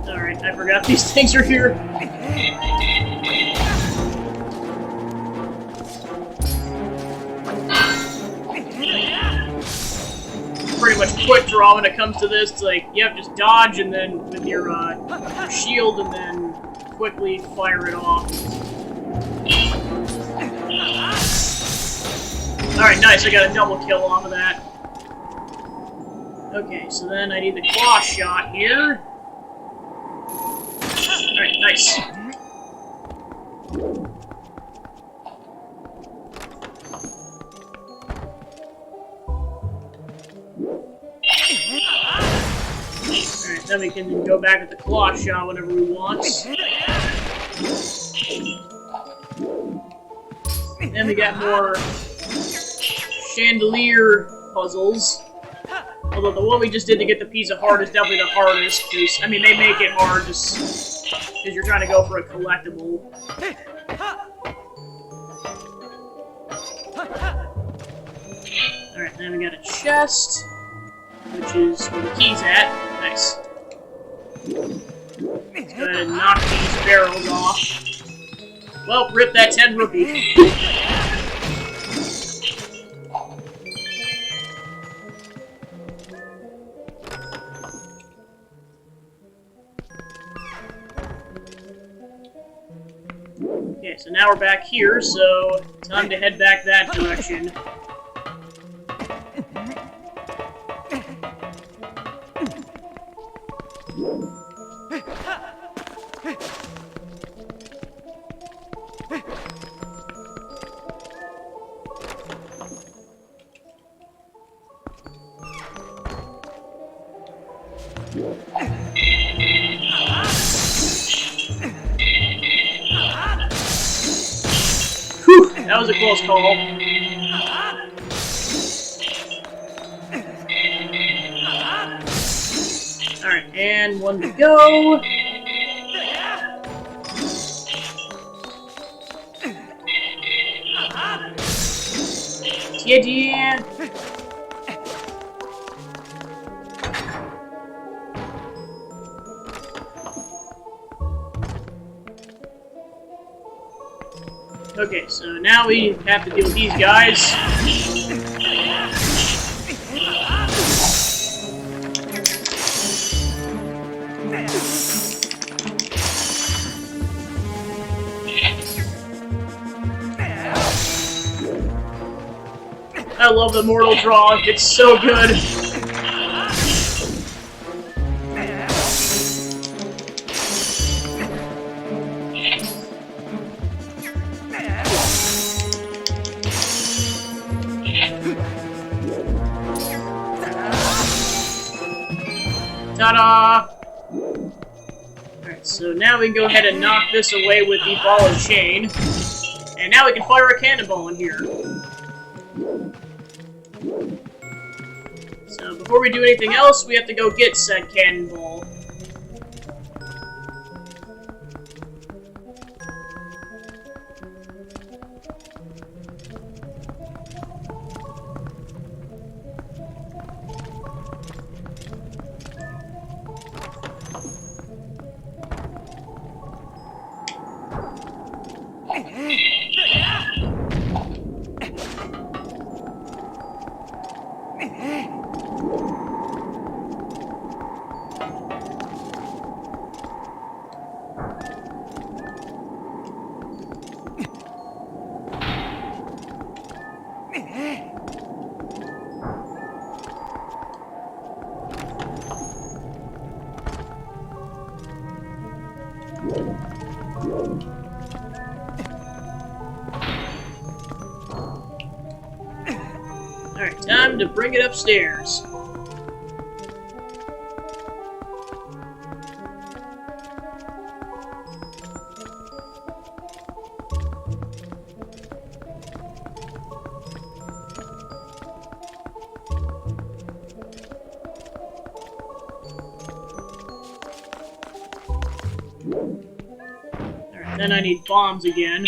Alright, I forgot these things are here. Pretty much quick draw when it comes to this. It's like, yep, just dodge and then with your shield and then quickly fire it off. Alright, nice, I got a double kill off of that. Okay, so then I need the claw shot here. Alright, nice. Alright, then we can go back with the claw shot whenever we want. Then we got more chandelier puzzles. Although the one we just did to get the piece of heart is definitely the hardest, because, I mean, they make it hard just because you're trying to go for a collectible. Alright, then we got a chest, which is where the key's at. Nice. Let's go ahead and knock these barrels off. Well, rip that 10 rupee. Okay, so now we're back here, so time to head back that direction. Whew, that was a close call. Alright, and one to go. Yeah. Okay, so now we have to deal with these guys. I love the mortal draw, it's so good. Ta-da! Alright, so now we can go ahead and knock this away with the ball and chain. And now we can fire a cannonball in here. So before we do anything else, we have to go get said cannonball. Alright, time to bring it upstairs. Alright, then I need bombs again.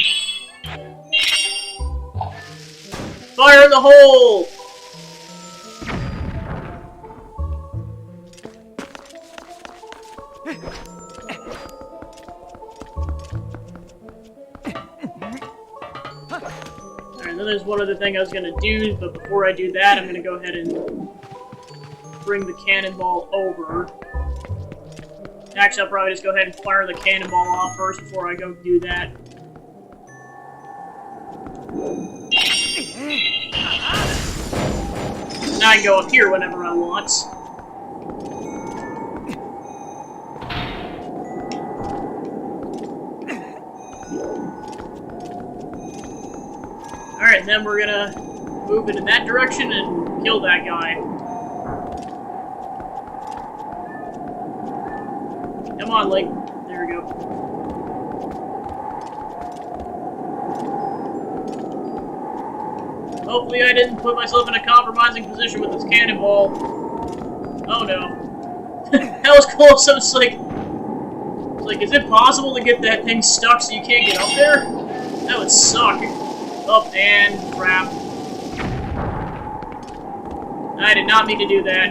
Fire in the hole! Alright, then there's one other thing I was gonna do, but before I do that, I'm gonna go ahead and bring the cannonball over. Actually, I'll probably just go ahead and fire the cannonball off first before I go do that. Now I can go up here whenever I want. Alright, then we're gonna move it in that direction and kill that guy. Come on, Link. There we go. Hopefully I didn't put myself in a compromising position with this cannonball. Oh no. That was close. I was like, is it possible to get that thing stuck so you can't get up there? That would suck. Up and crap. I did not mean to do that.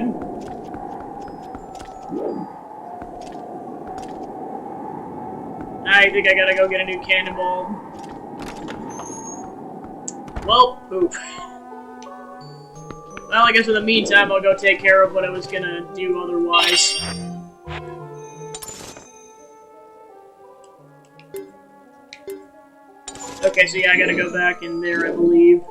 I think I gotta go get a new cannonball. Well, poop. Well, I guess in the meantime, I'll go take care of what I was gonna do otherwise. Okay, so yeah, I gotta go back in there, I believe.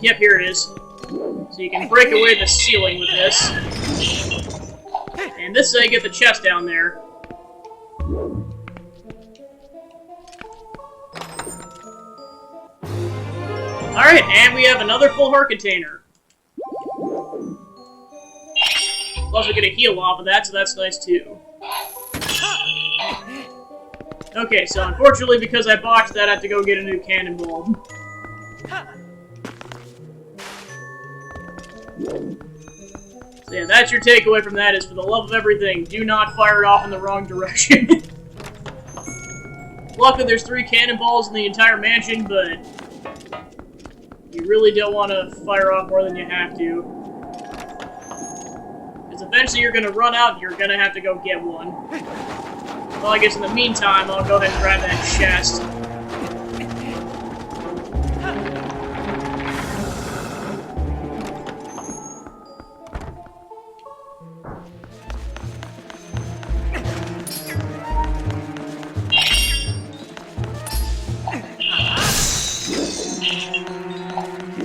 Yep, here it is. So you can break away the ceiling with this. And this is how you get the chest down there. Alright, and we have another full heart container. Plus we get a heal off of that, so that's nice too. Okay, so unfortunately because I botched that, I have to go get a new cannonball. So yeah, that's your takeaway from that, is for the love of everything, do not fire it off in the wrong direction. Luckily there's 3 cannonballs in the entire mansion, but you really don't want to fire off more than you have to. Because eventually you're going to run out and you're going to have to go get one. Well, I guess in the meantime, I'll go ahead and grab that chest.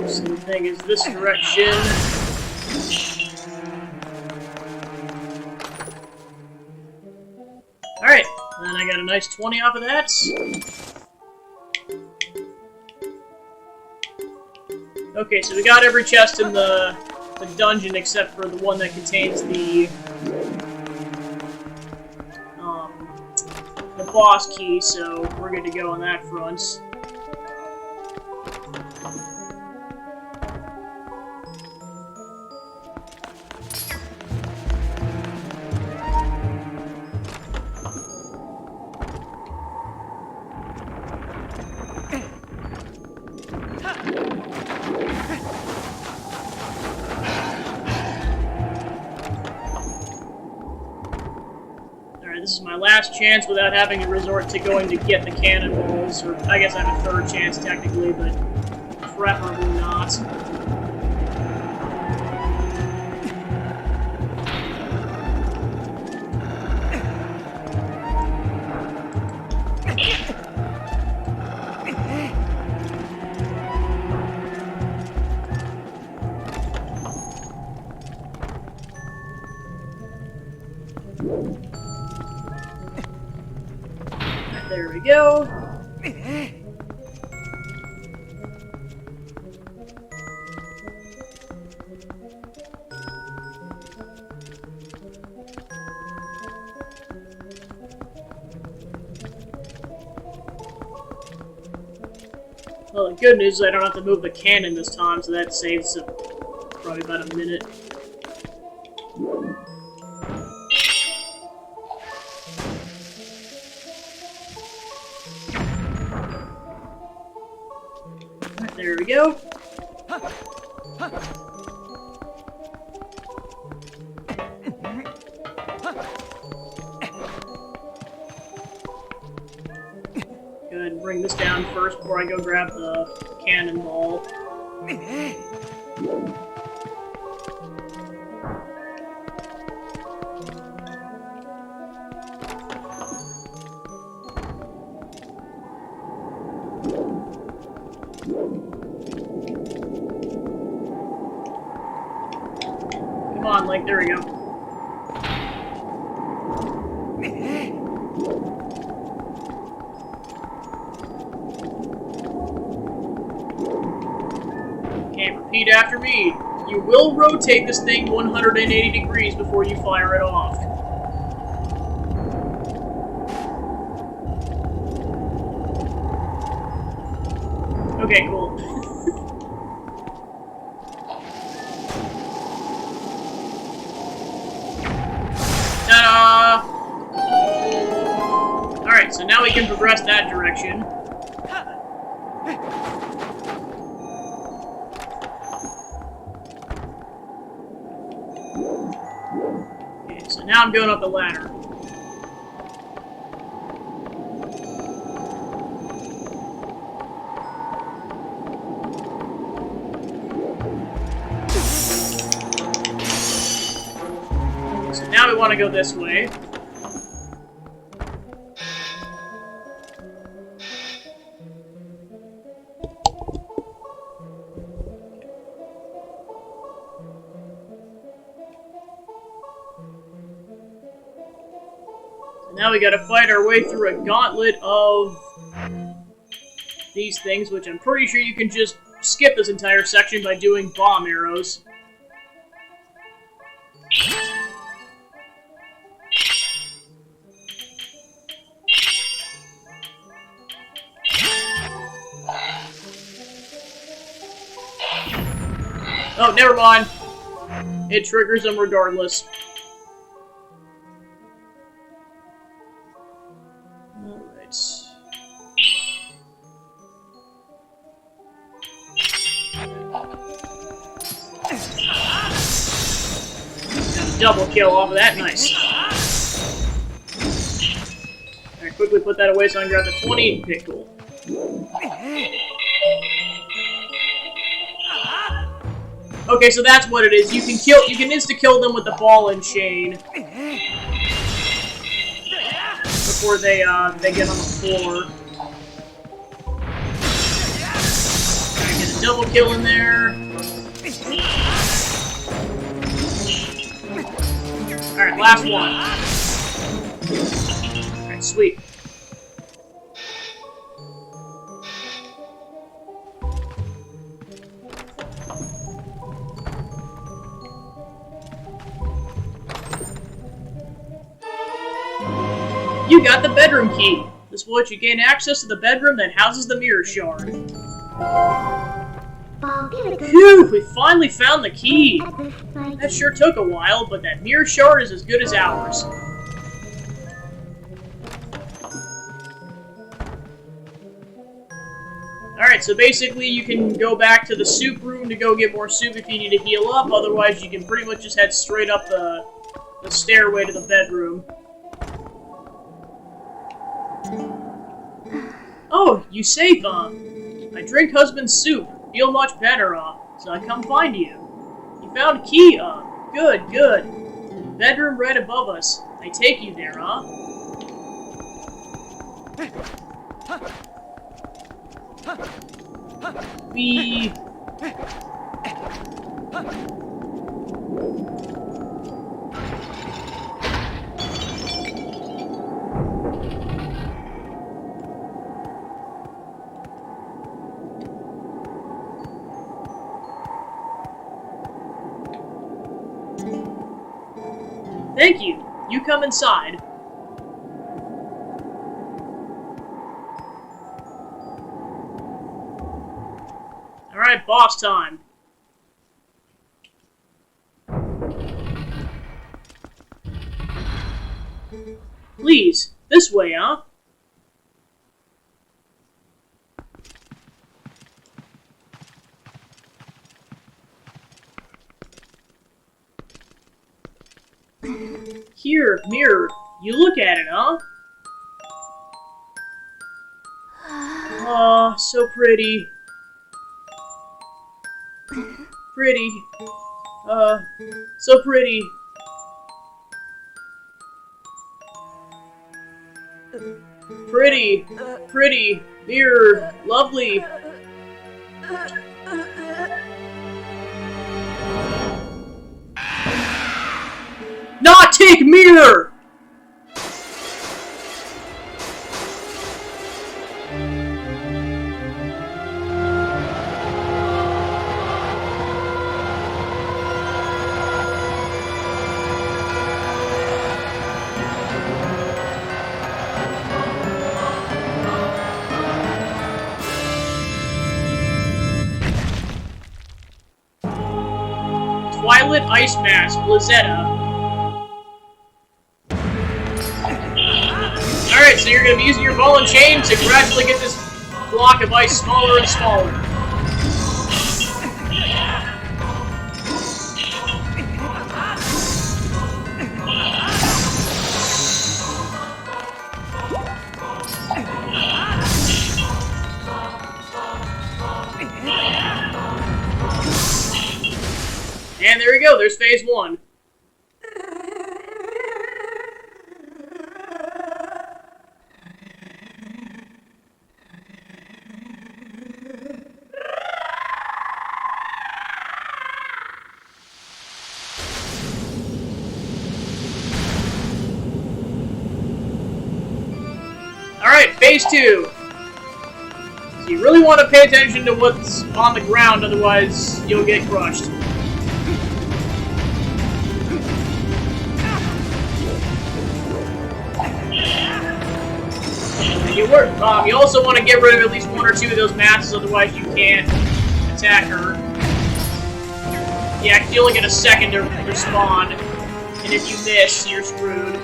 So the thing is this direction. Alright, then I got a nice 20 off of that. Okay, so we got every chest in the dungeon except for the one that contains the boss key, so we're good to go on that front. This is my last chance without having to resort to going to get the cannonballs, or I guess I have a third chance technically, but preferably not. There we go. Well, the good news is I don't have to move the cannon this time, so that saves probably about a minute. There we go. Go ahead and bring this down first before I go grab the cannonball. Come on, Link, there we go. Okay, repeat after me. You will rotate this thing 180 degrees before you fire it off. Okay, cool. Ta-da! Alright, so now we we can progress that direction. Okay, so now I'm going up the ladder. So now we want to go this way. Now we gotta fight our way through a gauntlet of these things, which I'm pretty sure you can just skip this entire section by doing bomb arrows. Oh, never mind. It triggers them regardless. Double kill off of that, nice. Alright, quickly put that away so I can grab the 20. Okay, cool. Okay, so that's what it is. You can insta-kill them with the ball and chain. Before they get on the floor. Alright, get a double kill in there. Alright, last one. Alright, sweet. You got the bedroom key. This will let you gain access to the bedroom that houses the mirror shard. Phew, we finally found the key. That sure took a while, but that mirror shard is as good as ours. Alright, so basically you can go back to the soup room to go get more soup if you need to heal up, otherwise you can pretty much just head straight up the stairway to the bedroom. Oh, you safe, I drink husband's soup. Feel much better, so I come find you. You found a key, Good, good. Bedroom right above us. I take you there, We... Thank you. You come inside. Alright, boss time. Please, this way, Here, mirror. You look at it, Aw, so pretty. Pretty. So pretty. Pretty. Pretty. Mirror. Lovely. Not take mirror! Twilight Ice Mask, Blizzetta. Alright, so so you're going to be using your ball and chain to gradually get this block of ice smaller and smaller. And there we go, there's phase 1. Alright, phase 2. So you really want to pay attention to what's on the ground, otherwise you'll get crushed. You also want to get rid of at least 1 or 2 of those masses, otherwise you can't attack her. Yeah, you only get a second to respond, and if you miss, you're screwed.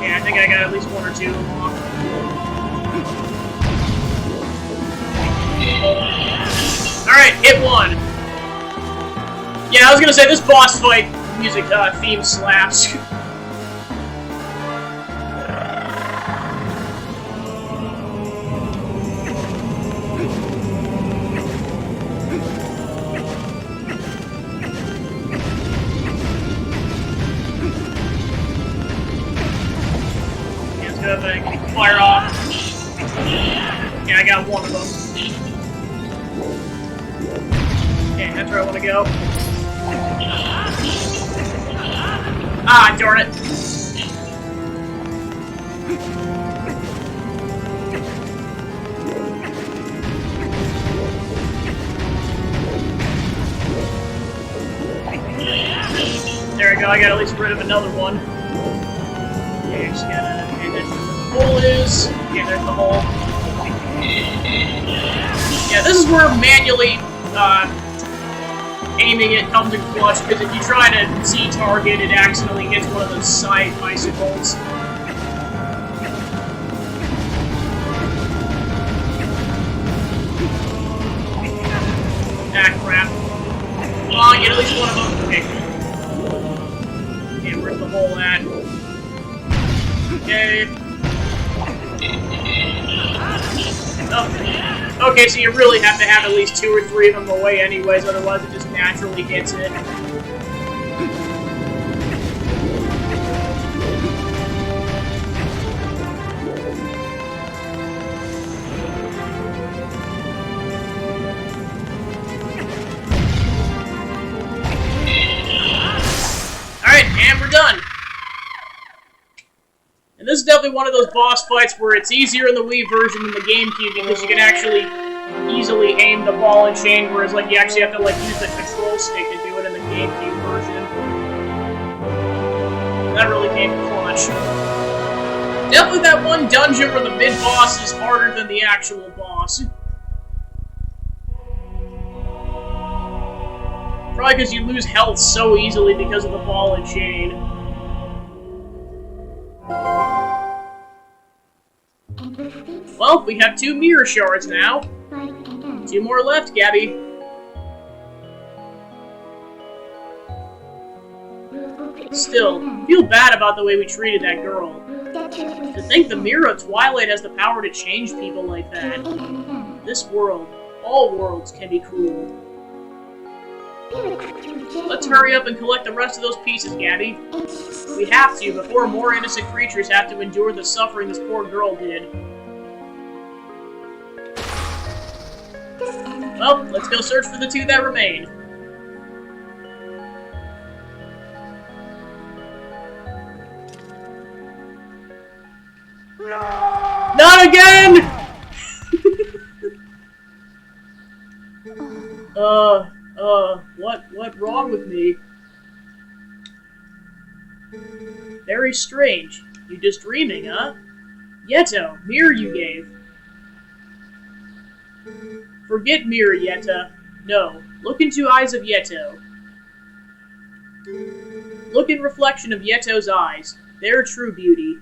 Yeah, I think I got at least 1 or 2 of them off. Alright, hit 1. Yeah, I was gonna say, this boss fight music theme slaps. Yeah, let's go ahead and fire off. Yeah, I got 1 of them. Okay, that's where I want to go. Ah, darn it. There we go, I got at least rid of another one. Okay, just gotta pay attention to where the hole is. Okay, there's the hole. Yeah, this is where manually aiming it comes in clutch, because if you try to Z-target, it accidentally hits one of those side icicles. Ah, crap. Come on, get at least 1 of them. Okay. Okay, where's the hole at? Okay. Oh. Okay, so you really have to have at least 2 or 3 of them away anyways, otherwise it just naturally hits it. Alright, and we're done. And this is definitely one of those boss fights where it's easier in the Wii version than the GameCube, because you can actually easily aim the ball and chain, whereas like you actually have to like use the control stick to do it in the GameCube version. That really came clutch. Definitely that one dungeon where the mid-boss is harder than the actual boss. Probably because you lose health so easily because of the ball and chain. Well, we have 2 mirror shards now. 2 more left, Gabby. Still, feel bad about the way we treated that girl. To think the mirror of Twilight has the power to change people like that. This world, all worlds, can be cruel. Let's hurry up and collect the rest of those pieces, Gabby. We have to, before more innocent creatures have to endure the suffering this poor girl did. Well, let's go search for the 2 that remain. Not again! What wrong with me? Very strange. You just dreaming, huh? Yeto, mirror you gave. Forget mirror, Yetta. No, look into eyes of Yetto. Look in reflection of Yetto's eyes. Their true beauty.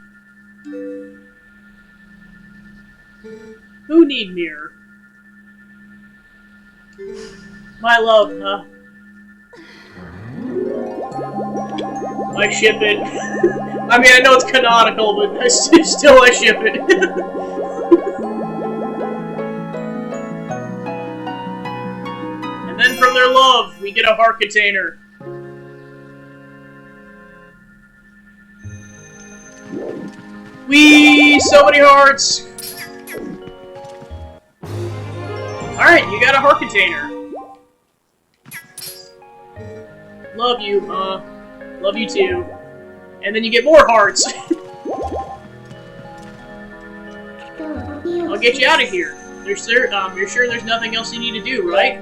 Who need mirror? My love, huh? I ship it. I mean, I know it's canonical, but still I ship it. And then from their love, we get a heart container. Whee! So many hearts! Alright, you got a heart container. Love you, love you too. And then you get more hearts. I'll get you out of here. You're sure there's nothing else you need to do, right?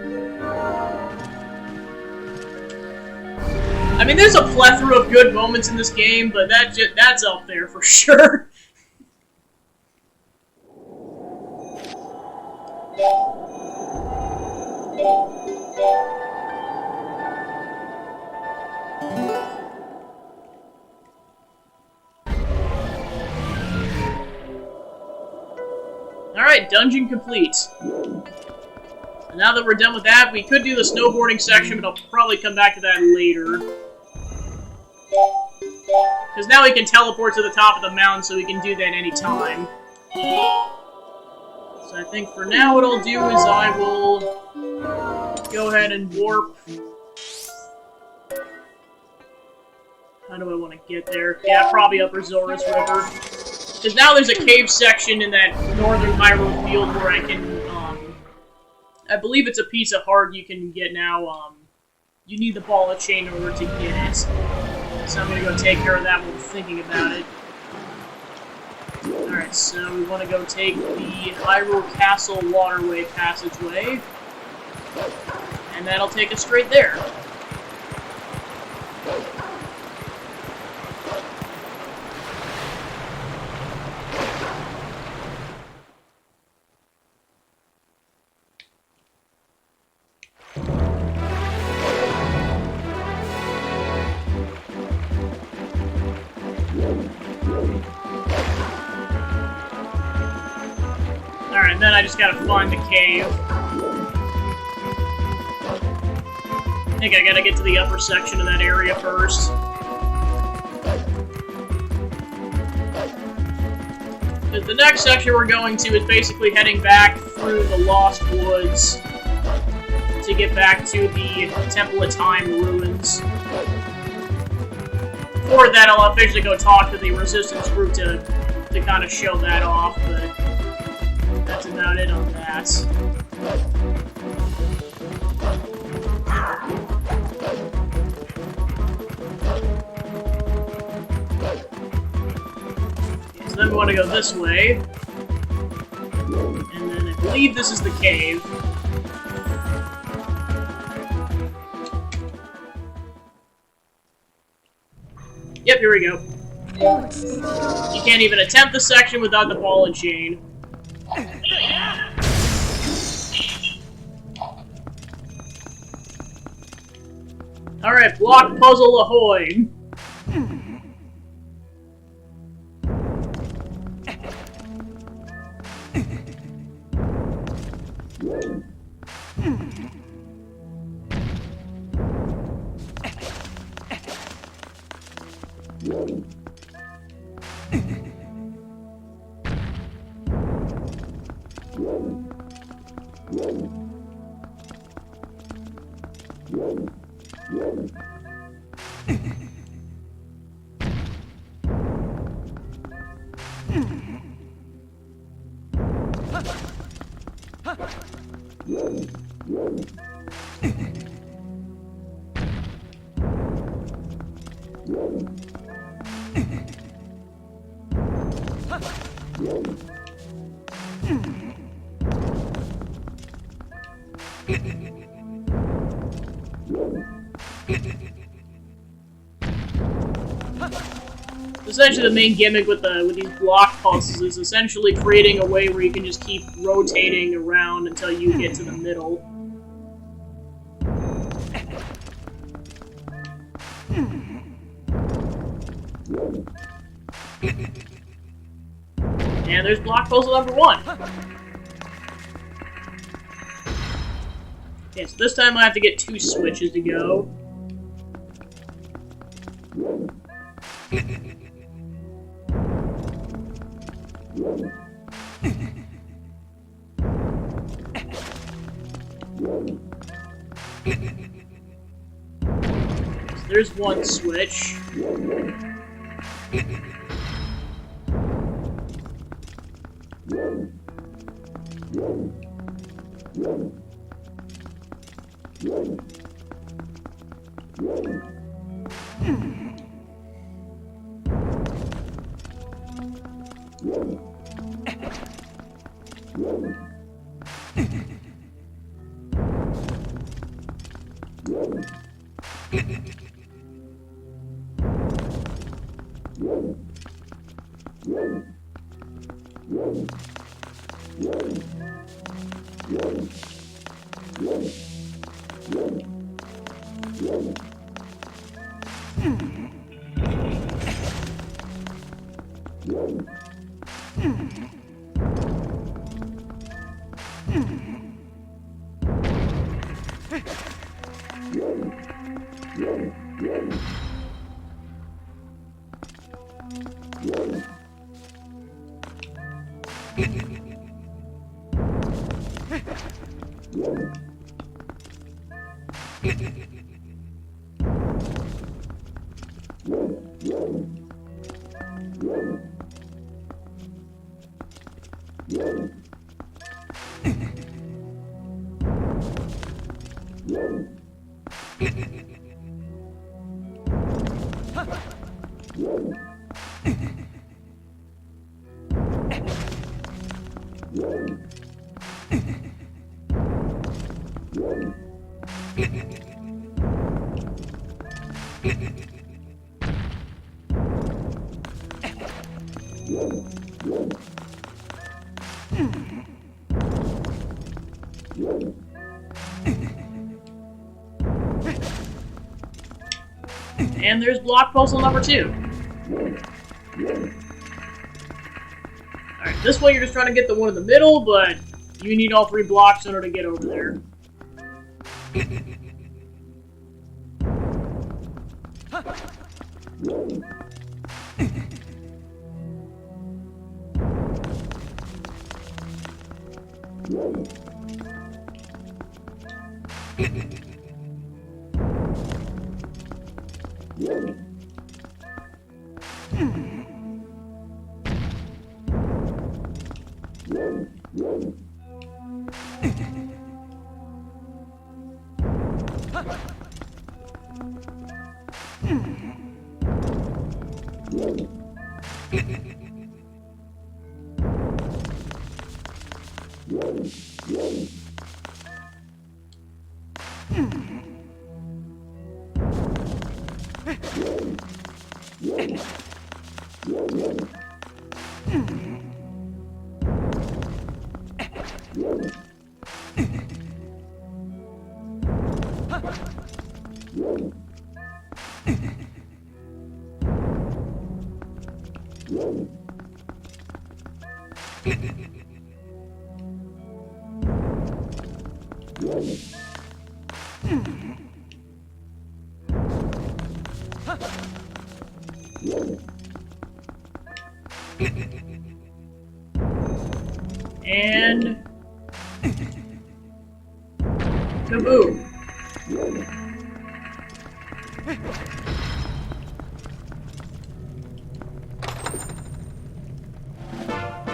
I mean, there's a plethora of good moments in this game, but that's up there for sure. Alright, dungeon complete. And now that we're done with that, we could do the snowboarding section, but I'll probably come back to that later. Because now we can teleport to the top of the mountain, so we can do that anytime. So I think for now what I'll do is I will go ahead and warp. How do I want to get there? Yeah, probably Upper Zoras River. Because now there's a cave section in that northern Hyrule field where I can, I believe it's a piece of heart you can get now. You need the ball of chain in order to get it. So I'm going to go take care of that while thinking about it. Alright, so we want to go take the Hyrule Castle waterway passageway. And that'll take us straight there. Alright, and then I just gotta find the cave. I think I gotta get to the upper section of that area first. Because the next section we're going to is basically heading back through the Lost Woods to get back to the Temple of Time ruins. For that, I'll officially go talk to the Resistance group to kind of show that off, but that's about it on that. Okay, so then we want to go this way. And then I believe this is the cave. Yep, here we go. You can't even attempt the section without the ball and chain. Alright, block puzzle ahoy! Essentially, the main gimmick with these block puzzles is essentially creating a way where you can just keep rotating around until you get to the middle. And there's block puzzle number 1. Okay, so this time I have to get 2 switches to go. So there's 1 switch. And there's block puzzle number 2. Alright, this way you're just trying to get the one in the middle, but you need all 3 blocks in order to get over there. And kaboom.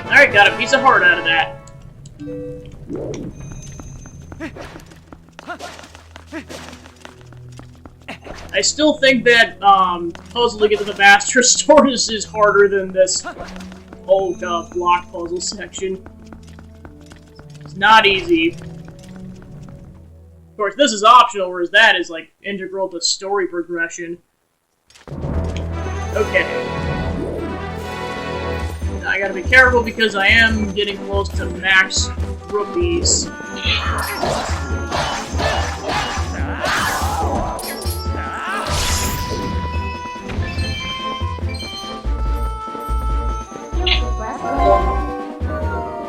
Alright, got a piece of heart out of that. I still think that puzzle to get to the Master Sword is harder than this old block puzzle section. It's not easy. Of course, this is optional, whereas that is like integral to story progression. Okay. I gotta be careful because I am getting close to max rupees.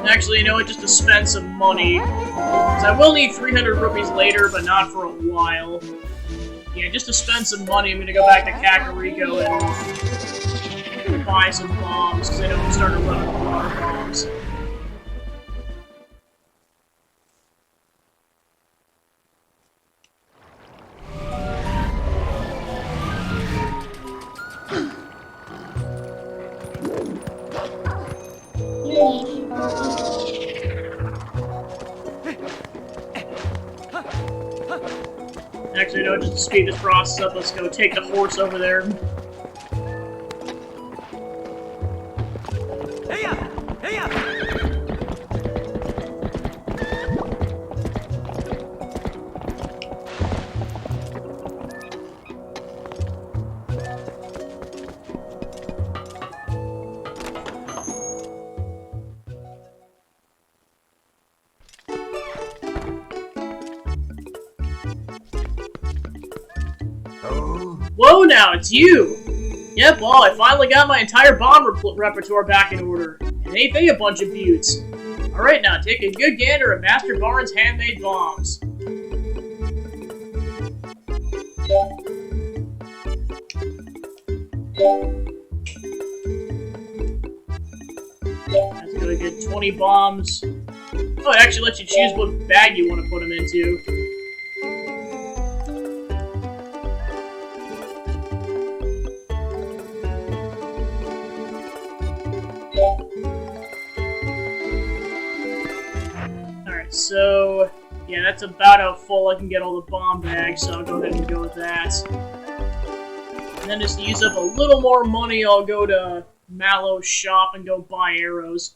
Actually, you know what? Just to spend some money. Because I will need 300 rupees later, but not for a while. Yeah, just to spend some money, I'm gonna go back to Kakariko and buy some bombs, because I know I'm starting to run out of water bombs. Actually, no, just to speed this process up, let's go take the horse over there. Whoa now, it's you! Yep, well, I finally got my entire bomb repertoire back in order. And ain't they a bunch of beauts? Alright now, take a good gander at Master Barnes' handmade bombs. That's gonna get 20 bombs. Oh, it actually lets you choose what bag you want to put them into. Alright, so yeah, that's about how full I can get all the bomb bags, so I'll go ahead and go with that. And then just to use up a little more money, I'll go to Mallow's shop and go buy arrows.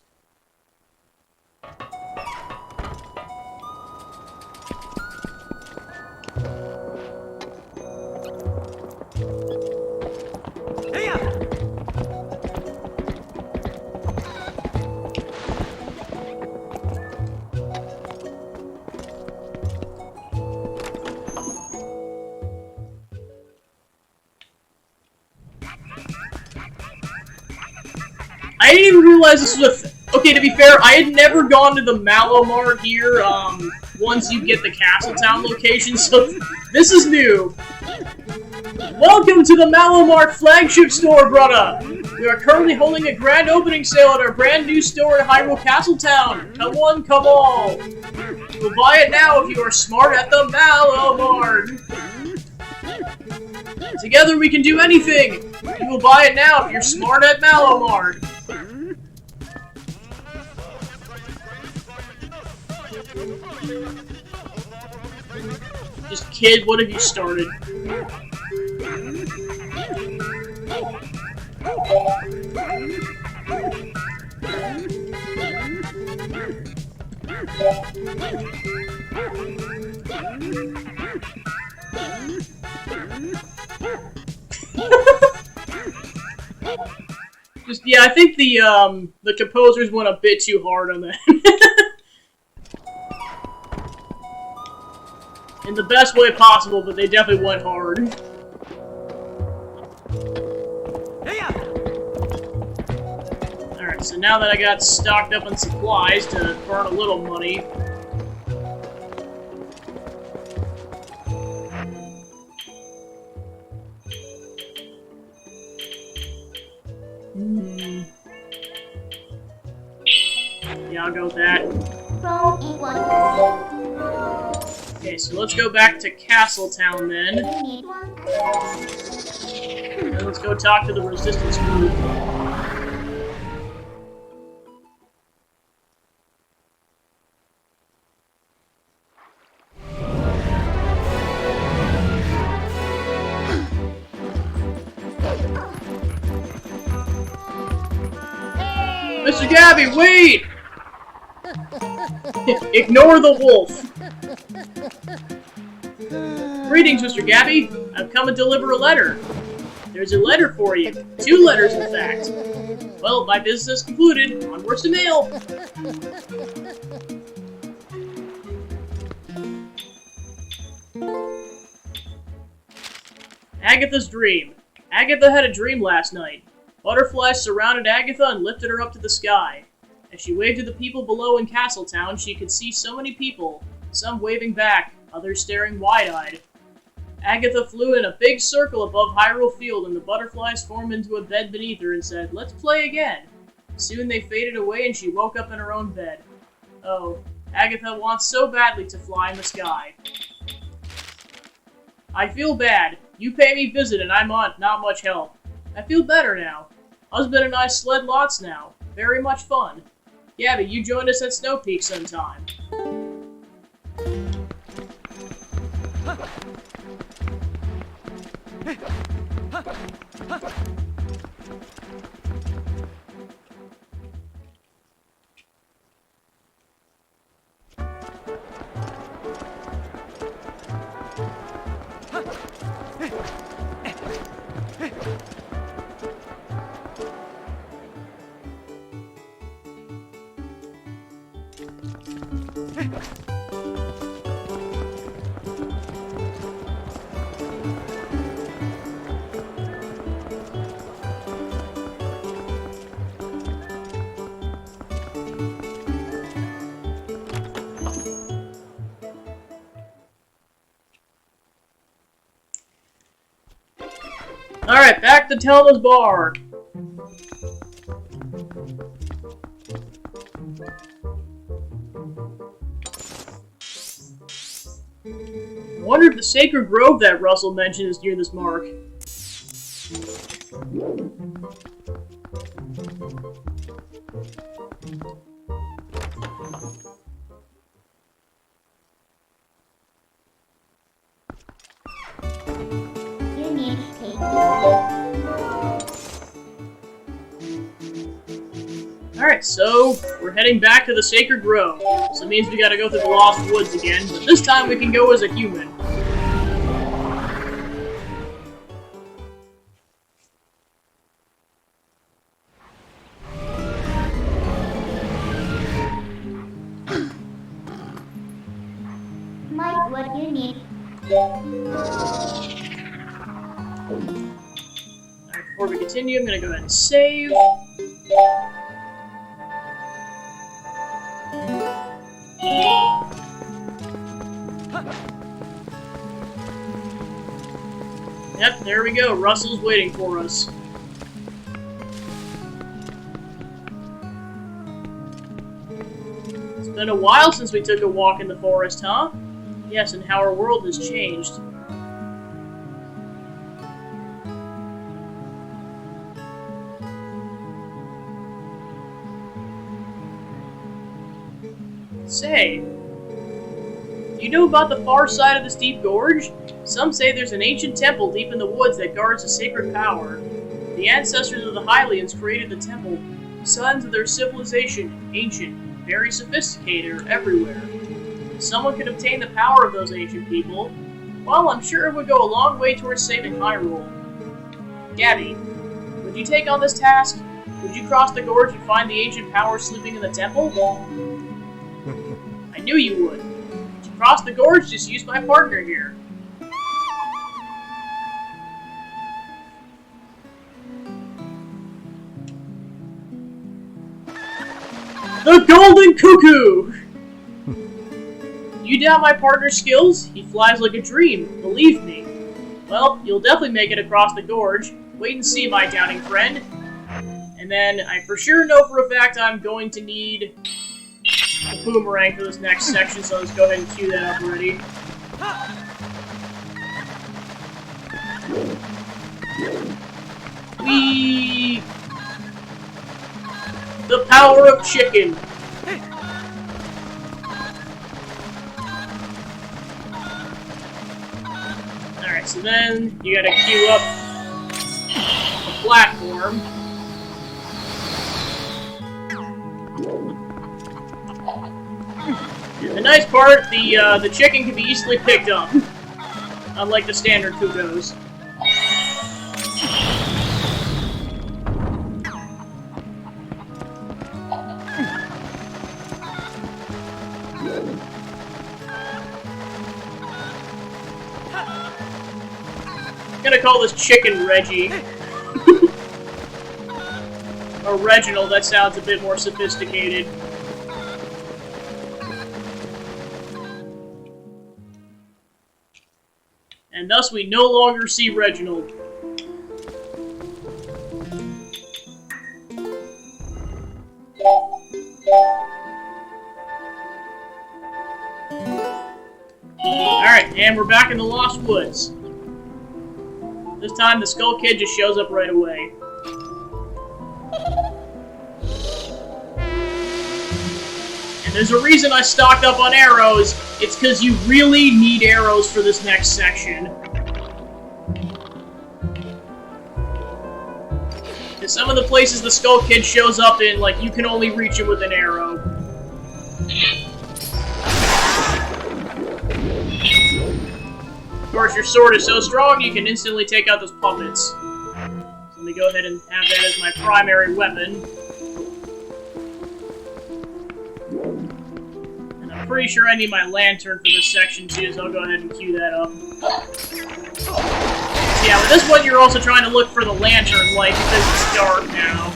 I didn't even realize this was a okay, to be fair, I had never gone to the Mallow Mart here, once you get the Castletown location, so this is new. Welcome to the Mallow Mart flagship store, brother! We are currently holding a grand opening sale at our brand new store in Hyrule Castletown. Come on, come all! You'll buy it now if you are smart at the Mallow Mart! Together we can do anything! You will buy it now if you're smart at Mallow Mart! Just kid, what have you started? Just, yeah, I think the composers went a bit too hard on that. In the best way possible, but they definitely went hard. Alright, so now that I got stocked up on supplies to burn a little money. Yeah, I'll go with that. Okay, so let's go back to Castletown then. And let's go talk to the Resistance group. Mr. Gabby, wait! Ignore the wolf. Greetings, Mr. Gabby. I've come to deliver a letter. There's a letter for you. 2 letters, in fact. Well, my business is concluded. Onwards to mail. Agatha's dream. Agatha had a dream last night. Butterflies surrounded Agatha and lifted her up to the sky. As she waved to the people below in Castletown, she could see so many people, some waving back, others staring wide-eyed. Agatha flew in a big circle above Hyrule Field, and the butterflies formed into a bed beneath her and said, "Let's play again." Soon they faded away and she woke up in her own bed. Oh, Agatha wants so badly to fly in the sky. I feel bad. You pay me visit and I'm on not much help. I feel better now. Husband and I sled lots now. Very much fun. Gabby, you join us at Snow Peak sometime. Alright, back to Telma's bar. I wonder if the sacred grove that Russell mentioned is near this mark. You need to take Alright, so we're heading back to the Sacred Grove. So it means we gotta go through the Lost Woods again, but this time we can go as a human. Mike, what do you need? Alright, before we continue, I'm gonna go ahead and save. Yep, there we go. Russell's waiting for us. It's been a while since we took a walk in the forest, huh? Yes, and how our world has changed. Say, do you know about the far side of this deep gorge? Some say there's an ancient temple deep in the woods that guards a sacred power. The ancestors of the Hylians created the temple. Sons of their civilization, ancient, very sophisticated, are everywhere. If someone could obtain the power of those ancient people, well, I'm sure it would go a long way towards saving Hyrule. Gabby, would you take on this task? Would you cross the gorge and find the ancient power sleeping in the temple? I knew you would. To cross the gorge, just use my partner here. The Golden Cuckoo! You doubt my partner's skills? He flies like a dream, believe me. Well, you'll definitely make it across the gorge. Wait and see, my doubting friend. And then, I for sure know for a fact I'm going to need a boomerang for this next section, so let's go ahead and cue that up already. Whee! The power of chicken! Alright, so then you gotta queue up the platform. The nice part, the chicken can be easily picked up, unlike the standard Cuckoos. I'm gonna call this Chicken Reggie. Or Reginald, that sounds a bit more sophisticated. And thus we no longer see Reginald. Alright, and we're back in the Lost Woods. This time the Skull Kid just shows up right away. And there's a reason I stocked up on arrows. It's because you really need arrows for this next section. Because some of the places the Skull Kid shows up in, like, you can only reach it with an arrow. Of course, your sword is so strong, you can instantly take out those puppets. So let me go ahead and have that as my primary weapon. And I'm pretty sure I need my lantern for this section too, so I'll go ahead and cue that up. So yeah, with this one, you're also trying to look for the lantern light because it's dark now.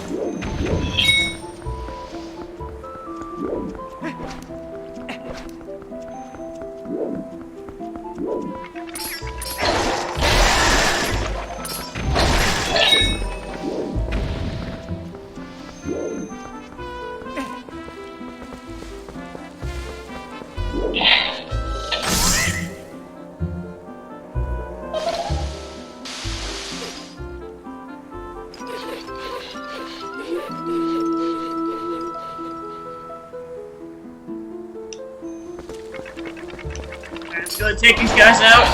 Let's go ahead and take these guys out.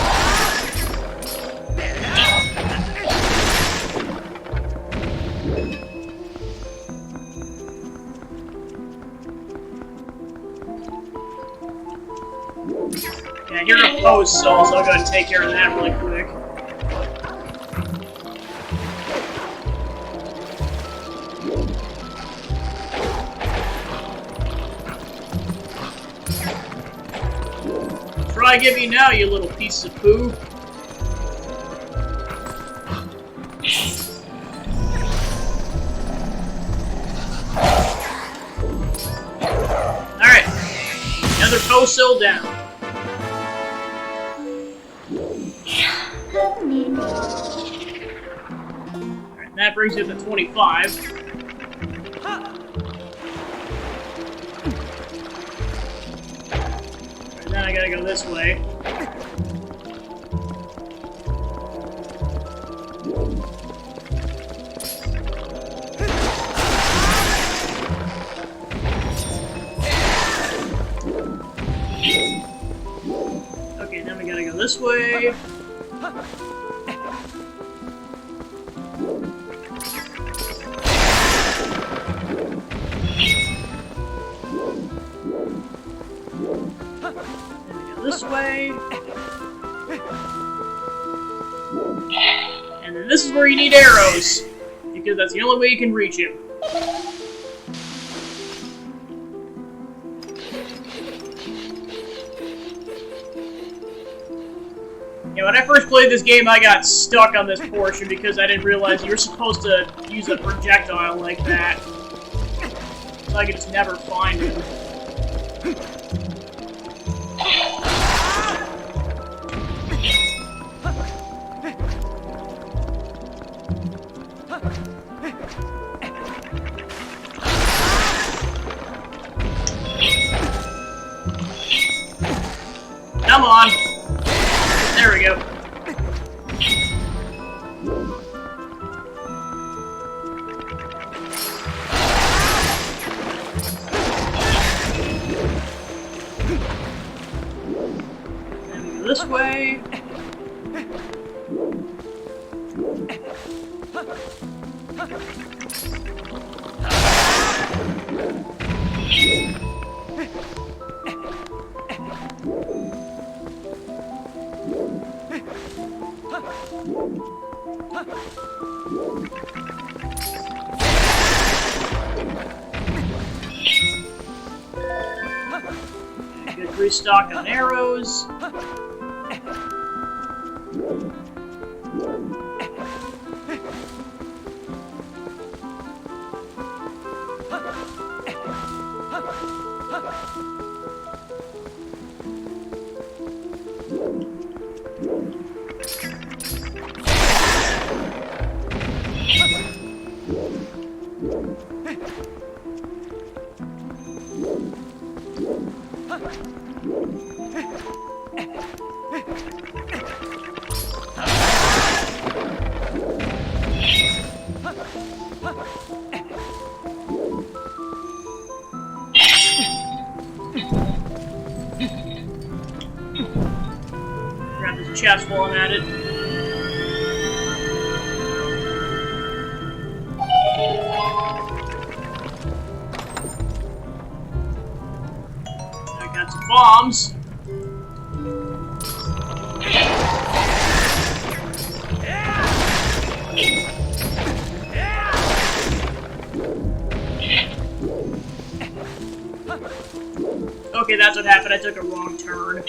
Yeah, you're opposed, Soul, so I'll go ahead and take care of that really quick. Try give you now, you little piece of poo. Alright. Another Posil down. Alright, that brings you to 25. Then I gotta go this way. Okay, then we gotta go this way. This way. And then this is where you need arrows, because that's the only way you can reach him. Yeah, when I first played this game, I got stuck on this portion because I didn't realize you were supposed to use a projectile like that. So I could just never find him. Come on! There we go. Then we go this way. Good restock on arrows. chest while I'm at it. I got some bombs. Okay, that's what happened. I took a wrong turn.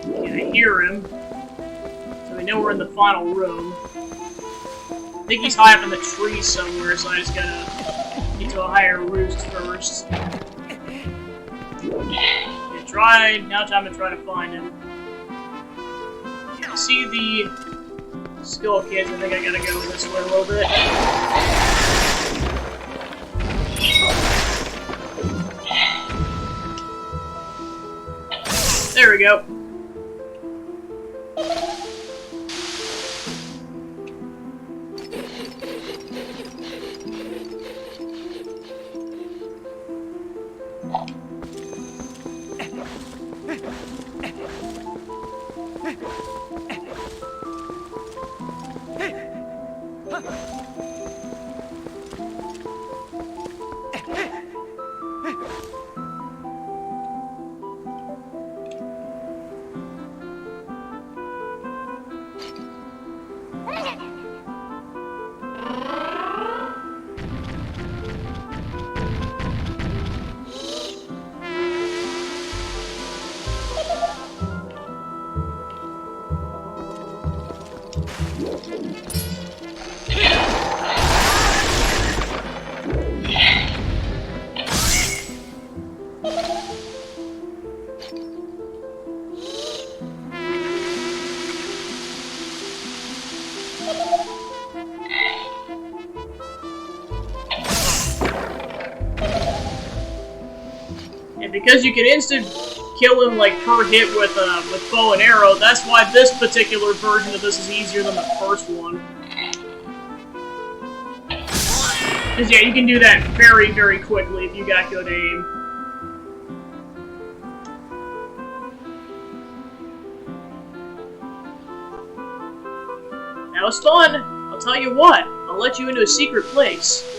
Okay, I hear him. So we know we're in the final room. I think he's high up in the tree somewhere, so I just gotta get to a higher roost first. Okay, now time to try to find him. Okay, I see the skull kids. I think I gotta go this way a little bit. There we go. And because you can instant kill him like per hit with bow and arrow, that's why this particular version of this is easier than the first one. Because yeah, you can do that very, very quickly if you got good aim. That was fun. I'll tell you what, I'll let you into a secret place.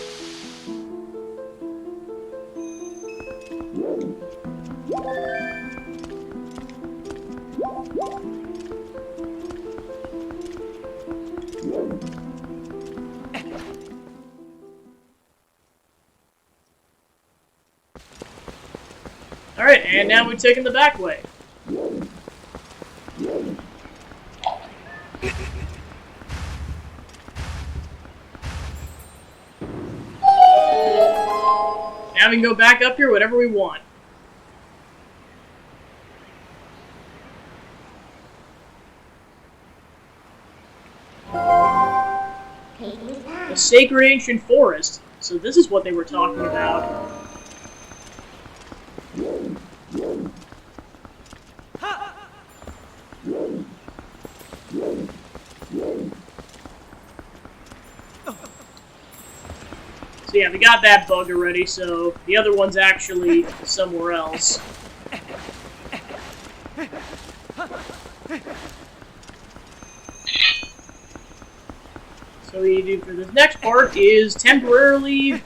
Alright, and now we're taking the back way. Now we can go back up here whenever we want. The sacred ancient forest. So this is what they were talking about. So yeah, we got that bug already, so the other one's actually somewhere else. So what you do for this next part is temporarily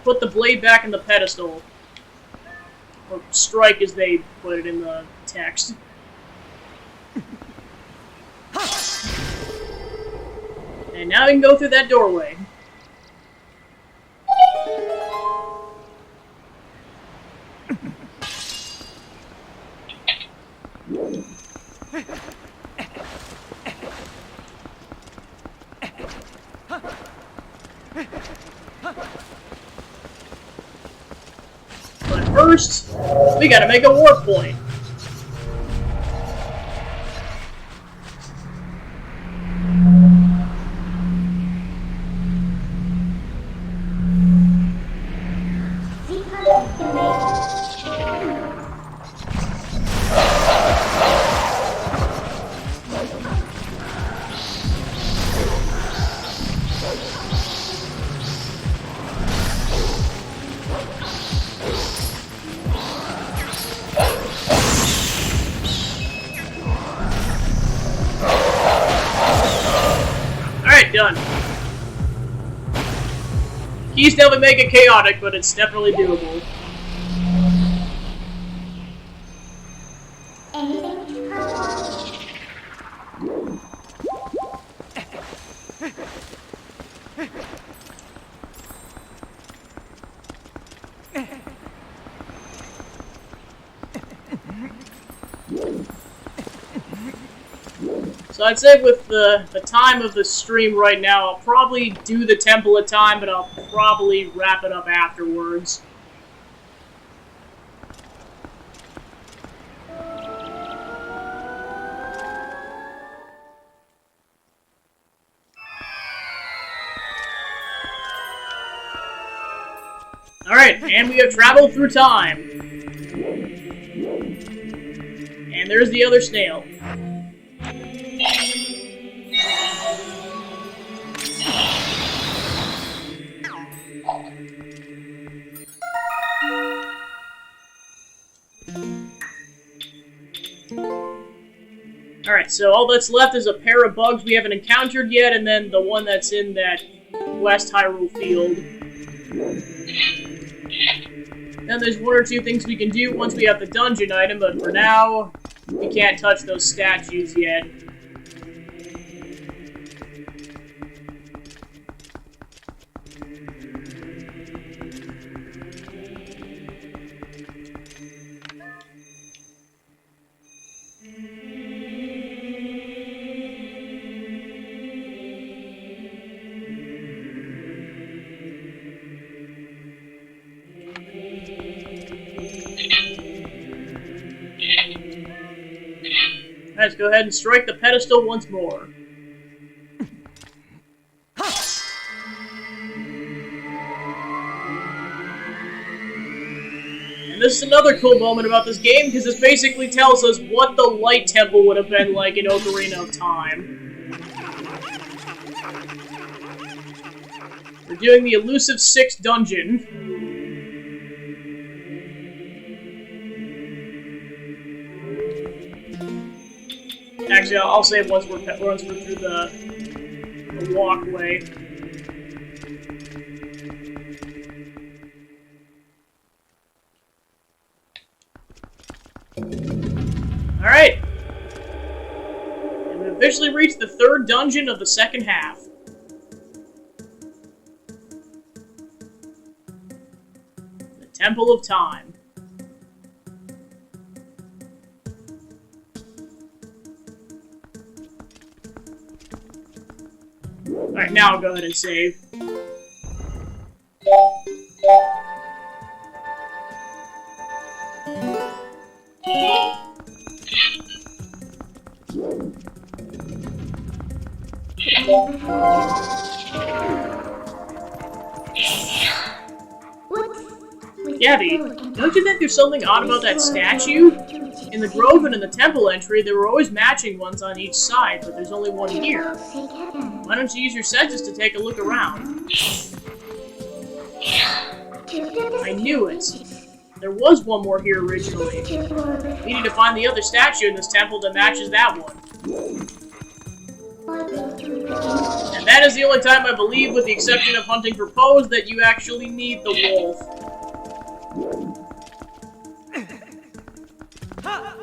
put the blade back in the pedestal. Or strike, as they put it in the text. And now we can go through that doorway. But first, we gotta make a warp point. done. Keys definitely make it chaotic, but it's definitely doable. Anything purple? So I'd say with the time of the stream right now, I'll probably do the temple at time, but I'll probably wrap it up afterwards. Alright, and we have traveled through time. And there's the other snail. Alright, so all that's left is a pair of bugs we haven't encountered yet, and then the one that's in that West Hyrule field. Then there's one or two things we can do once we have the dungeon item, but for now, we can't touch those statues yet. Let's go ahead and strike the pedestal once more. And this is another cool moment about this game, because this basically tells us what the Light Temple would have been like in Ocarina of Time. We're doing the elusive 6th dungeon. Actually, I'll save once we're through the walkway. Alright. And we've officially reached the 3rd dungeon of the 2nd half. The Temple of Time. Alright, now I'll go ahead and save. Gabby, don't you think there's something odd about that statue? In the grove and in the temple entry, there were always matching ones on each side, but there's only one here. Why don't you use your senses to take a look around? I knew it. There was one more here originally. We need to find the other statue in this temple that matches that one. And that is the only time I believe, with the exception of hunting for Pose, that you actually need the wolf.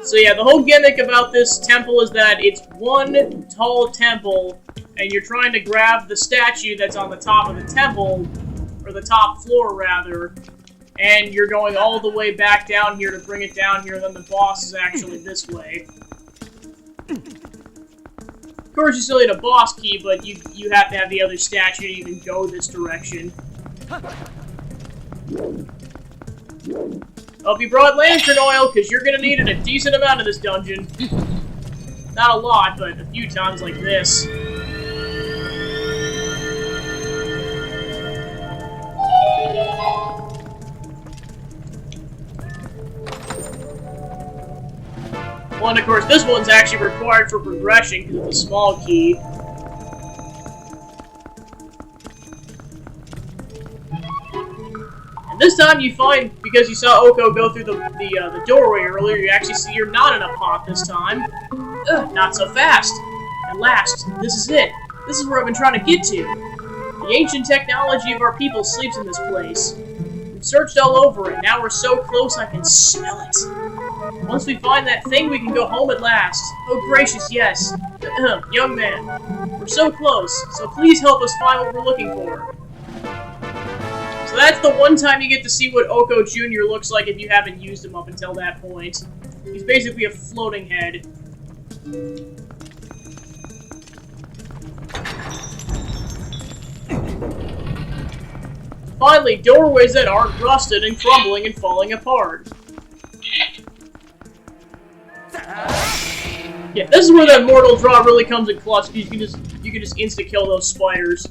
So yeah, the whole gimmick about this temple is that it's one tall temple, and you're trying to grab the statue that's on the top of the temple, or the top floor rather, and you're going all the way back down here to bring it down here, and then the boss is actually this way. Of course, you still need a boss key, but you have to have the other statue to even go this direction. Hope you brought lantern oil, because you're going to need it a decent amount of this dungeon. Not a lot, but a few times like this. Well, and of course, this one's actually required for progression because it's a small key. And this time you find, because you saw Oko go through the doorway earlier, you actually see you're not in a pot this time. Ugh, not so fast. At last, this is it. This is where I've been trying to get to. The ancient technology of our people sleeps in this place. We've searched all over it, now we're so close I can smell it. Once we find that thing, we can go home at last. Oh gracious, yes. Young man, we're so close, so please help us find what we're looking for. So that's the one time you get to see what Oko Jr. looks like if you haven't used him up until that point. He's basically a floating head. Finally, doorways that aren't rusted and crumbling and falling apart. Yeah, this is where that mortal draw really comes in clutch. You can just insta kill those spiders.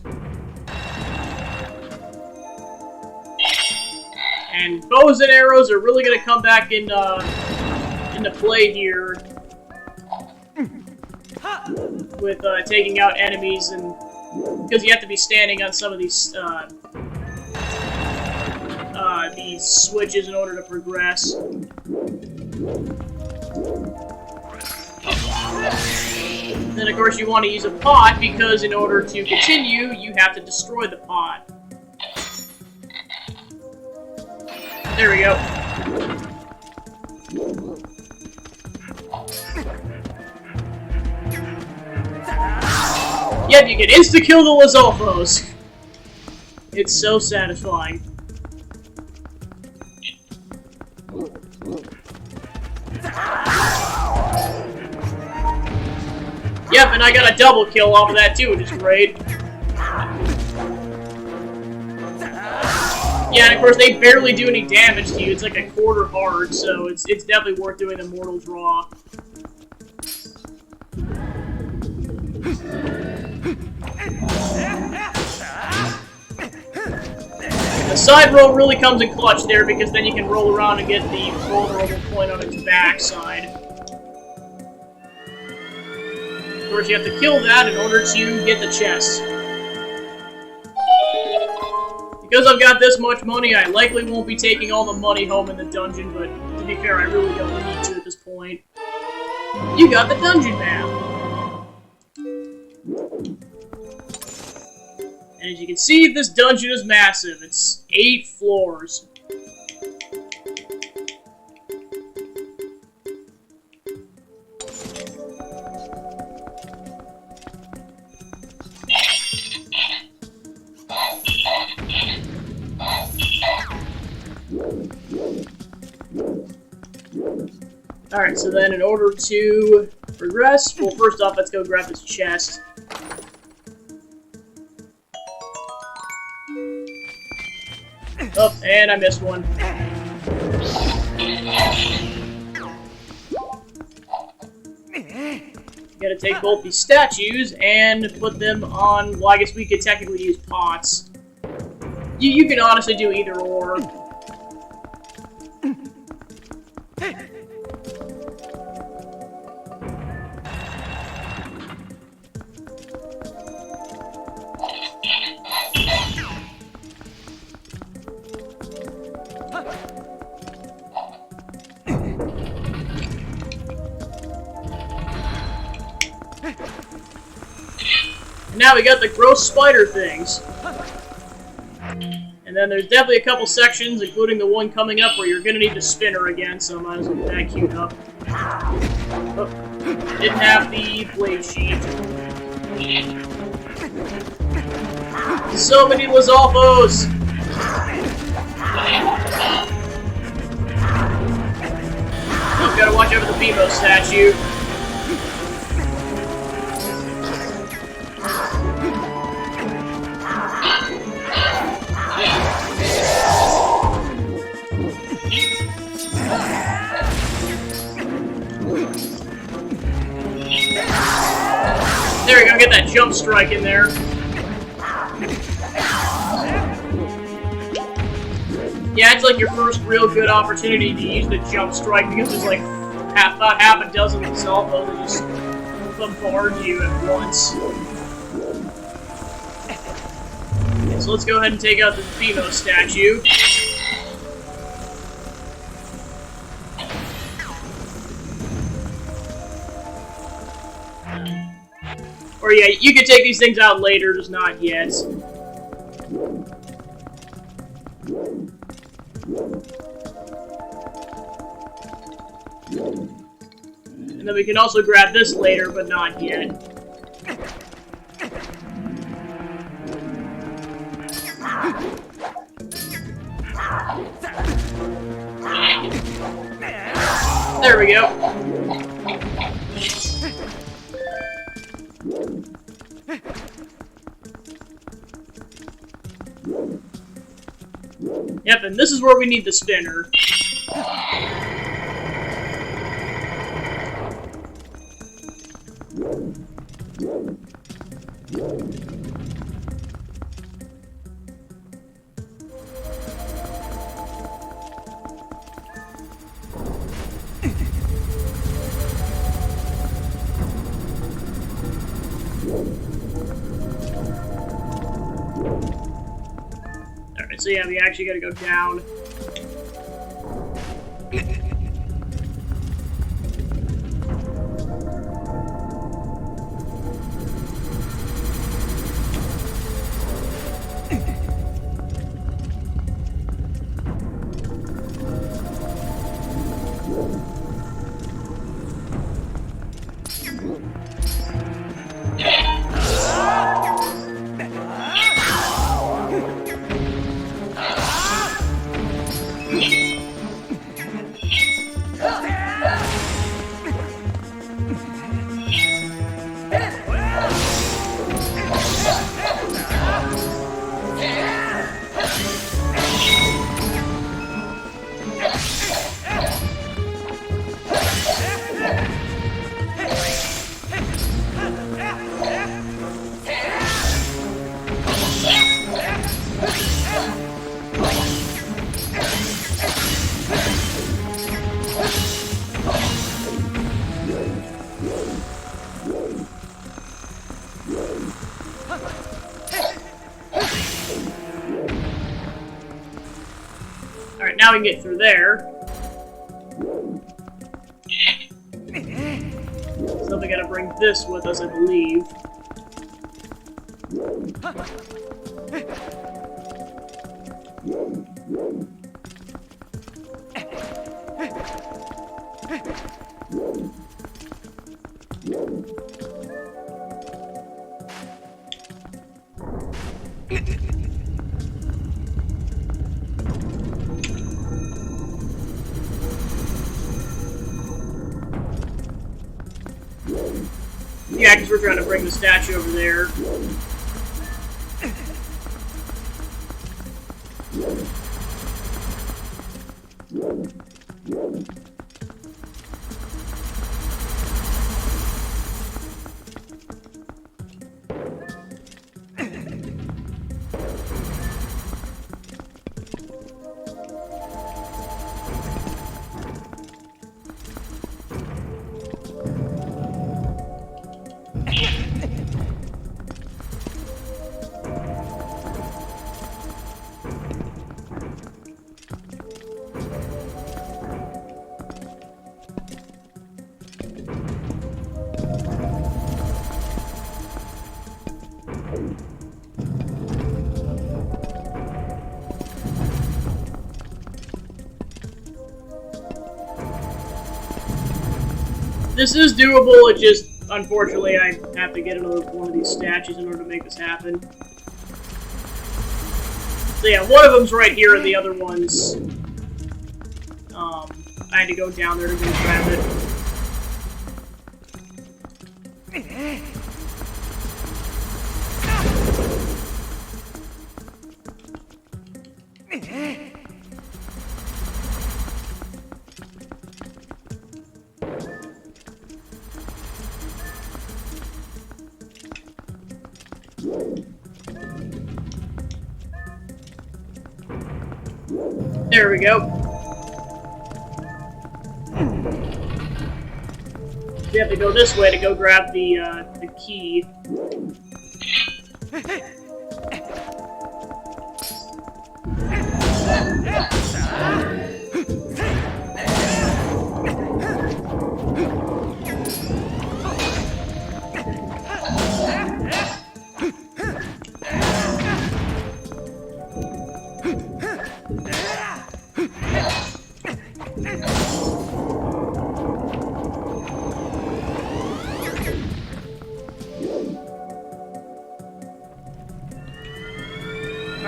And bows and arrows are really gonna come back into play here with taking out enemies, and because you have to be standing on some of these switches in order to progress. Then, of course, you want to use a pot, because in order to continue, you have to destroy the pot. There we go. Yep, you can insta-kill the Lizalfos. It's so satisfying. Yep, and I got a double kill off of that too, which is great. Yeah, and of course they barely do any damage to you. It's like a quarter heart, so it's definitely worth doing the mortal draw. The side roll really comes in clutch there, because then you can roll around and get the vulnerable point on its backside. Of course, you have to kill that in order to get the chest. Because I've got this much money, I likely won't be taking all the money home in the dungeon, but to be fair, I really don't need to at this point. You got the dungeon map! And as you can see, this dungeon is massive. It's 8 floors. Alright, so then in order to progress, well, first off, let's go grab this chest. Oh, and I missed one. Gotta take both these statues and put them on, well, I guess we could technically use pots. You can honestly do either or. Now we got the gross spider things. And then there's definitely a couple sections, including the one coming up, where you're gonna need the spinner again, so I might as well get that queued up. Oh, didn't have the blade sheet. So many Lizalfos! Oh, gotta watch out for the Beemo statue. There we go, get that jump strike in there. Yeah, it's like your first real good opportunity to use the jump strike, because there's like about half a dozen Lizalfos that just bombard you at once. Okay, so let's go ahead and take out the Beemo statue. Of Or yeah, you can take these things out later, just not yet. And then we can also grab this later, but not yet. There we go. Yep, and this is where we need the spinner. Alright, so yeah, we actually gotta go down. Alright, now we can get through there. So we gotta bring this with us, I believe. Yeah, because we're trying to bring the statue over there. This is doable, it just, unfortunately, I have to get another one of these statues in order to make this happen. So yeah, one of them's right here, and the other one's... I had to go down there to go grab it. There we go. You have to go this way to go grab the key.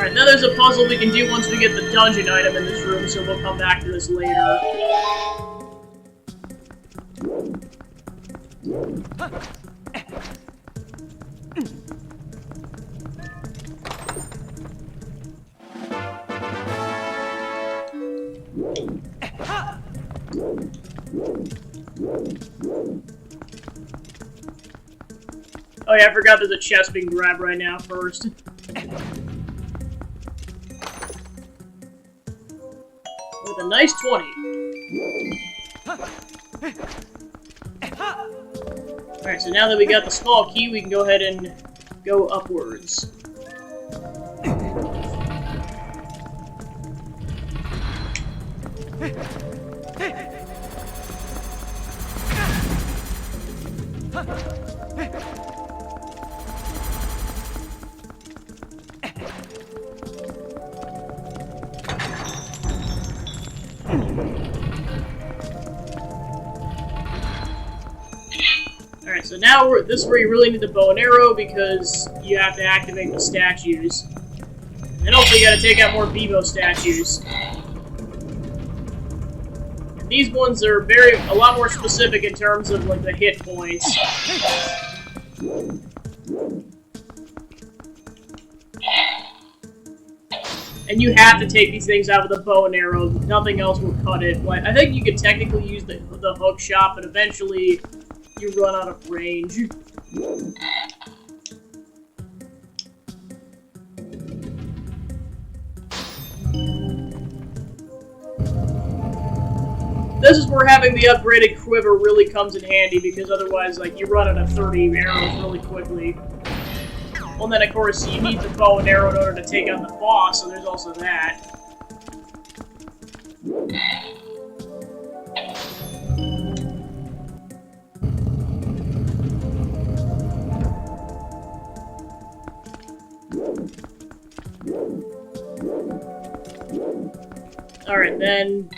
Alright, now there's a puzzle we can do once we get the dungeon item in this room, so we'll come back to this later. Oh yeah, I forgot there's a chest being grabbed right now first. With a nice 20. Alright, so now that we got the small key, we can go ahead and go upwards. Alright, so now this is where you really need the bow and arrow because you have to activate the statues. And also you gotta take out more Beebo statues. And these ones are a lot more specific in terms of like the hit points. And you have to take these things out with a bow and arrow. Nothing else will cut it. Like, I think you could technically use the hook shot, but eventually you run out of range. This is where having the upgraded quiver really comes in handy, because otherwise, like, you run out of 30 arrows really quickly. Well, and then, of course, you need the bow and arrow in order to take out the boss, so there's also that. Alright, then...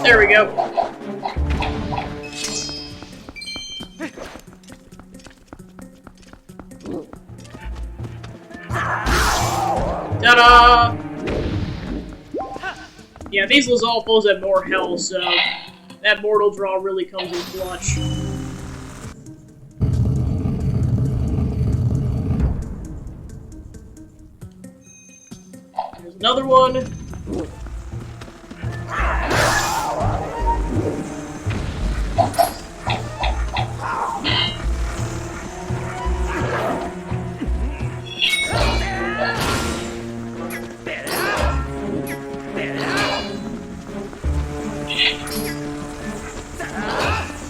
There we go. Ta-da! Yeah, these Lizalfos have more health, so that mortal draw really comes in clutch. There's another one.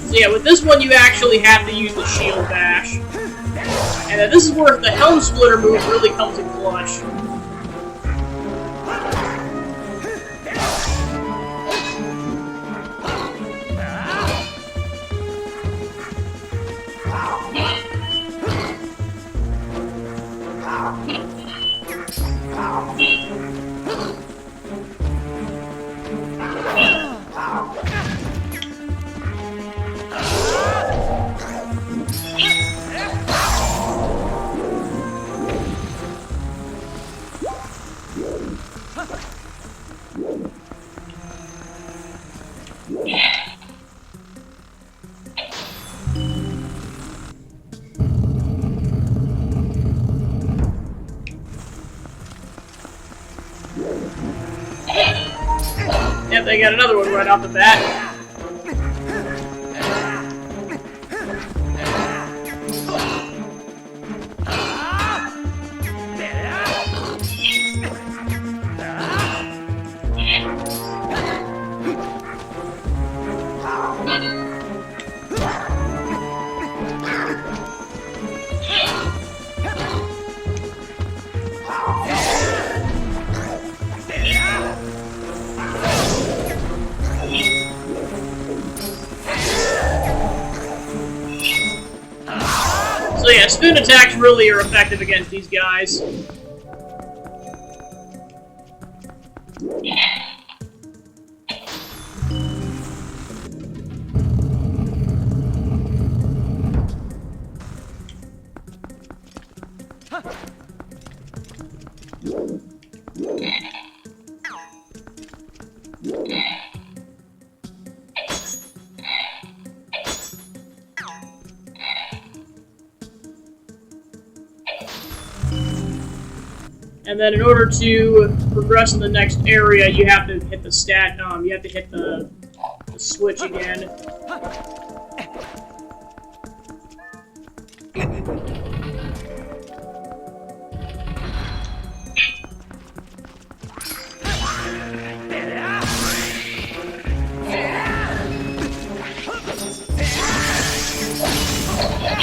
So yeah, with this one you actually have to use the shield bash. And then this is where the Helm Splitter move really comes in clutch. Yep, they got another one right off the bat. So yeah, spoon attacks really are effective against these guys. And then in order to progress in the next area, you have to hit the you have to hit the switch again.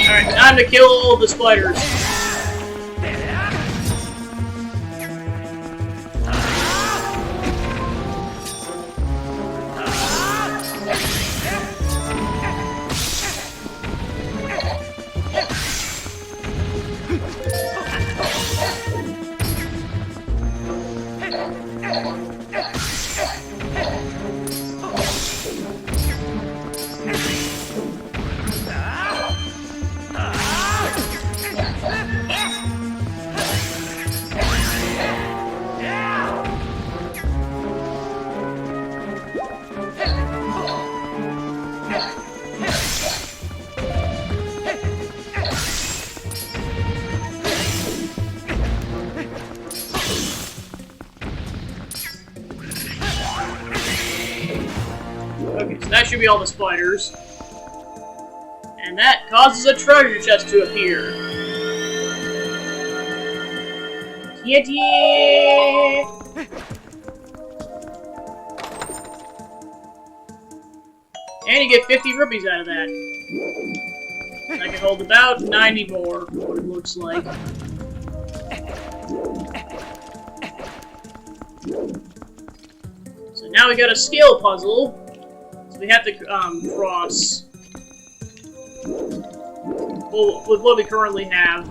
Alright, time to kill all the spiders. Okay, so that should be all the spiders. And that causes a treasure chest to appear. TNT! And you get 50 rupees out of that. I can hold about 90 more, what it looks like. So now we got a skill puzzle. So we have to cross with what we currently have.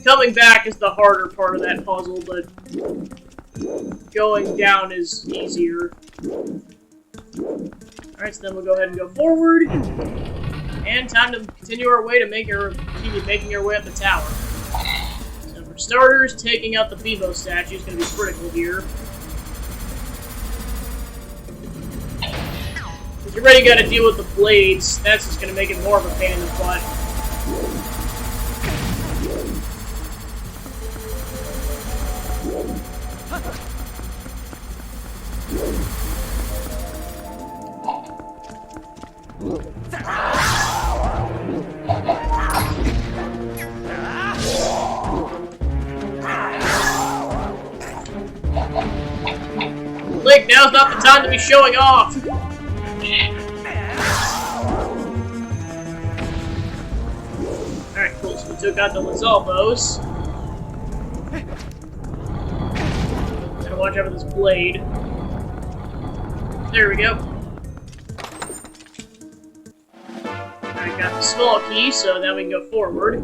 Coming back is the harder part of that puzzle, but going down is easier. Alright, so then we'll go ahead and go forward. And time to continue our way to continue making our way up the tower. So for starters, taking out the Beebo statue is going to be critical here. Because you already got to deal with the blades, that's just going to make it more of a pain in the butt. Link, now's not the time to be showing off! Alright, cool, so we took out the Lizalbos. Gotta watch out for this blade. There we go. Alright, got the small key, so now we can go forward.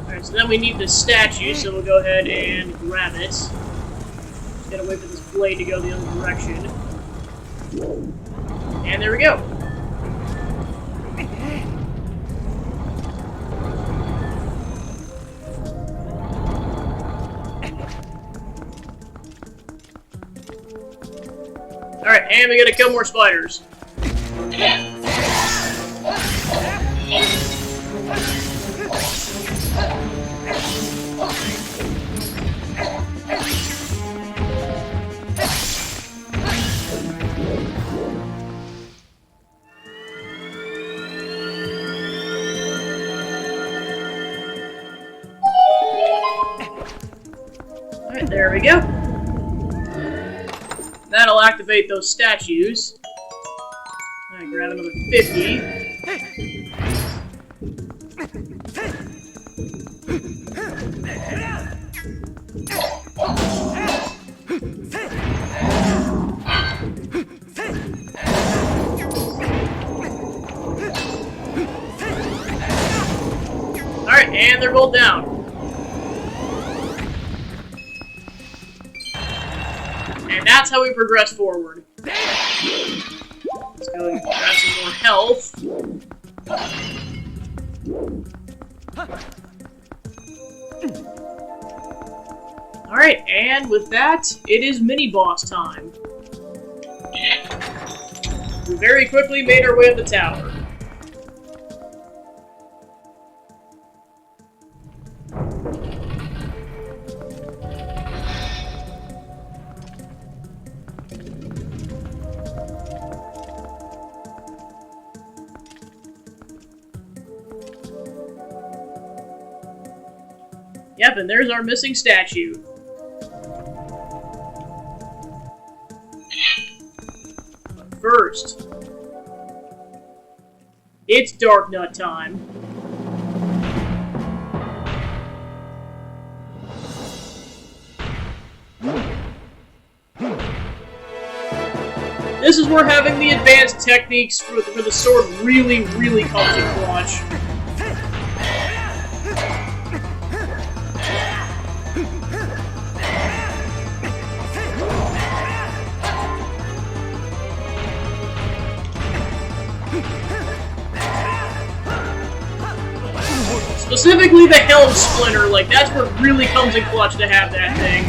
Alright, so then we need the statue, so we'll go ahead and grab it. Just gotta wait for this blade to go the other direction. And there we go. Alright, and we gotta kill more spiders. Alright, there we go. That'll activate those statues. Alright, grab another 50. Alright, and they're both down. And that's how we progress forward. Let's go and grab some more health. Alright, and with that, it is mini-boss time. We very quickly made our way up the tower. Yep, and there's our missing statue. But first, it's Dark Nut time. This is where having the advanced techniques for the sword really comes in clutch. Specifically the Helm Splinter, like, that's where it really comes in clutch to have that thing.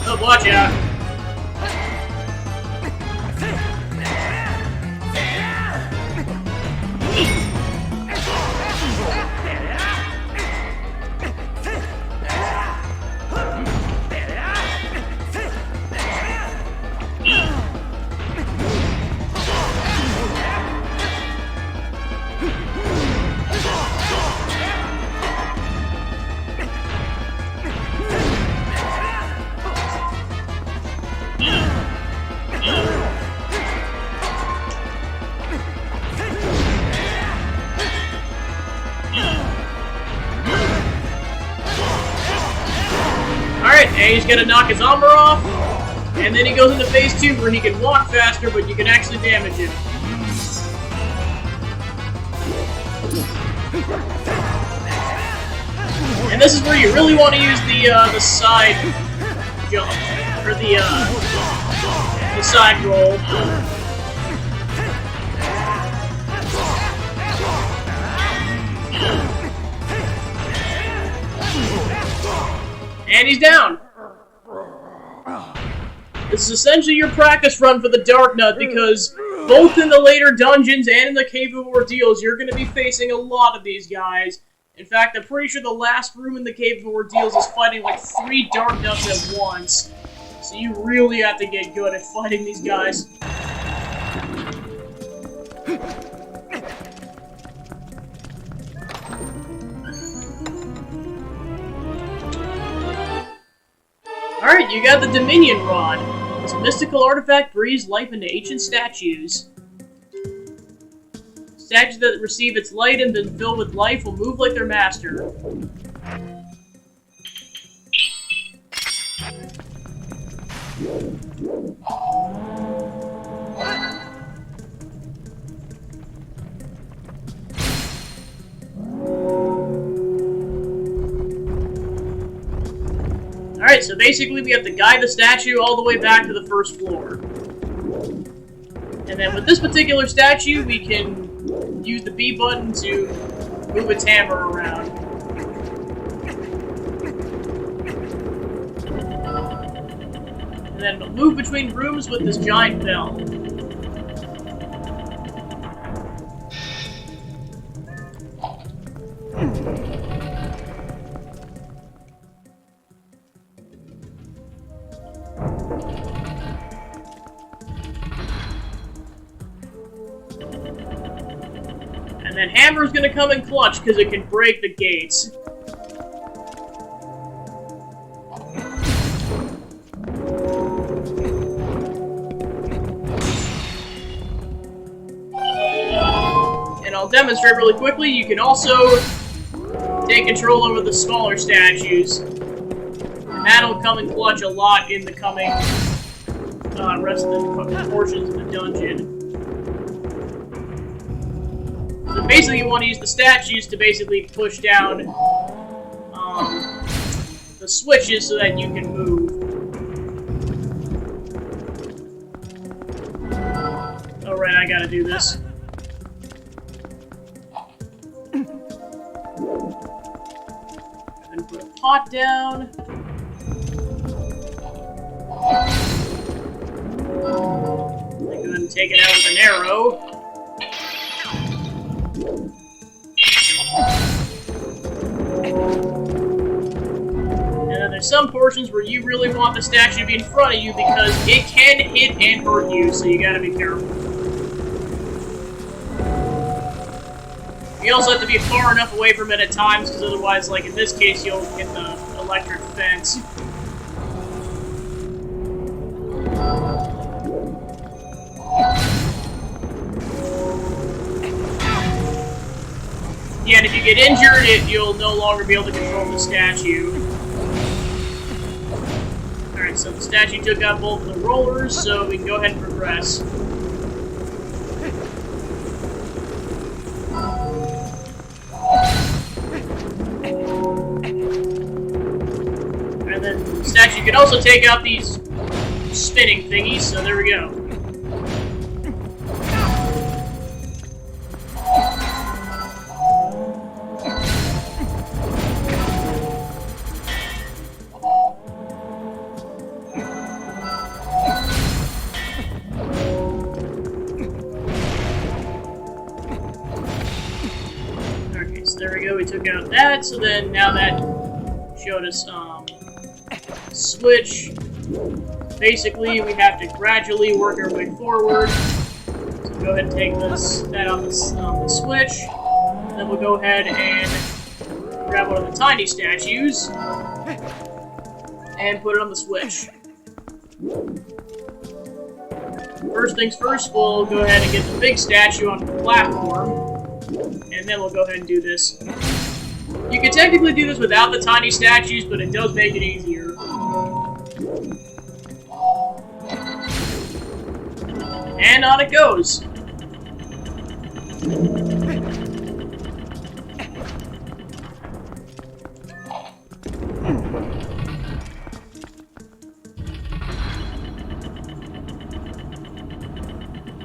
Oh, watch out. Alright, and he's gonna knock his armor off, and then he goes into phase 2 where he can walk faster, but you can actually damage him. And this is where you really want to use the side jump, or the side roll. And he's down! This is essentially your practice run for the Dark Nut, because both in the later dungeons and in the Cave of Ordeals, you're going to be facing a lot of these guys. In fact, I'm pretty sure the last room in the Cave of Ordeals is fighting like 3 Dark Nuts at once. So you really have to get good at fighting these guys. Alright, you got the Dominion Rod. This mystical artifact breathes life into ancient statues. Statues that receive its light and been filled with life will move like their master. Alright, so basically we have to guide the statue all the way back to the first floor. And then with this particular statue, we can use the B button to move its hammer around. And then move between rooms with this giant bell. And then Hammer's gonna come in clutch because it can break the gates. And I'll demonstrate really quickly. You can also take control over the smaller statues. And that'll come in clutch a lot in the coming rest of the portions of the dungeon. So basically you want to use the statues to basically push down the the switches so that you can move. Oh, right, I gotta do this. And put a pot down. Go ahead and take it out with an arrow. And then there's some portions where you really want the statue to be in front of you because it can hit and hurt you, so you gotta be careful. You also have to be far enough away from it at times, because otherwise, like in this case, you'll hit the electric fence. Yeah, and if you get injured, you'll no longer be able to control the statue. Alright, so the statue took out both of the rollers, so we can go ahead and progress. And then the statue can also take out these spinning thingies, so there we go. There we go, we took out that, so then now that showed us, switch. Basically, we have to gradually work our way forward. So go ahead and take that on the switch. Then we'll go ahead and grab one of the tiny statues and put it on the switch. First things first, we'll go ahead and get the big statue on the platform. And then we'll go ahead and do this. You can technically do this without the tiny statues, but it does make it easier. And on it goes.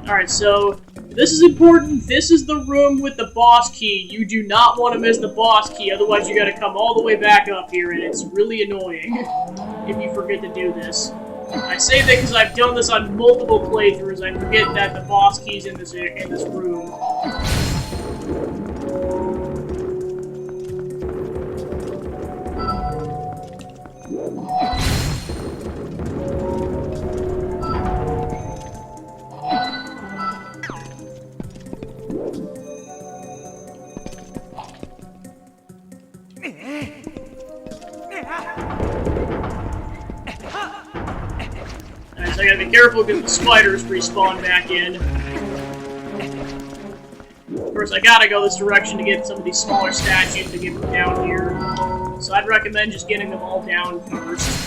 Alright, so this is important. This is the room with the boss key. You do not want to miss the boss key, otherwise you gotta come all the way back up here, and it's really annoying if you forget to do this. I say that because I've done this on multiple playthroughs. I forget that the boss key's in this room. Alright, so I gotta be careful because the spiders respawn back in. Of course, I gotta go this direction to get some of these smaller statues to get them down here. So I'd recommend just getting them all down first.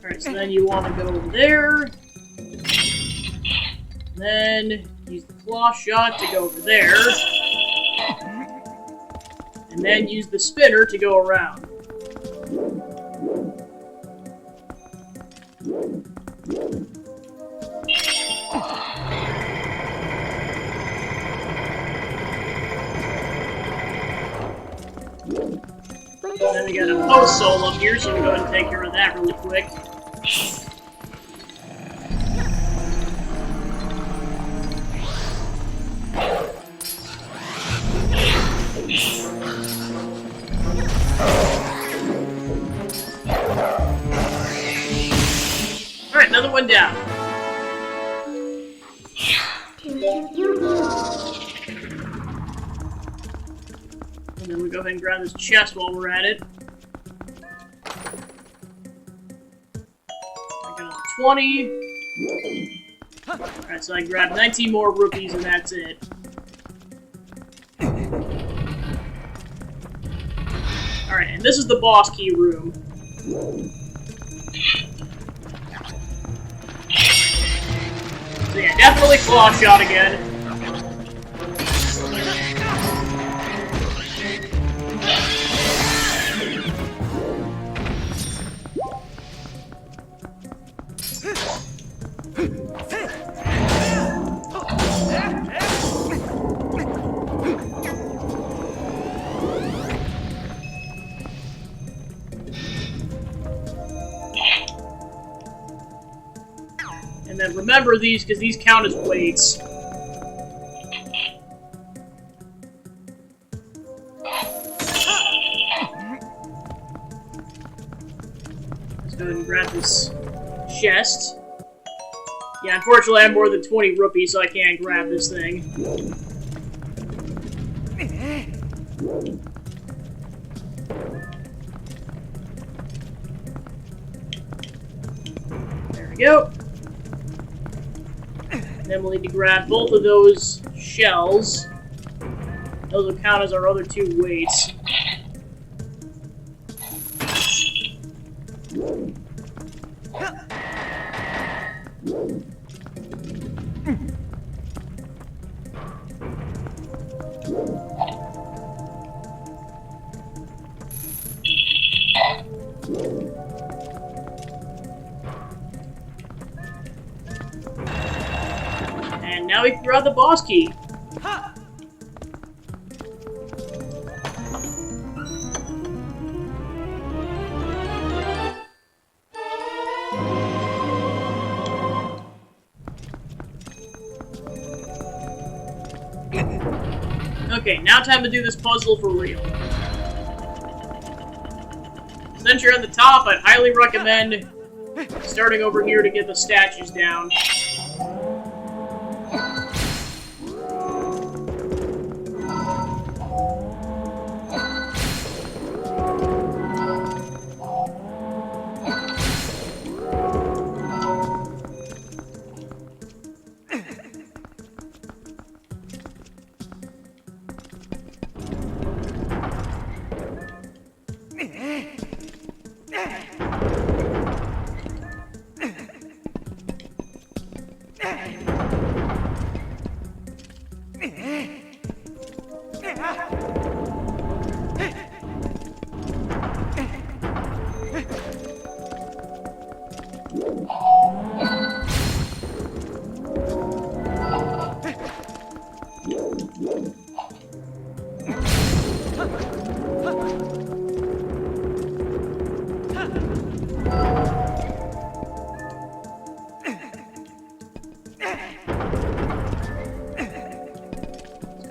Alright, so then you want to go over there. Then use the claw shot to go over there. And then use the spinner to go around. Then we got a post soul up here, so we'll go ahead and take care of that really quick. Alright, another one down. And then we go ahead and grab this chest while we're at it. I got another 20. Alright, so I grabbed 19 more rupees and that's it. Alright, and this is the boss key room. So yeah, definitely claw shot again. And then remember these, because these count as weights. Let's go ahead and grab this chest. Yeah, unfortunately I have more than 20 rupees, so I can't grab this thing. There we go. Then we'll need to grab both of those shells. Those will count as our other two weights. And now we can grab the boss key. Okay, now time to do this puzzle for real. Since you're at the top, I'd highly recommend starting over here to get the statues down.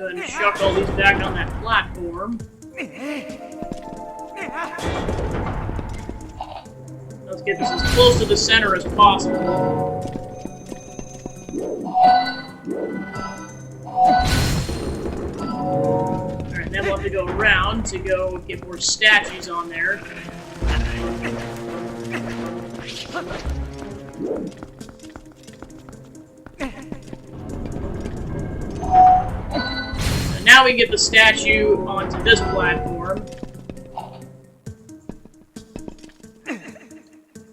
Go ahead and chuck all these back on that platform. Let's get this as close to the center as possible. Alright, then we'll have to go around to go get more statues on there. Now we get the statue onto this platform.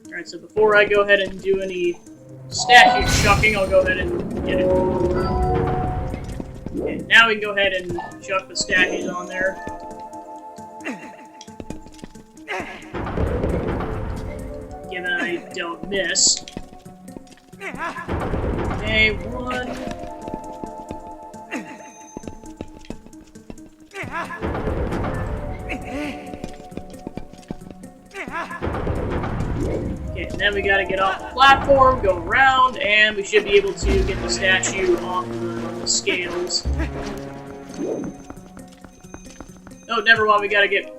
Alright, so before I go ahead and do any statue chucking, I'll go ahead and get it forward. Okay, now we can go ahead and chuck the statues on there. Given I don't miss. Okay, one. Okay, and then we gotta get off the platform, go around, and we should be able to get the statue off the scales. Oh, never mind, we gotta get...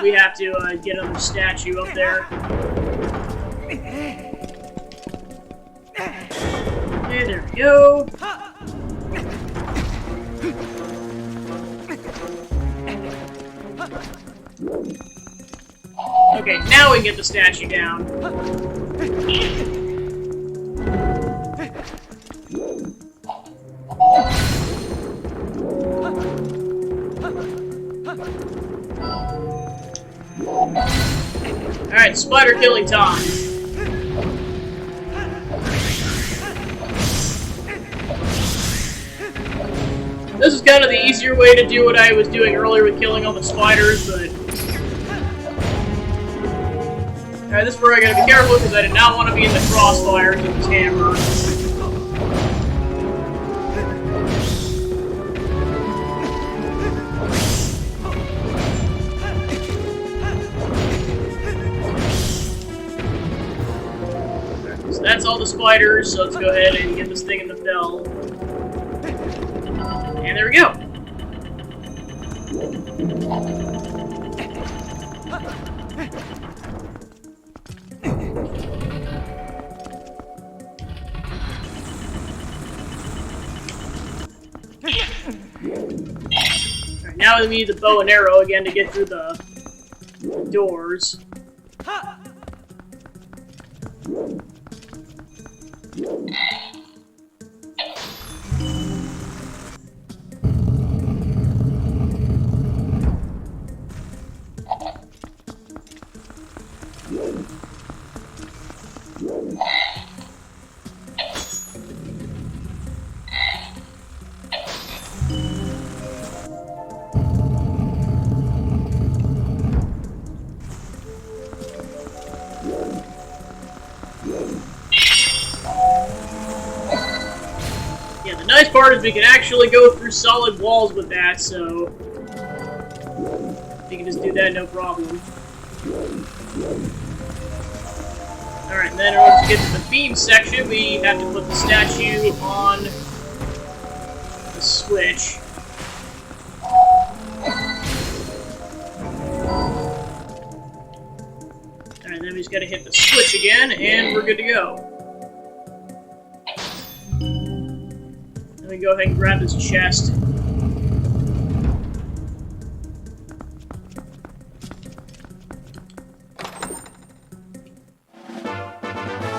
We have to get another statue up there. Okay, there we go. Okay, now we can get the statue down. Alright, spider killing time. This is kind of the easier way to do what I was doing earlier with killing all the spiders, but... Alright, this is where I gotta be careful because I did not want to be in the crossfires of this hammer. So that's all the spiders, so let's go ahead and get this thing in the bell. And there we go. Alright, now we need the bow and arrow again to get through the doors. Yeah, the nice part is we can actually go through solid walls with that, so we can just do that no problem. Alright, and then in order to get to the beam section, we have to put the statue on the switch. Alright, then we just gotta hit the switch again, and we're good to go. Let me go ahead and grab this chest.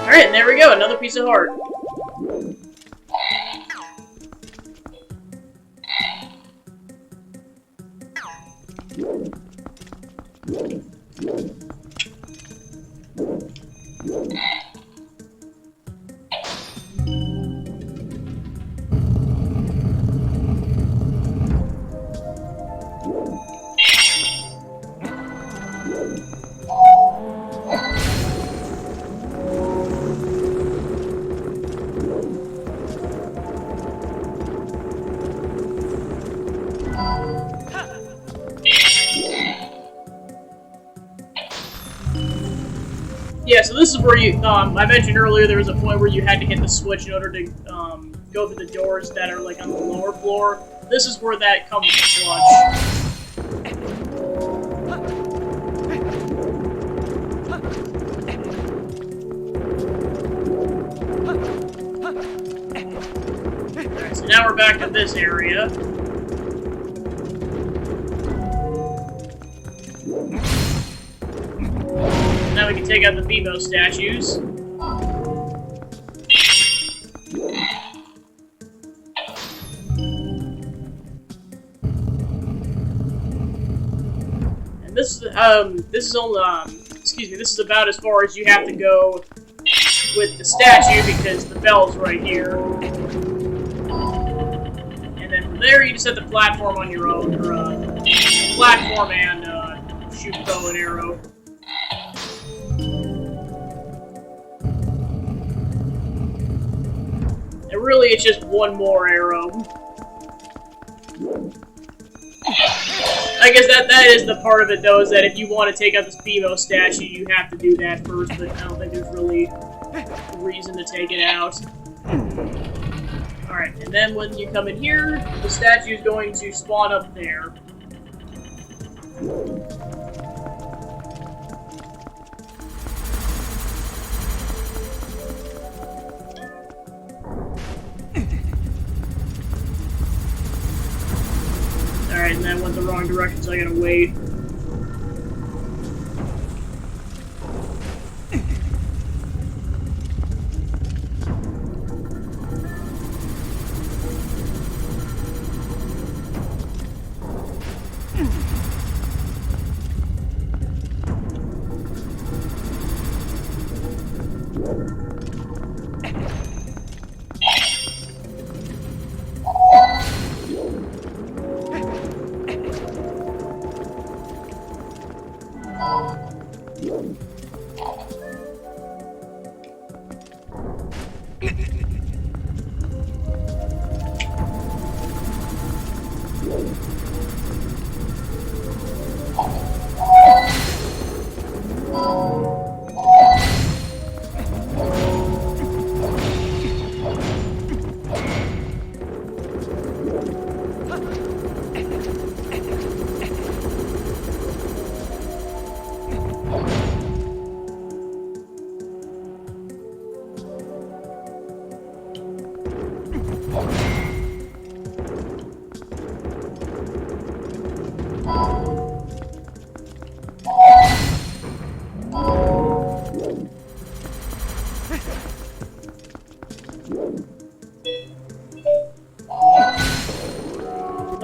Alright, and there we go, another piece of heart. Yeah, so this is where you, I mentioned earlier there was a point where you had to hit the switch in order to go through the doors that are like on the lower floor. This is where that comes into clutch. Alright, so now we're back to this area. Now we can take out the Vivo statues. And this is only, excuse me, this is about as far as you have to go with the statue because the bell's right here. And then from there you just have the platform on your own, or platform and shoot bow and arrow. And really, it's just one more arrow. I guess that is the part of it, though, is that if you want to take out this BMO statue, you have to do that first, but I don't think there's really a reason to take it out. Alright, and then when you come in here, the statue is going to spawn up there. Alright, and that went the wrong direction, so I gotta wait.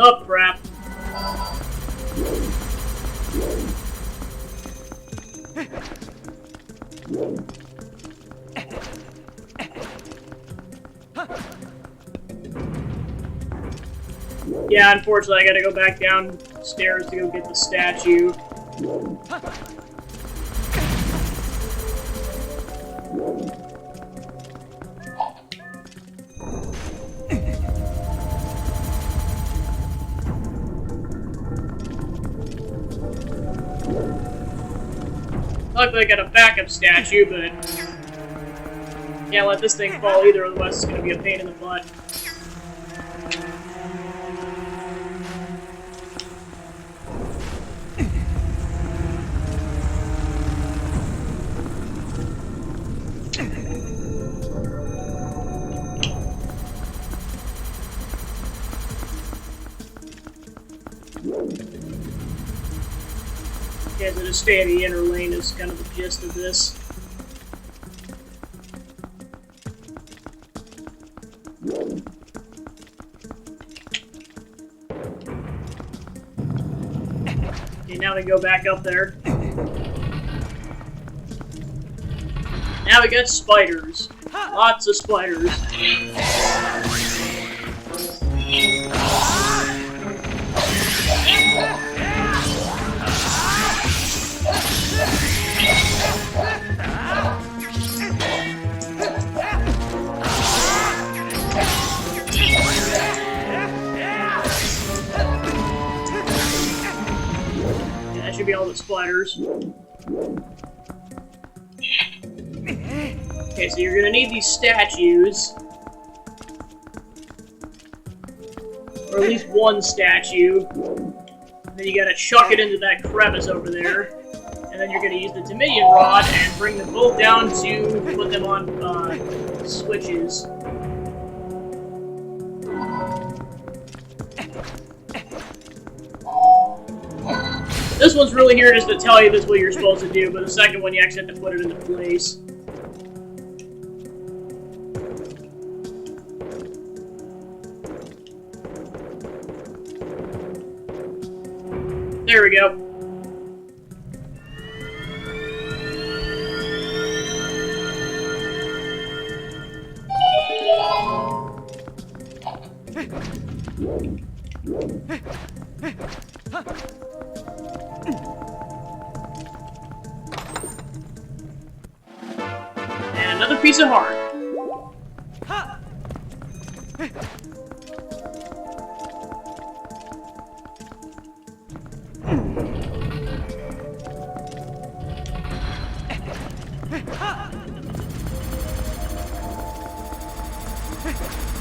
Oh, crap. Yeah, unfortunately, I gotta go back downstairs to go get the statue. Luckily, I got a backup statue, but can't let this thing fall either, otherwise it's gonna be a pain in the butt. Yeah, so just stay in the inner lane is kind of the gist of this. Okay, now we go back up there. Now we got spiders. Lots of spiders. That should be all the splatters. Okay, so you're gonna need these statues. Or at least one statue. And then you gotta chuck it into that crevice over there. And then you're gonna use the Dominion Rod and bring them both down to put them on switches. This one's really here just to tell you this is what you're supposed to do, but the second one you actually have to put it into place. There we go. And another piece of heart.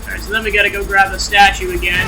Alright, so then we gotta go grab the statue again.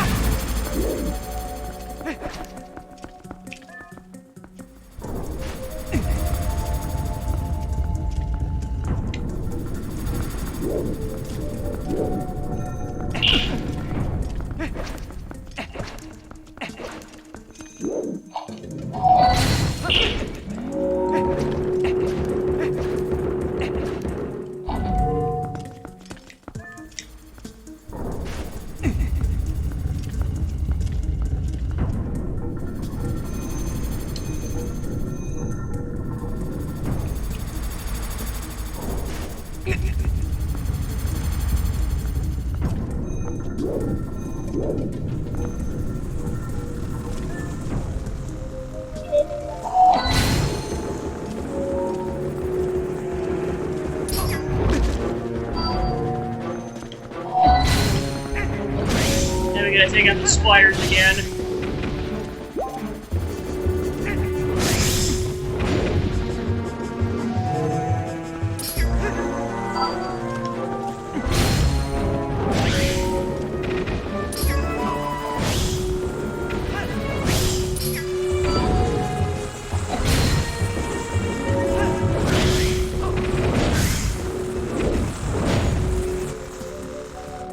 Then we gotta take out the spiders again.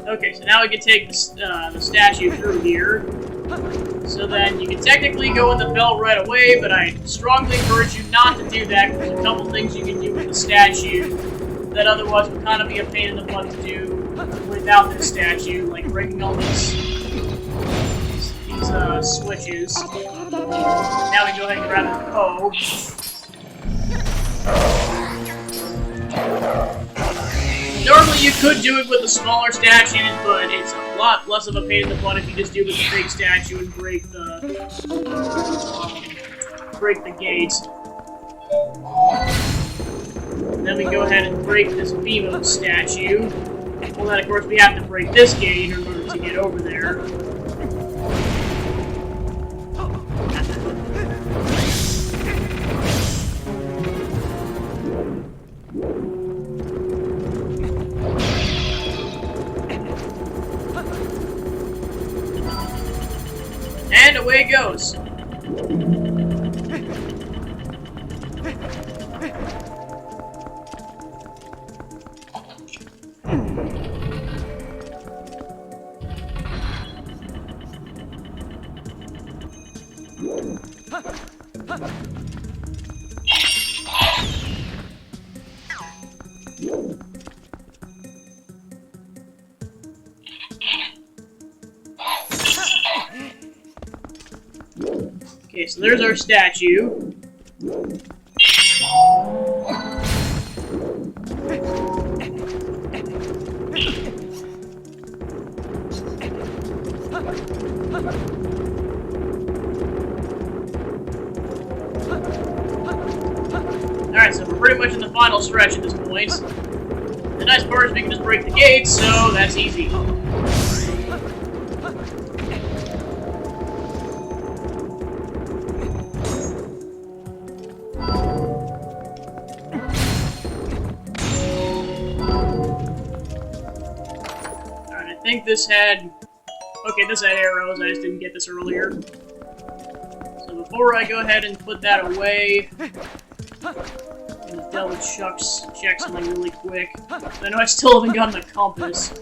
Okay, so now we can take the statue through here. So then you can technically go in the belt right away, but I strongly encourage you not to do that, because there's a couple things you can do with the statue that otherwise would kind of be a pain in the butt to do without this statue, like breaking all these these switches. Now we go ahead and grab the hoe. Normally you could do it with the smaller statues, but it's a lot less of a pain in the butt if you just do it with the big statue and break the gates. Then we go ahead and break this Beamo statue. Well, then of course we have to break this gate in order to get over there. And away it goes. Okay, so there's our statue. Alright, so we're pretty much in the final stretch at this point. The nice part is we can just break the gates, so that's easy. I think this had... Okay, this had arrows, I just didn't get this earlier. So before I go ahead and put that away, I'm gonna double check something really quick. I know I still haven't gotten a compass.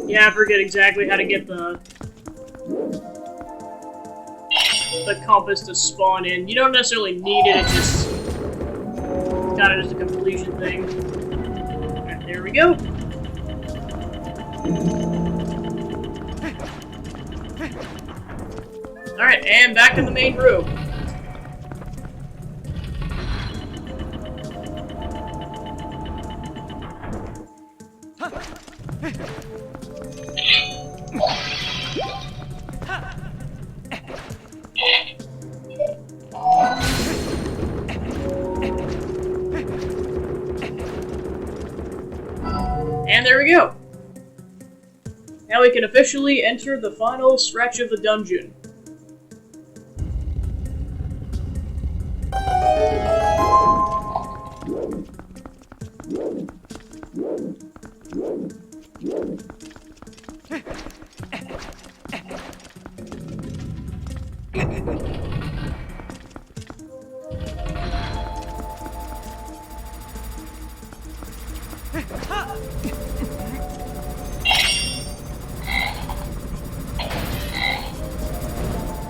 Yeah, I forget exactly how to get the compass to spawn in. You don't necessarily need it, it's just kind of just a completion thing. Alright, there we go. Alright, and back to the main room. And there we go. Now we can officially enter the final stretch of the dungeon.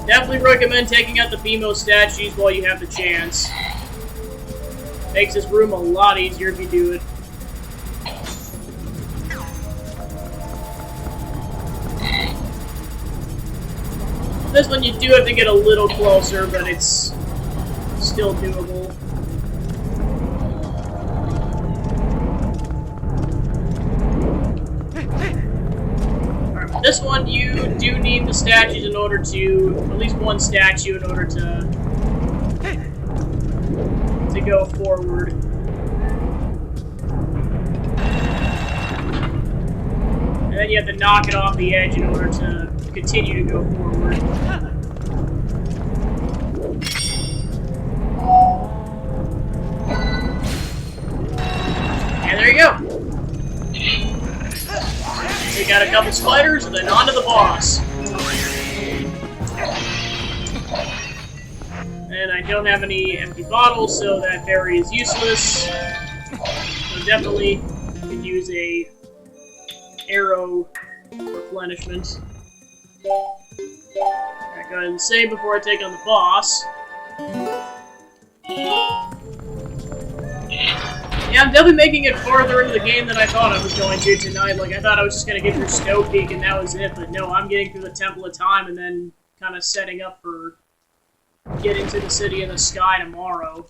Definitely recommend taking out the BMO statues while you have the chance. Makes this room a lot easier if you do it. This one you do have to get a little closer, but it's still doable. Alright, this one you do need the statues in order to, at least one statue in order to go forward. And then you have to knock it off the edge in order to continue to go forward. And there you go. We got a couple spiders, and then on to the boss. And I don't have any empty bottles, so that berry is useless. So definitely could use a arrow replenishment. Alright, go ahead and save before I take on the boss. Yeah, I'm definitely making it farther into the game than I thought I was going to tonight. Like, I thought I was just going to get through Snow Peak and that was it, but no, I'm getting through the Temple of Time and then kind of setting up for getting to the City in the Sky tomorrow.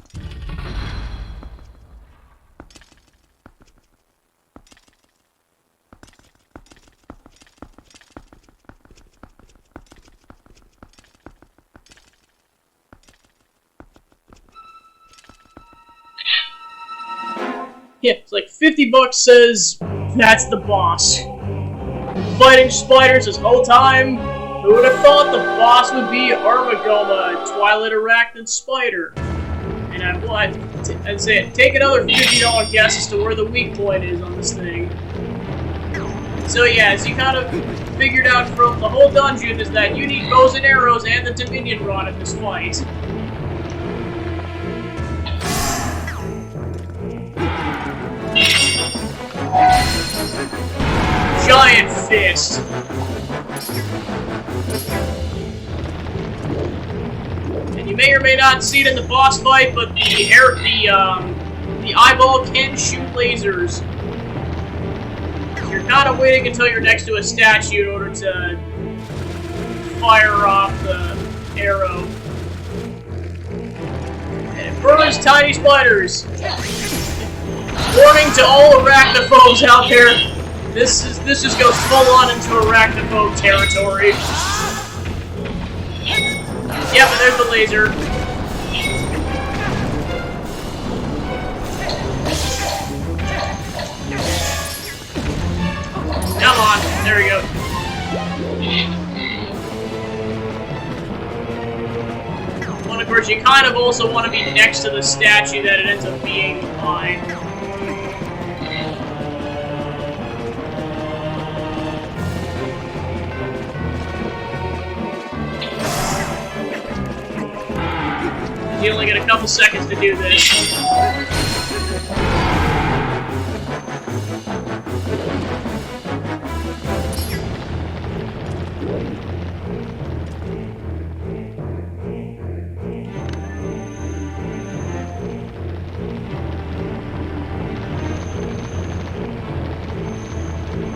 Yeah, it's like 50 bucks says that's the boss. Fighting spiders this whole time? Who would have thought the boss would be Armagoma, a Twilight arachnid spider? And I'd say, take another $50 guess as to where the weak point is on this thing. So yeah, as you kind of figured out from the whole dungeon is that you need bows and arrows and the Dominion Rod in this fight. Giant fist. And you may or may not see it in the boss fight, but the eyeball can shoot lasers. So you're kind of waiting until you're next to a statue in order to fire off the arrow. And it burns tiny spiders. Warning to all arachnophobes out there. This just goes full on into arachnophobe territory. Yeah, but there's the laser. Come on, there we go. Well, of course, you kind of also want to be next to the statue that it ends up being behind. You only get a couple seconds to do this.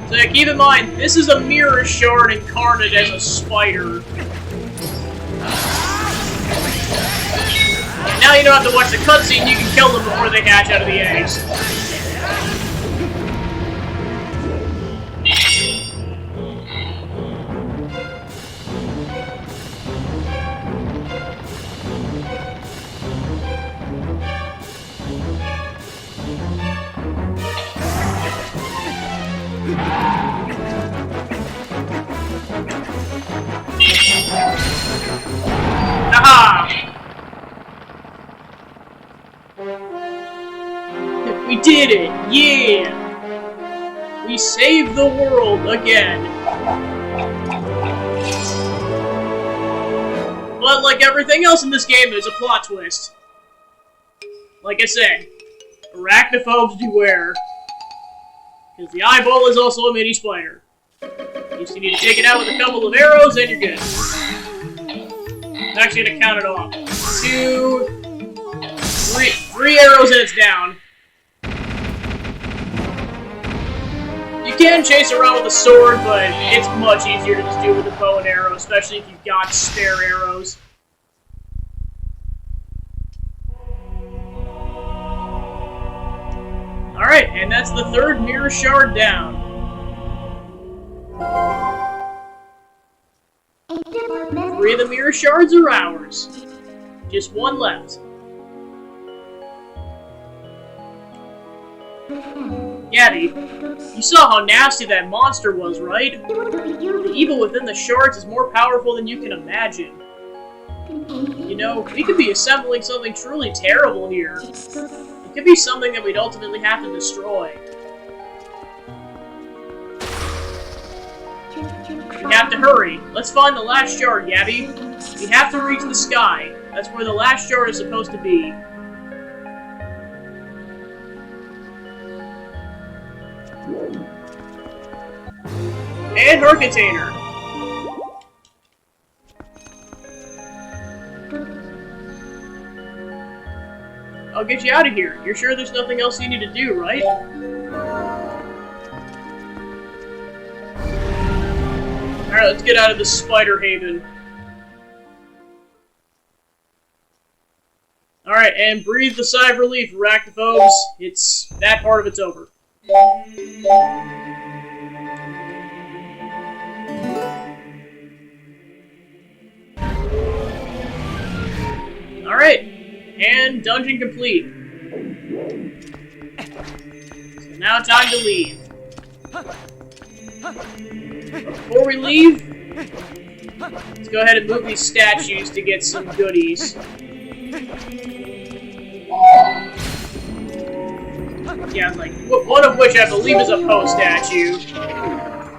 So yeah, keep in mind, this is a mirror shard incarnate as a spider. Now you don't have to watch the cutscene, you can kill them before they hatch out of the eggs. did it! Yeah! We saved the world again! But like everything else in this game, there's a plot twist. Like I said, arachnophobes beware. Because the eyeball is also a mini spider. You just need to take it out with a couple of arrows and you're good. I'm actually gonna count it off. 2, 3 arrows and it's down. You can chase around with a sword, but it's much easier to just do it with a bow and arrow, especially if you've got spare arrows. Alright, and that's the 3rd mirror shard down. 3 of the mirror shards are ours. Just 1 left. Gabby, you saw how nasty that monster was, right? The evil within the shards is more powerful than you can imagine. You know, we could be assembling something truly terrible here. It could be something that we'd ultimately have to destroy. We have to hurry. Let's find the last shard, Gabby. We have to reach the sky. That's where the last shard is supposed to be. And her container. I'll get you out of here. You're sure there's nothing else you need to do, right? Alright, let's get out of this spider haven. Alright, and breathe the sigh of relief, arachnophobes. That part of it's over. Alright, and dungeon complete. So now time to leave. Before we leave, let's go ahead and move these statues to get some goodies. Yeah, like, one of which I believe is a Poe statue.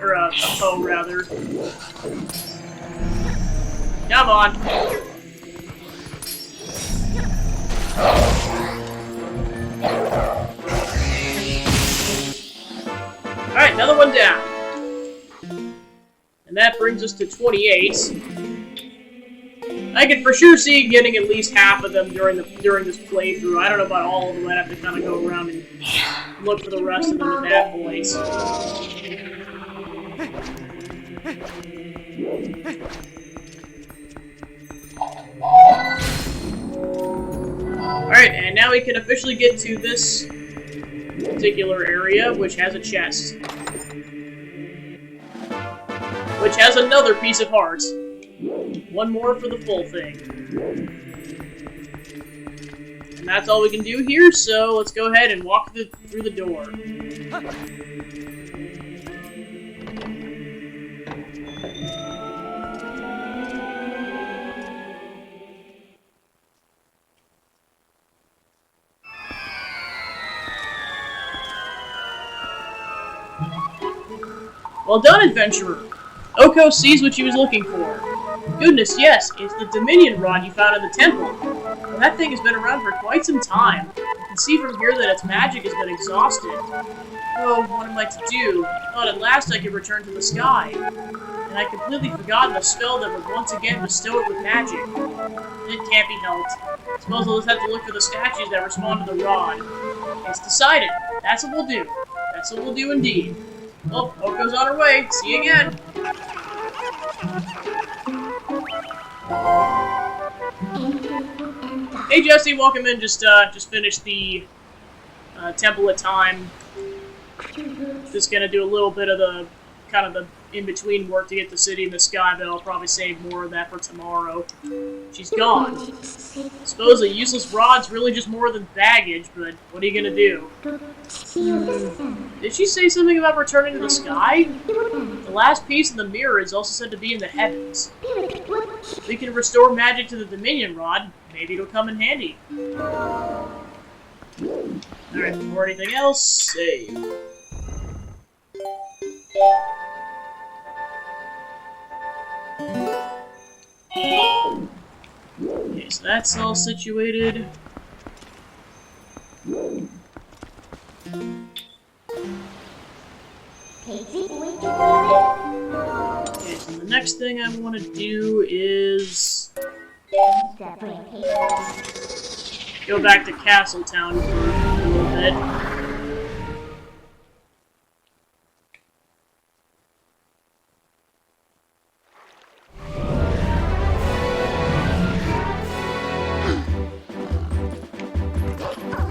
Or a Poe, rather. Come on. Alright, another one down. And that brings us to 28. I can for sure see getting at least half of them during this playthrough. I don't know about all of them. I'd have to kind of go around and look for the rest of them at that point. Alright, and now we can officially get to this particular area, which has a chest. Which has another piece of heart. One more for the full thing. And that's all we can do here, so let's go ahead and walk through the door. Well done, adventurer! Oko sees what she was looking for. Goodness, yes, it's the Dominion Rod you found in the temple. Well, that thing has been around for quite some time. You can see from here that its magic has been exhausted. Oh, what am I to do? I thought at last I could return to the sky. And I'd completely forgotten the spell that would once again bestow it with magic. It can't be helped. I suppose I'll just have to look for the statues that respond to the rod. It's decided. That's what we'll do. That's what we'll do indeed. Well, Oko's on her way. See you again. Hey Jesse, welcome in. Just finished the Temple of Time. Just gonna do a little bit of the kind of the in-between work to get the city in the sky, but I'll probably save more of that for tomorrow. She's gone. I suppose a useless rod's really just more than baggage, but what are you gonna do? Did she say something about returning to the sky? The last piece of the mirror is also said to be in the heavens. If we can restore magic to the Dominion Rod, maybe it'll come in handy. Alright, before anything else, save. Okay, so that's all situated. Okay, so the next thing I want to do is go back to Castletown for a little bit.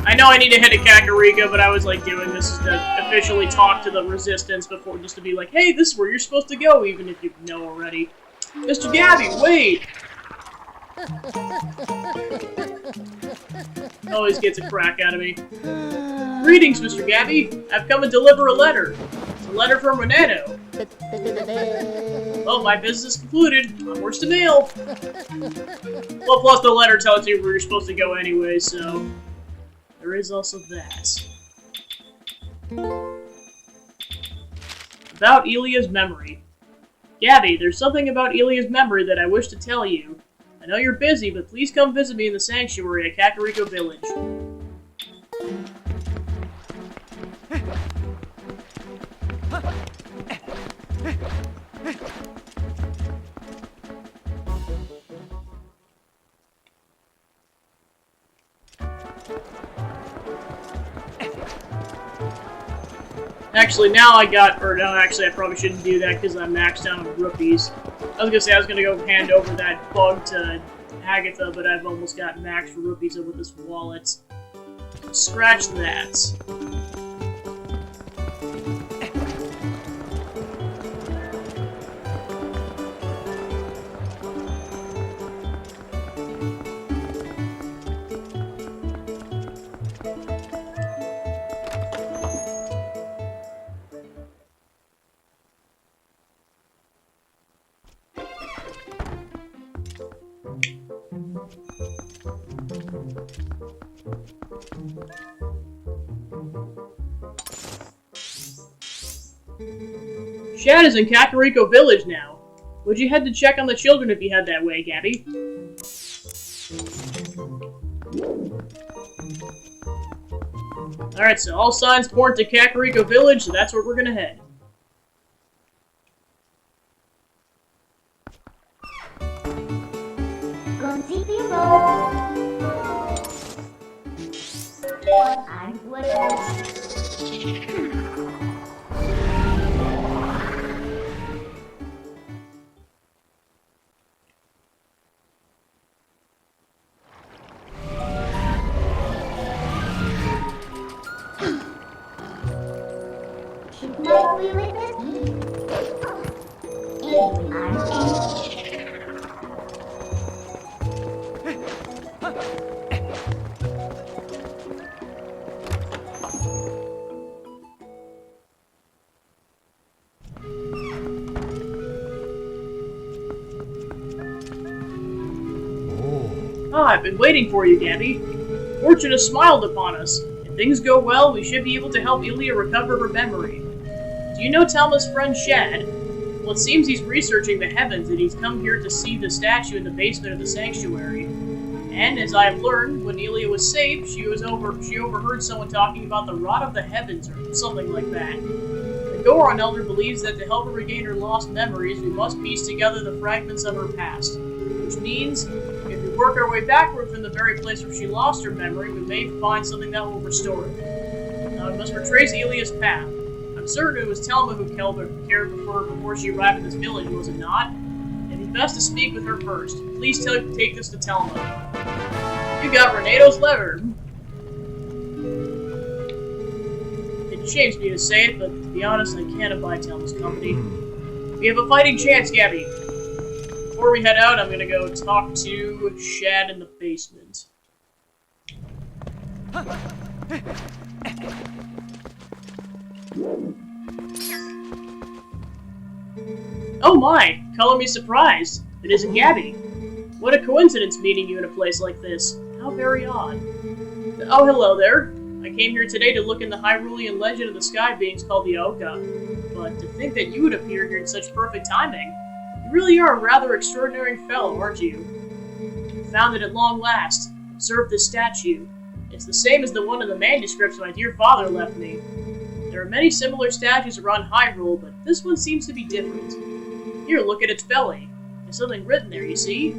I know I need to head to Kakariko, but I was like doing this to officially talk to the Resistance before, just to be like, hey, this is where you're supposed to go, even if you know already. Mr. Gabby, wait! Always gets a crack out of me. Greetings, Mr. Gabby. I've come to deliver a letter. It's a letter from Renato. Well, my business is concluded. Onwards to mail. Well, plus the letter tells you where you're supposed to go anyway, so... there is also that. About Elia's memory. Gabby, there's something about Elia's memory that I wish to tell you. I know you're busy, but please come visit me in the sanctuary at Kakariko Village. Actually, now I got, or no, actually I probably shouldn't do that because I'm maxed out on rupees. I was gonna say I was gonna go hand over that bug to Agatha, but I've almost got maxed rupees over this wallet. Scratch that. Shad is in Kakariko Village now. Would you head to check on the children if you head that way, Gabby? Alright, so all signs point to Kakariko Village, so that's where we're gonna head. I've been waiting for you, Gabby. Fortune has smiled upon us. If things go well, we should be able to help Ilia recover her memory. Do you know Telma's friend Shad? Well, it seems he's researching the heavens and he's come here to see the statue in the basement of the sanctuary. And, as I have learned, when Ilia was saved, she overheard someone talking about the Rod of the Heavens or something like that. The Goron Elder believes that to help her regain her lost memories, we must piece together the fragments of her past. Which means, if we work our way backward from the very place where she lost her memory, we may find something that will restore it. Now we must retrace Ilia's path. I'm certain it was Telma who cared for her before she arrived in this village, was it not? It'd be best to speak with her first. Please take this to Telma. You got Renato's letter. It shames me to say it, but to be honest, I can't abide Telma's company. We have a fighting chance, Gabby. Before we head out, I'm gonna go talk to Shad in the basement. Oh my! Color me surprised. It isn't Gabby. What a coincidence meeting you in a place like this. How very odd. Oh, hello there. I came here today to look in the Hyrulean legend of the sky beings called the Oka. But to think that you would appear here in such perfect timing. You really are a rather extraordinary fellow, aren't you? Found it at long last. Observe this statue. It's the same as the one in the manuscripts my dear father left me. There are many similar statues around Hyrule, but this one seems to be different. Here, look at its belly. There's something written there, you see?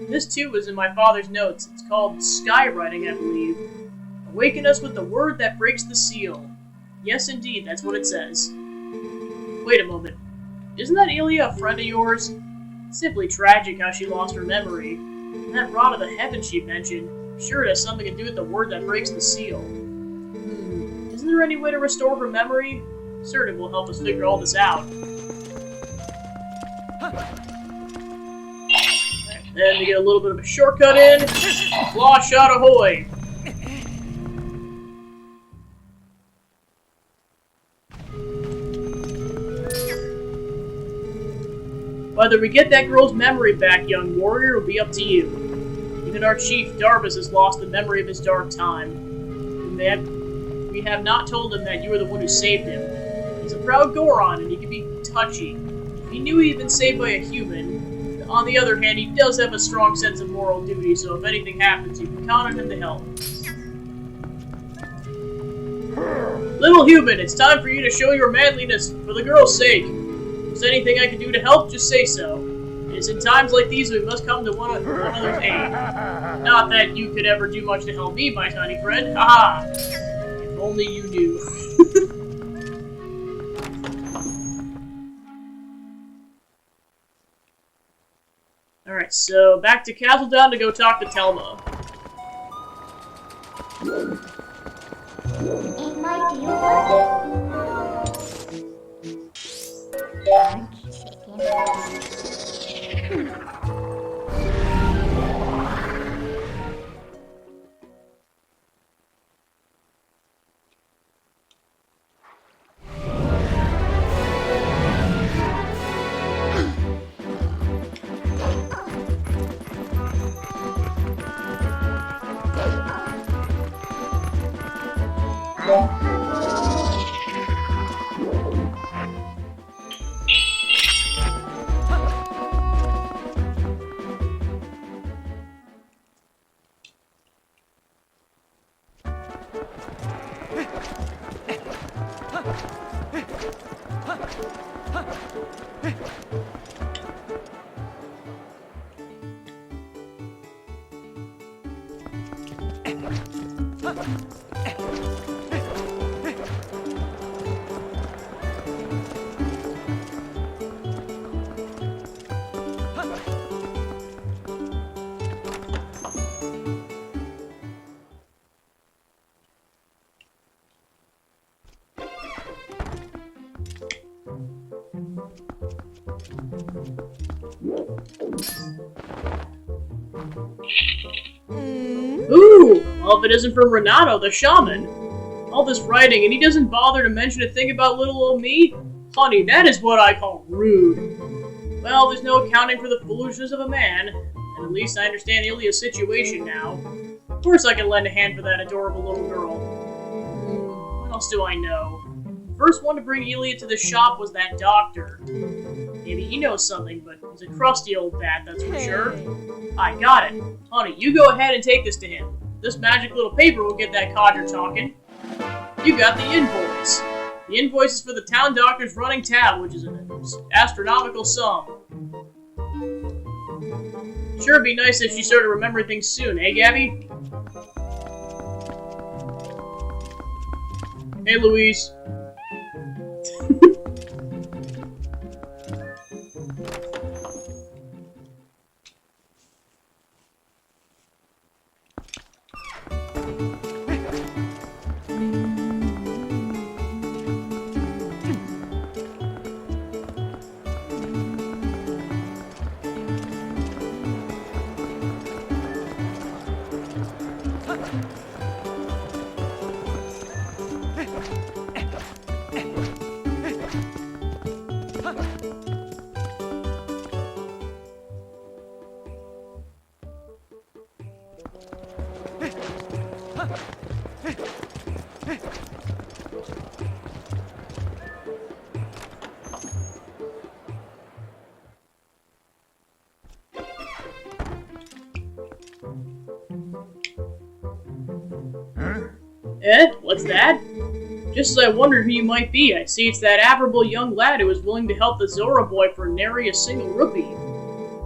This too was in my father's notes. It's called skywriting, I believe. Awaken us with the word that breaks the seal. Yes, indeed, that's what it says. Wait a moment. Isn't that Ilia a friend of yours? It's simply tragic how she lost her memory. And that rod of the heavens she mentioned, sure it has something to do with the word that breaks the seal. Isn't there any way to restore her memory? Certainly will help us figure all this out. Then to get a little bit of a shortcut in, claw shot ahoy! Whether we get that girl's memory back, young warrior, will be up to you. Even our chief, Darbus, has lost the memory of his dark time. We have not told him that you were the one who saved him. He's a proud Goron, and he can be touchy. He knew he'd been saved by a human. On the other hand, he does have a strong sense of moral duty, so if anything happens, you can count on him to help. Little human, it's time for you to show your manliness for the girl's sake. If there's anything I can do to help, just say so. It is in times like these we must come to one another's aid. Not that you could ever do much to help me, my tiny friend. Haha! If only you knew. Alright, so back to Castle Down to go talk to Telma. Ain't my deal working? Ooh! Well, if it isn't from Renato, the shaman. All this writing, and he doesn't bother to mention a thing about little old me? Honey, that is what I call rude. Well, there's no accounting for the foolishness of a man, and at least I understand Ilia's situation now. Of course I can lend a hand for that adorable little girl. What else do I know? The first one to bring Ilia to the shop was that doctor. Maybe he knows something, but he's a crusty old bat, that's for sure. I got it. Honey, you go ahead and take this to him. This magic little paper will get that codger talking. You got the invoice. The invoice is for the town doctor's running tab, which is an astronomical sum. Sure, it'd be nice if she started remembering things soon, eh, Gabby? Hey, Louise. Eh? What's that? Just as I wondered who you might be, I see it's that admirable young lad who was willing to help the Zora boy for nary a single rupee.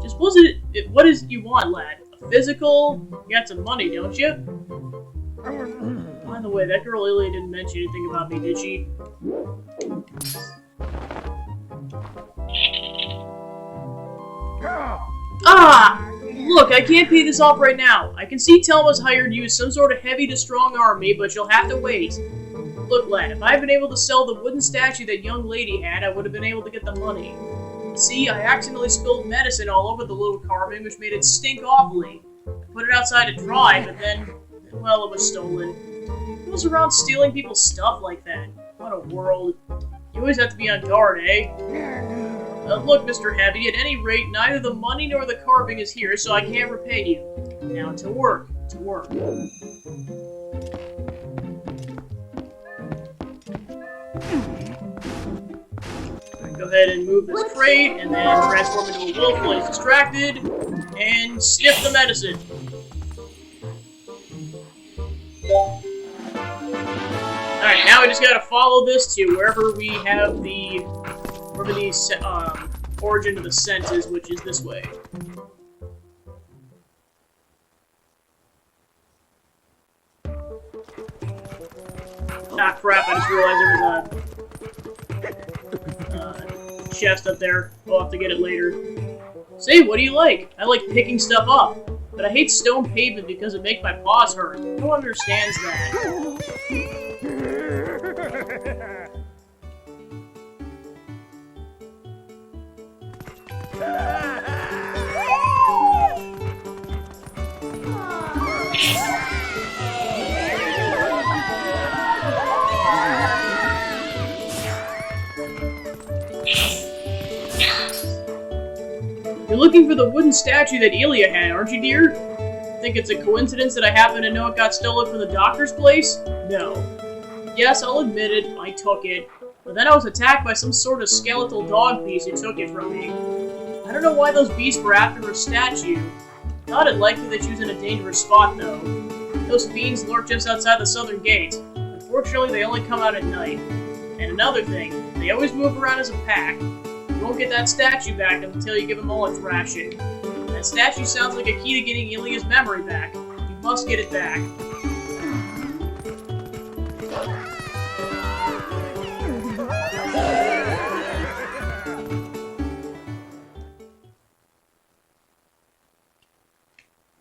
Just what is it you want, lad? A physical? You got some money, don't you? By the way, that girl Ilya didn't mention anything about me, did she? Ah! Look, I can't pay this off right now. I can see Telma's hired you as some sort of heavy to strong army, but you'll have to wait. Look, lad, if I had been able to sell the wooden statue that young lady had, I would have been able to get the money. See, I accidentally spilled medicine all over the little carving, which made it stink awfully. I put it outside to dry, but then, well, it was stolen. Who goes around stealing people's stuff like that? What a world. You always have to be on guard, eh? Look, Mr. Heavy, at any rate, neither the money nor the carving is here, so I can't repay you. Now, to work. To work. Go ahead and move this crate, and then transform into a wolf while he's distracted, and sniff the medicine. Alright, now we just gotta follow this to wherever we have the origin of the scent is, which is this way. Ah, crap, I just realized there was a chest up there. We'll have to get it later. Say, what do you like? I like picking stuff up, but I hate stone pavement because it makes my paws hurt. Who understands that? You're looking for the wooden statue that Ilya had, aren't you, dear? Think it's a coincidence that I happen to know it got stolen from the doctor's place? No. Yes, I'll admit it, I took it. But then I was attacked by some sort of skeletal dog beast who took it from me. I don't know why those beasts were after her statue. Not likely that she was in a dangerous spot, though. Those fiends lurk just outside the southern gate. Unfortunately, they only come out at night. And another thing, they always move around as a pack. You won't get that statue back until you give them all a thrashing. That statue sounds like a key to getting Ilya's memory back. You must get it back.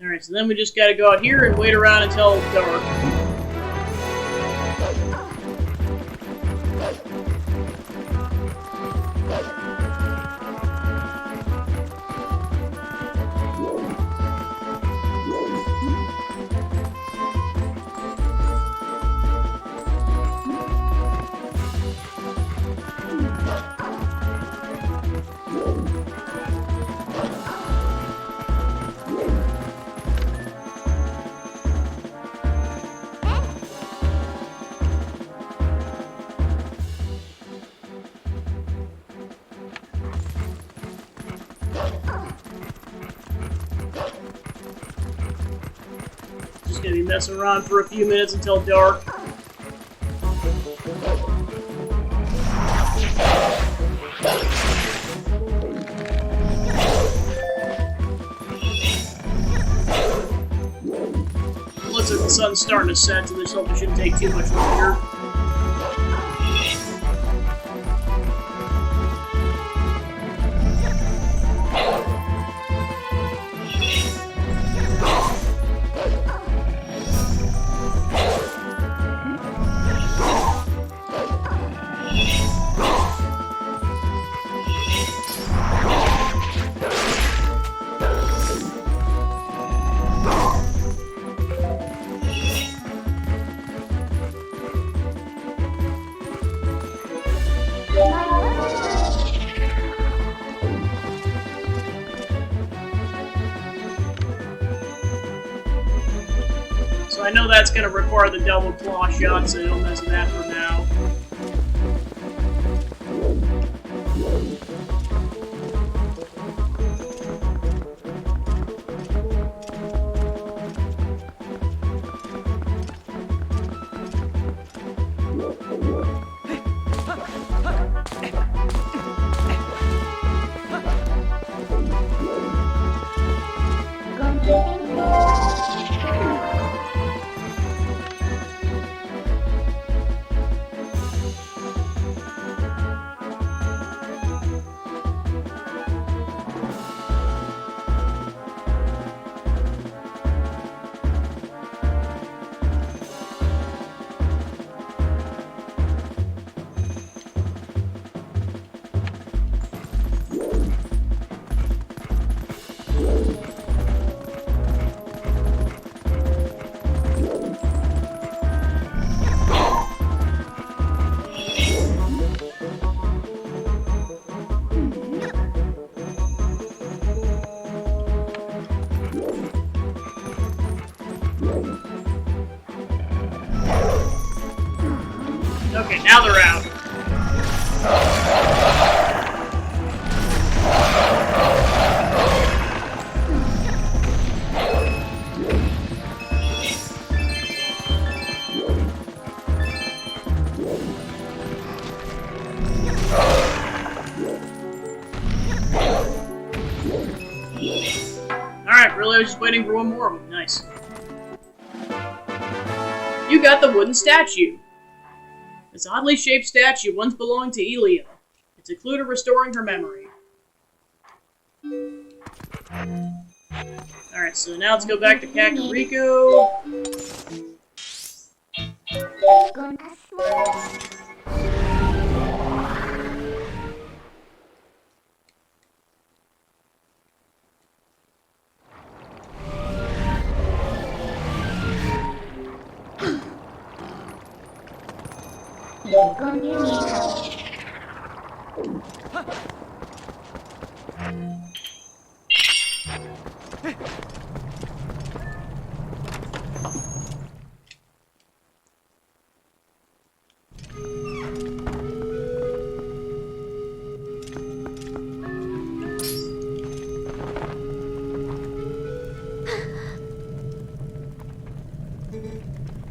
Alright, so then we just gotta go out here and wait around until dark. Just gonna be messing around for a few minutes until dark. Looks like the sun's starting to set, so this hopefully shouldn't take too much longer. So I know that's going to require the double claw shot, so don't mess with that for now. Alright, really, I was just waiting for one more of them. Nice. You got the wooden statue. This oddly shaped statue once belonged to Elia. It's a clue to restoring her memory. Alright, so now let's go back to Kakariko.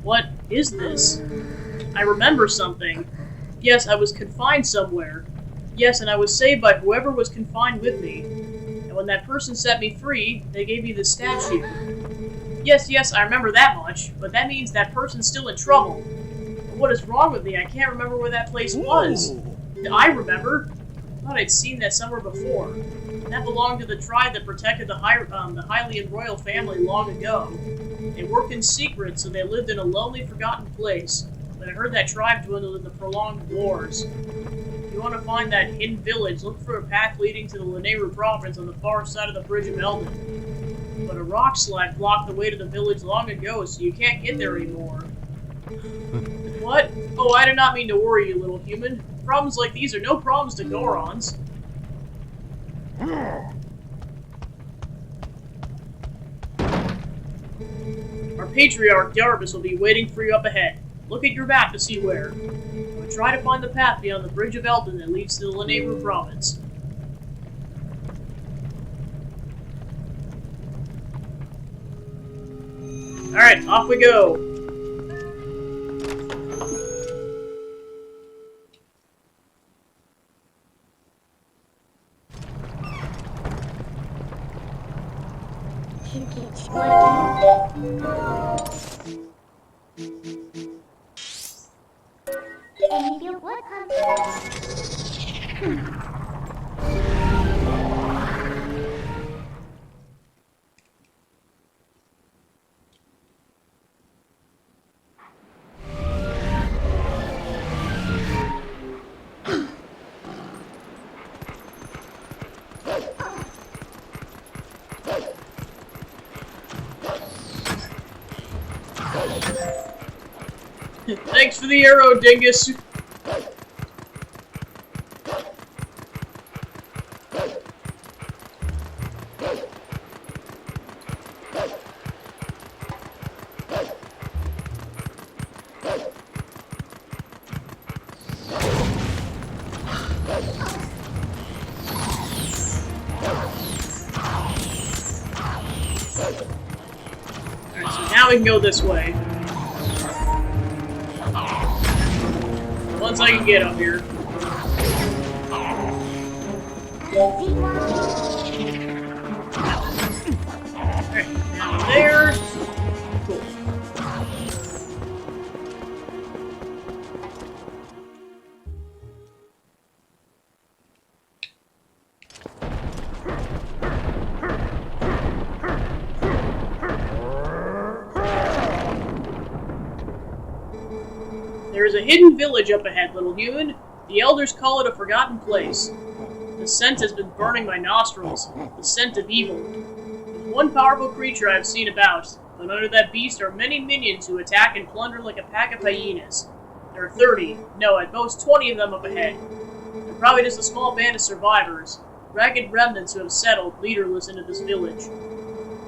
What is this? I remember something. Yes, I was confined somewhere. Yes, and I was saved by whoever was confined with me. And when that person set me free, they gave me this statue. Yes, I remember that much, but that means that person's still in trouble. But what is wrong with me? I can't remember where that place was. I remember. I thought I'd seen that somewhere before. That belonged to the tribe that protected the Hylian royal family long ago. They worked in secret, so they lived in a lonely, forgotten place. But I heard that tribe dwindled in the prolonged wars. If you want to find that hidden village, look for a path leading to the Lanayru province on the far side of the Bridge of Eldon. But a rock slide blocked the way to the village long ago, so you can't get there anymore. What? Oh, I did not mean to worry you, little human. Problems like these are no problems to Gorons. Our patriarch, Darbus, will be waiting for you up ahead. Look at your map to see where. But try to find the path beyond the Bridge of Eldon that leads to the Lanayru province. Alright, off we go. And if you would Thanks for the arrow, dingus. Alright, so now we can go this way. Once I can get up here. Alright, now there. Cool. There is a hidden village up ahead, little human. The elders call it a forgotten place. The scent has been burning my nostrils, the scent of evil. There's one powerful creature I have seen about, but under that beast are many minions who attack and plunder like a pack of hyenas. There are 30, no, at most 20 of them up ahead. They're probably just a small band of survivors, ragged remnants who have settled, leaderless, into this village.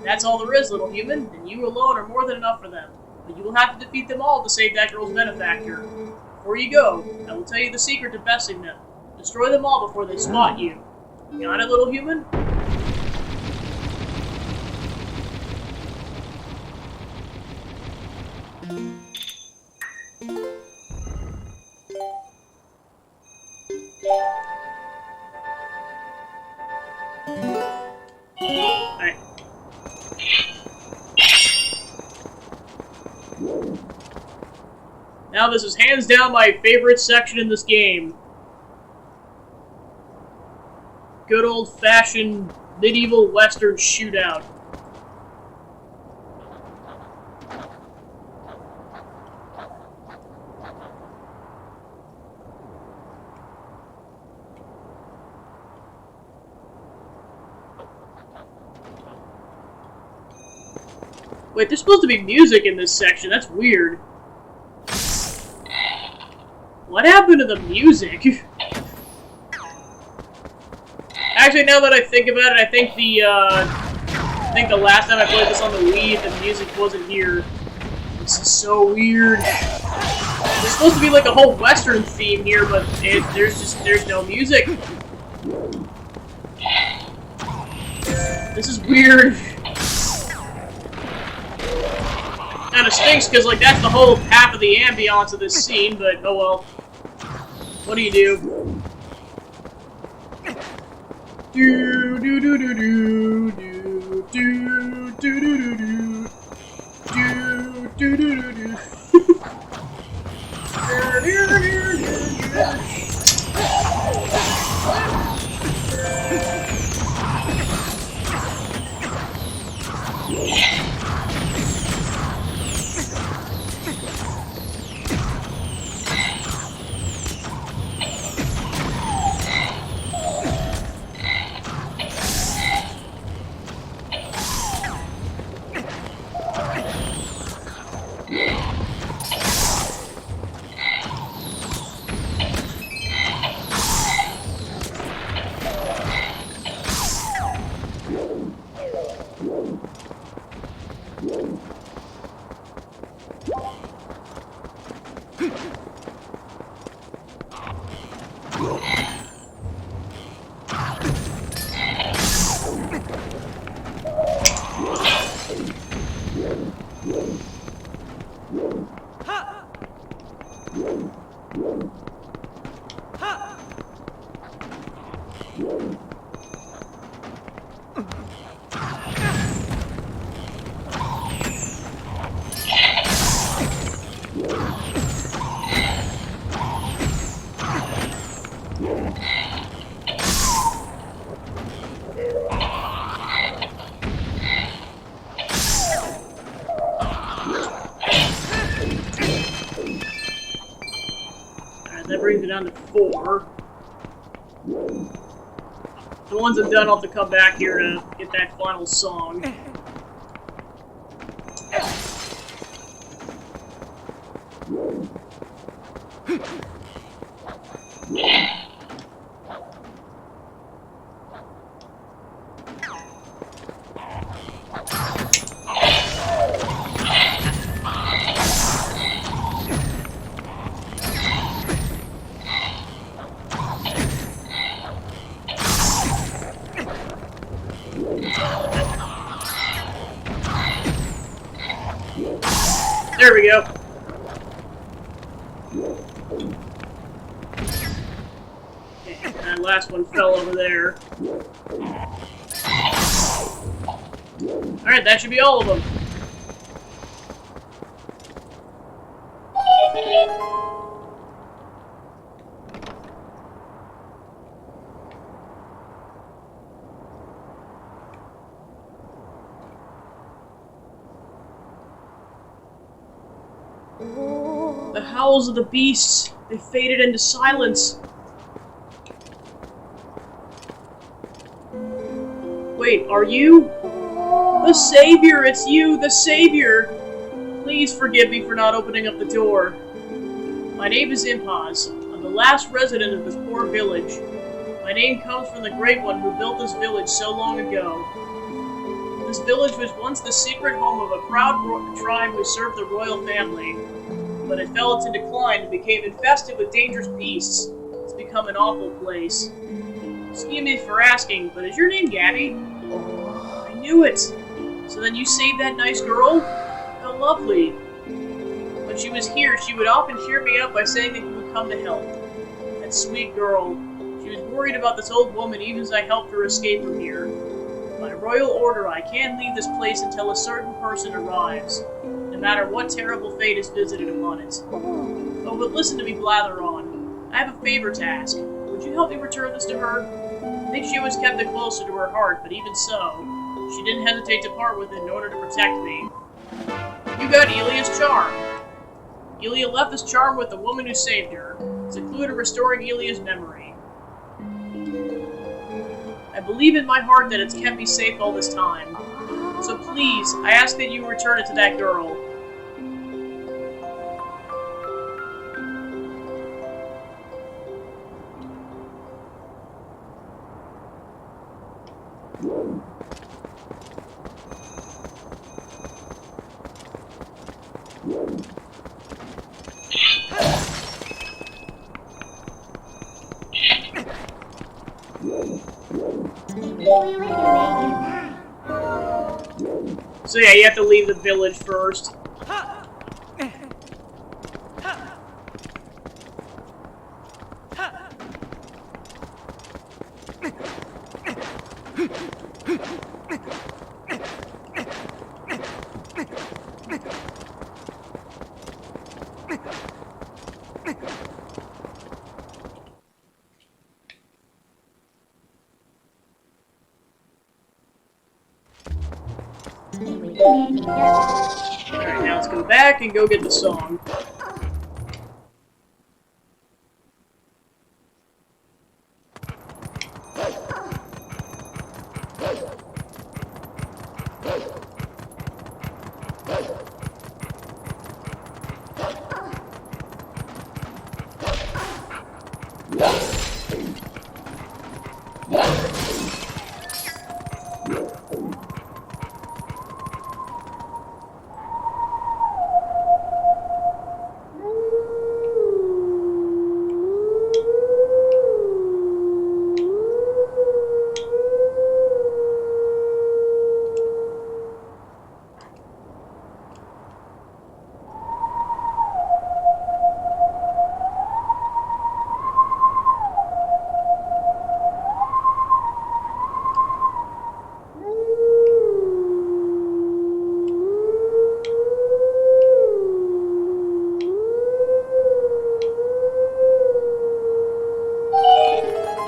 That's all there is, little human, and you alone are more than enough for them. But you will have to defeat them all to save that girl's benefactor. Before you go, I will tell you the secret to besting them. Destroy them all before they spot you. Got it, little human? Alright. now this is hands down my favorite section in this game. Good old-fashioned medieval western shootout. Wait, there's supposed to be music in this section. That's weird. What happened to the music? Actually, now that I think about it, I think the last time I played this on the Wii, the music wasn't here. This is so weird. There's supposed to be like a whole Western theme here, but there's no music. This is weird. Kind of stinks because like that's the whole half of the ambiance of this scene, but oh well. What do you do? Do do do do do do do do do do do do do do. That brings it down to 4. The ones I'm done, I'll have to come back here to get that final song. There we go. Okay, that last one fell over there. Alright, that should be all of them. The howls of the beasts, they faded into silence. Wait, are you? The Savior, it's you, the Savior! Please forgive me for not opening up the door. My name is Impaz. I'm the last resident of this poor village. My name comes from the Great One who built this village so long ago. This village was once the secret home of a proud tribe who served the royal family. But it fell into decline and became infested with dangerous beasts. It's become an awful place. Excuse me for asking, but is your name Gabby? I knew it! So then you saved that nice girl? How lovely. When she was here, she would often cheer me up by saying that you would come to help. That sweet girl. She was worried about this old woman even as I helped her escape from here. By royal order, I can't leave this place until a certain person arrives, no matter what terrible fate is visited upon it. Oh, but listen to me blather on. I have a favor to ask. Would you help me return this to her? I think she always kept it closer to her heart, but even so, she didn't hesitate to part with it in order to protect me. You got Elia's charm. Elia left this charm with the woman who saved her. It's a clue to restoring Elia's memory. I believe in my heart that it's kept me safe all this time. So please, I ask that you return it to that girl. So yeah, you have to leave the village first. Alright, now let's go back and go get the song.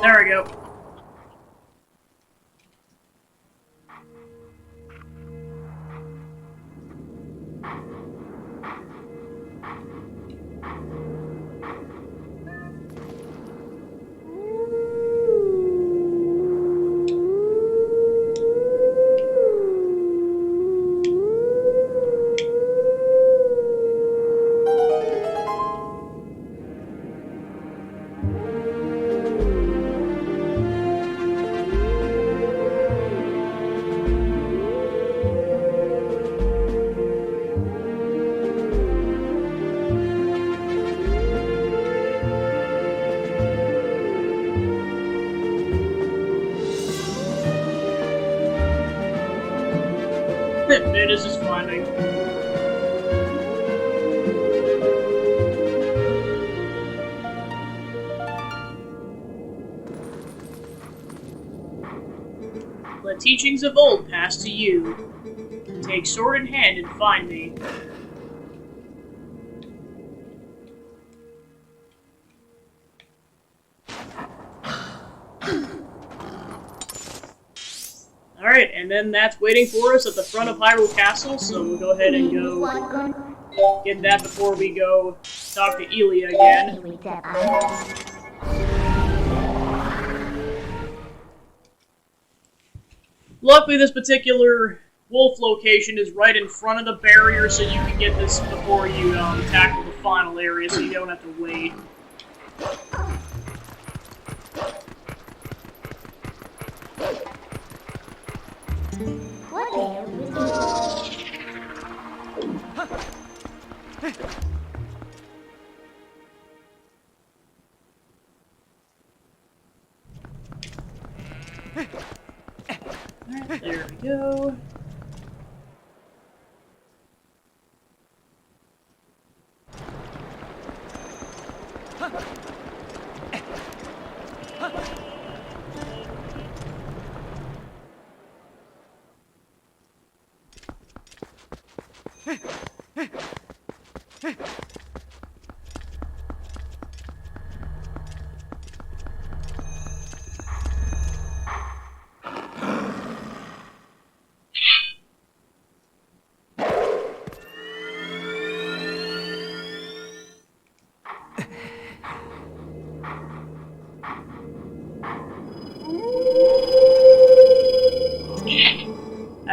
There we go. It is just finding. Let teachings of old pass to you. Take sword in hand and find me. Alright, and then that's waiting for us at the front of Hyrule Castle, so we'll go ahead and go get that before we go talk to Elia again. Luckily, this particular wolf location is right in front of the barrier, so you can get this before you tackle the final area, so you don't have to wait. Alright, there we go.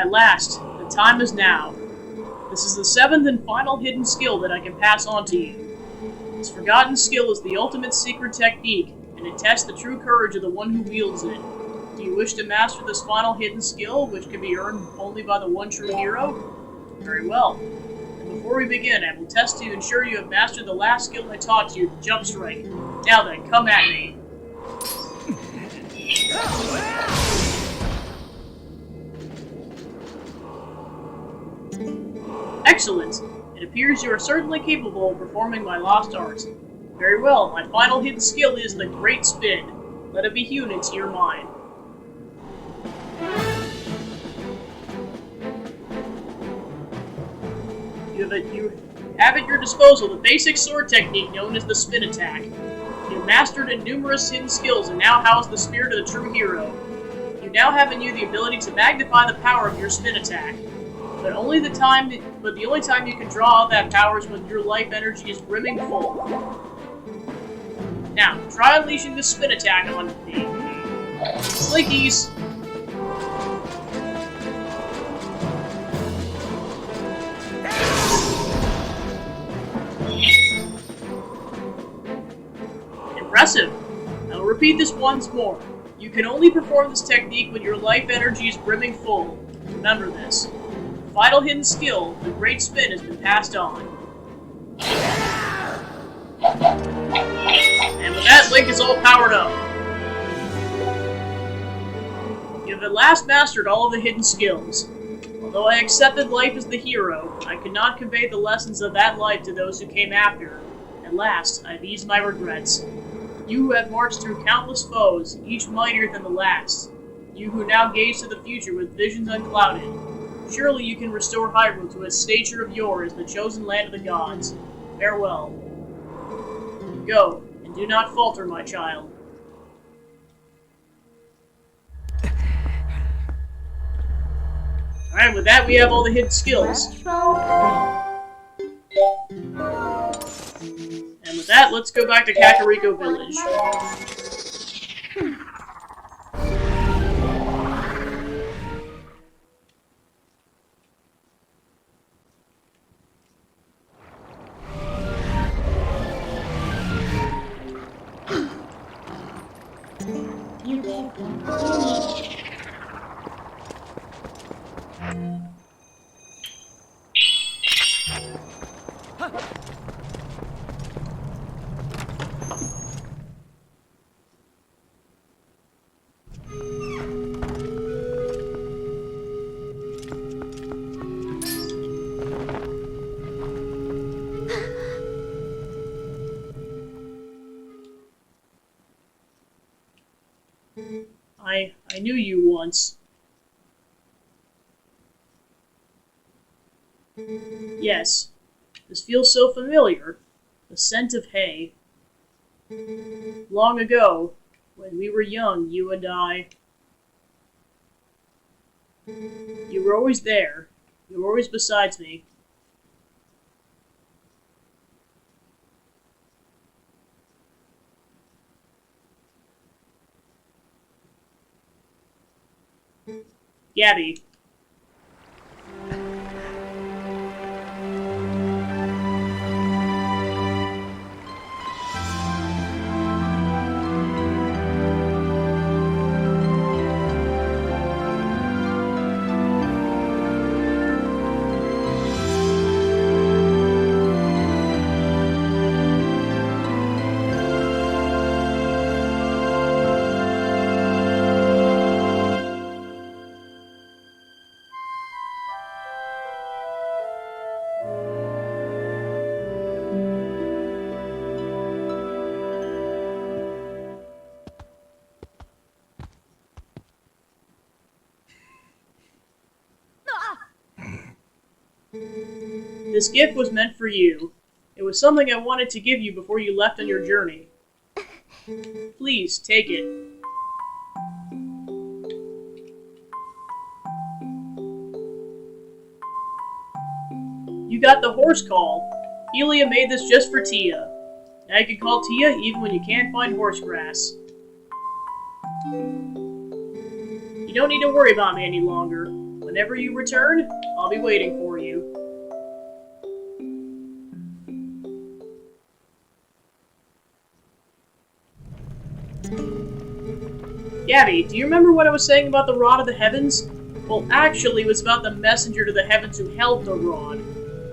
At last, the time is now. This is the 7th and final hidden skill that I can pass on to you. This forgotten skill is the ultimate secret technique, and it tests the true courage of the one who wields it. Do you wish to master this final hidden skill, which can be earned only by the one true hero? Very well. And before we begin, I will test to ensure you have mastered the last skill I taught you, the jump strike. Now then, come at me. Excellent! It appears you are certainly capable of performing my lost art. Very well, my final hidden skill is the Great Spin. Let it be hewn into your mind. You have at your disposal the basic sword technique known as the spin attack. You have mastered numerous hidden skills and now house the spirit of the true hero. You now have in you the ability to magnify the power of your spin attack. But the only time you can draw out that power is when your life energy is brimming full. Now, try unleashing this spin attack on me. Slinkies! Impressive! I will repeat this once more. You can only perform this technique when your life energy is brimming full. Remember this. The final hidden skill, the Great Spin, has been passed on. And with that, Link is all powered up. You have at last mastered all of the hidden skills. Although I accepted life as the hero, I could not convey the lessons of that life to those who came after. At last, I've eased my regrets. You who have marched through countless foes, each mightier than the last. You who now gaze to the future with visions unclouded. Surely you can restore Hyrule to its stature of yore as the chosen land of the gods. Farewell. Go, and do not falter, my child. Alright, with that we have all the hidden skills. And with that, let's go back to Kakariko Village. You can continue. I knew you once. Yes, this feels so familiar. The scent of hay. Long ago, when we were young, you and I. You were always there. You were always beside me. Gabby. This gift was meant for you. It was something I wanted to give you before you left on your journey. Please, take it. You got the horse call. Helia made this just for Tia. Now you can call Tia even when you can't find horse grass. You don't need to worry about me any longer. When Whenever you return, I'll be waiting for you. Gabby, do you remember what I was saying about the Rod of the Heavens? Well, actually, it was about the messenger to the heavens who held the rod.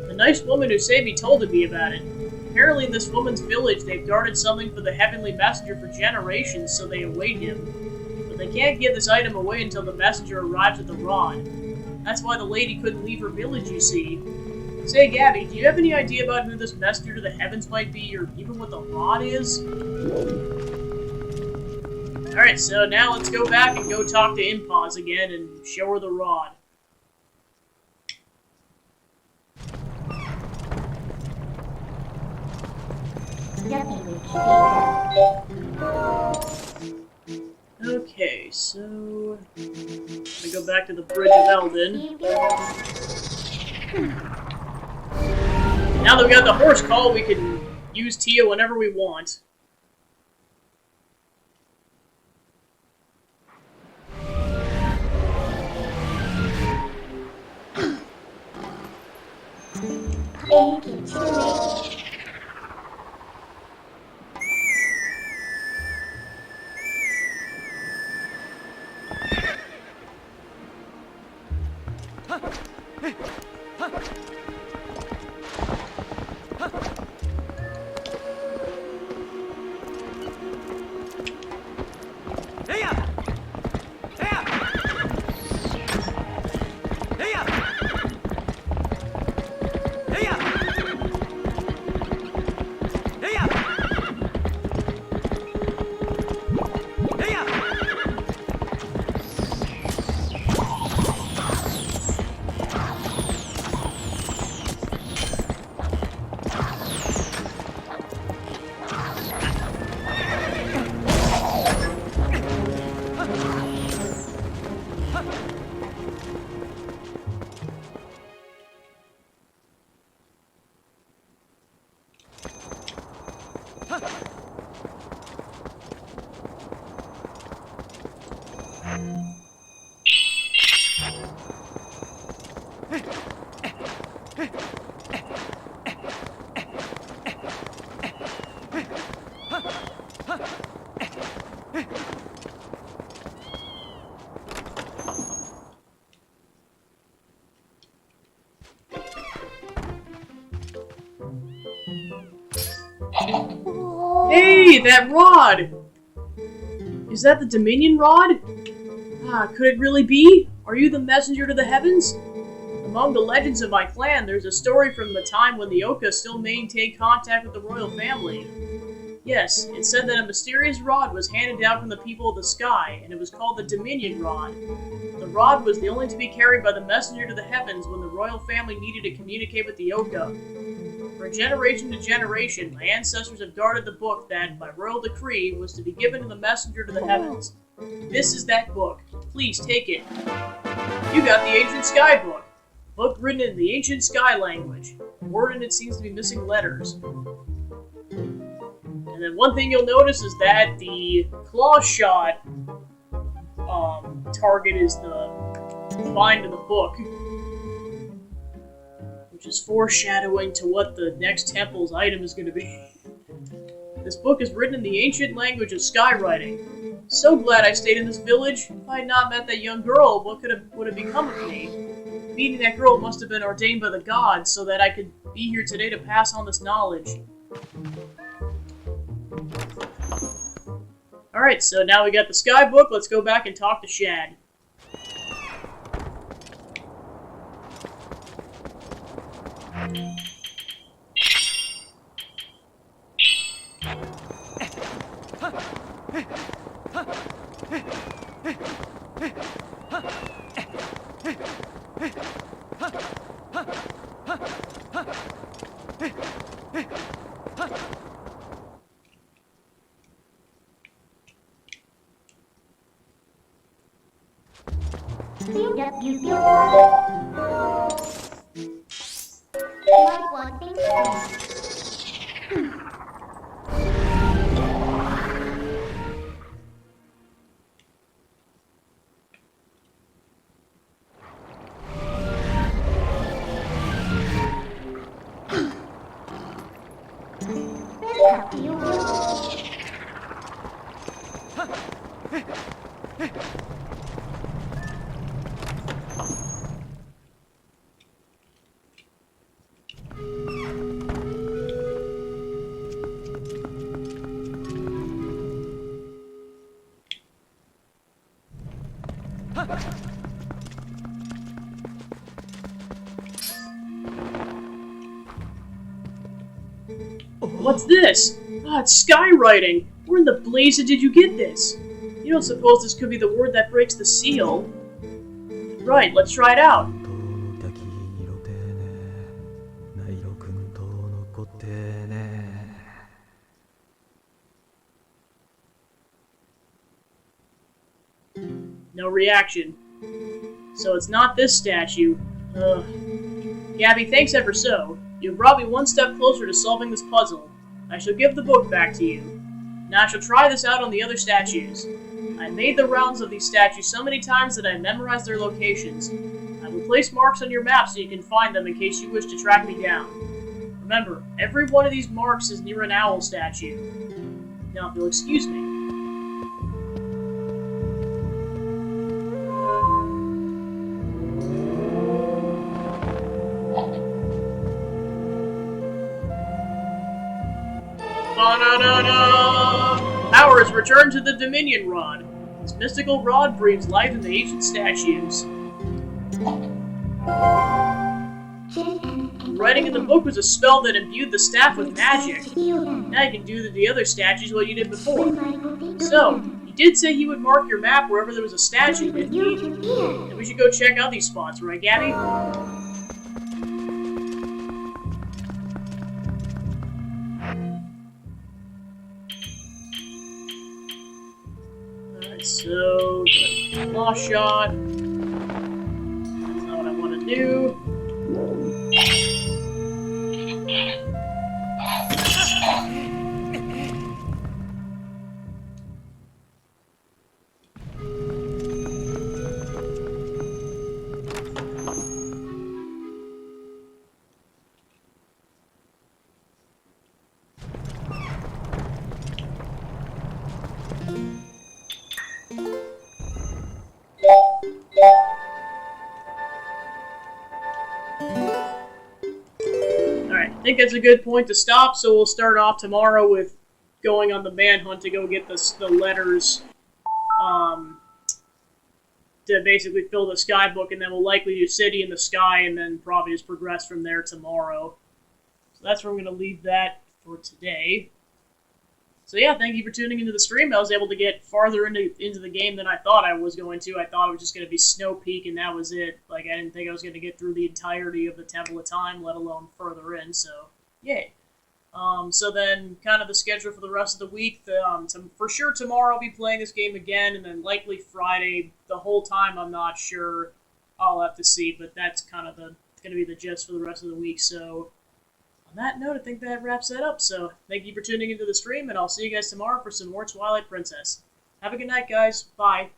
The nice woman who saved me told me about it. Apparently in this woman's village, they've guarded something for the heavenly messenger for generations, so they await him. But they can't give this item away until the messenger arrives with the rod. That's why the lady couldn't leave her village, you see. Say, Gabby, do you have any idea about who this messenger to the heavens might be, or even what the rod is? Alright, so now let's go back and go talk to Impaz again and show her the rod. Okay, so... I go back to the Bridge of Eldin. Now that we got the horse call, we can use Tia whenever we want. Thank you, Timmy. Hey, that rod! Is that the Dominion rod? Ah, could it really be? Are you the messenger to the heavens? Among the legends of my clan, there's a story from the time when the Oka still maintained contact with the royal family. Yes, it said that a mysterious rod was handed down from the people of the sky, and it was called the Dominion Rod. The rod was the only to be carried by the messenger to the heavens when the royal family needed to communicate with the Oka. For generation to generation, my ancestors have guarded the book that, by royal decree, was to be given to the messenger to the heavens. This is that book. Please take it. You got the Ancient Sky book. Book written in the Ancient Sky language. The word in it seems to be missing letters. And then one thing you'll notice is that the claw shot target is the bind in the book. Which is foreshadowing to what the next temple's item is going to be. This book is written in the ancient language of skywriting. So glad I stayed in this village. If I had not met that young girl, what would have become of me? Meeting that girl must have been ordained by the gods so that I could be here today to pass on this knowledge. Alright, so now we got the sky book. Let's go back and talk to Shad. What's this? Ah, it's skywriting. Where in the blazes did you get this? You don't suppose this could be the word that breaks the seal? Right, let's try it out. No reaction. So it's not this statue. Ugh. Gabby, thanks ever so. You've brought me one step closer to solving this puzzle. I shall give the book back to you. Now I shall try this out on the other statues. I made the rounds of these statues so many times that I memorized their locations. I will place marks on your map so you can find them in case you wish to track me down. Remember, every one of these marks is near an owl statue. Now, if you'll excuse me. Ba-da-da-da! Power is returned to the Dominion Rod. This mystical rod breathes life in the ancient statues. Writing in the book was a spell that imbued the staff with magic. Now you can do to the other statues what you did before. So, you did say you would mark your map wherever there was a statue, didn't you? And we should go check out these spots, right, Gabby? Alright, so, claw shot. That's not what I want to do. Alright, I think that's a good point to stop, so we'll start off tomorrow with going on the manhunt to go get the letters, to basically fill the sky book, and then we'll likely do City in the Sky, and then probably just progress from there tomorrow. So that's where I'm going to leave that for today. So yeah, thank you for tuning into the stream. I was able to get farther into the game than I thought I was going to. I thought it was just going to be Snow Peak, and that was it. Like, I didn't think I was going to get through the entirety of the Temple of Time, let alone further in, so yay. So then, kind of the schedule for the rest of the week. For sure tomorrow I'll be playing this game again, and then likely Friday. The whole time I'm not sure. I'll have to see, but that's kind of going to be the gist for the rest of the week. So on that note, I think that wraps that up. So thank you for tuning into the stream, and I'll see you guys tomorrow for some more Twilight Princess. Have a good night, guys. Bye.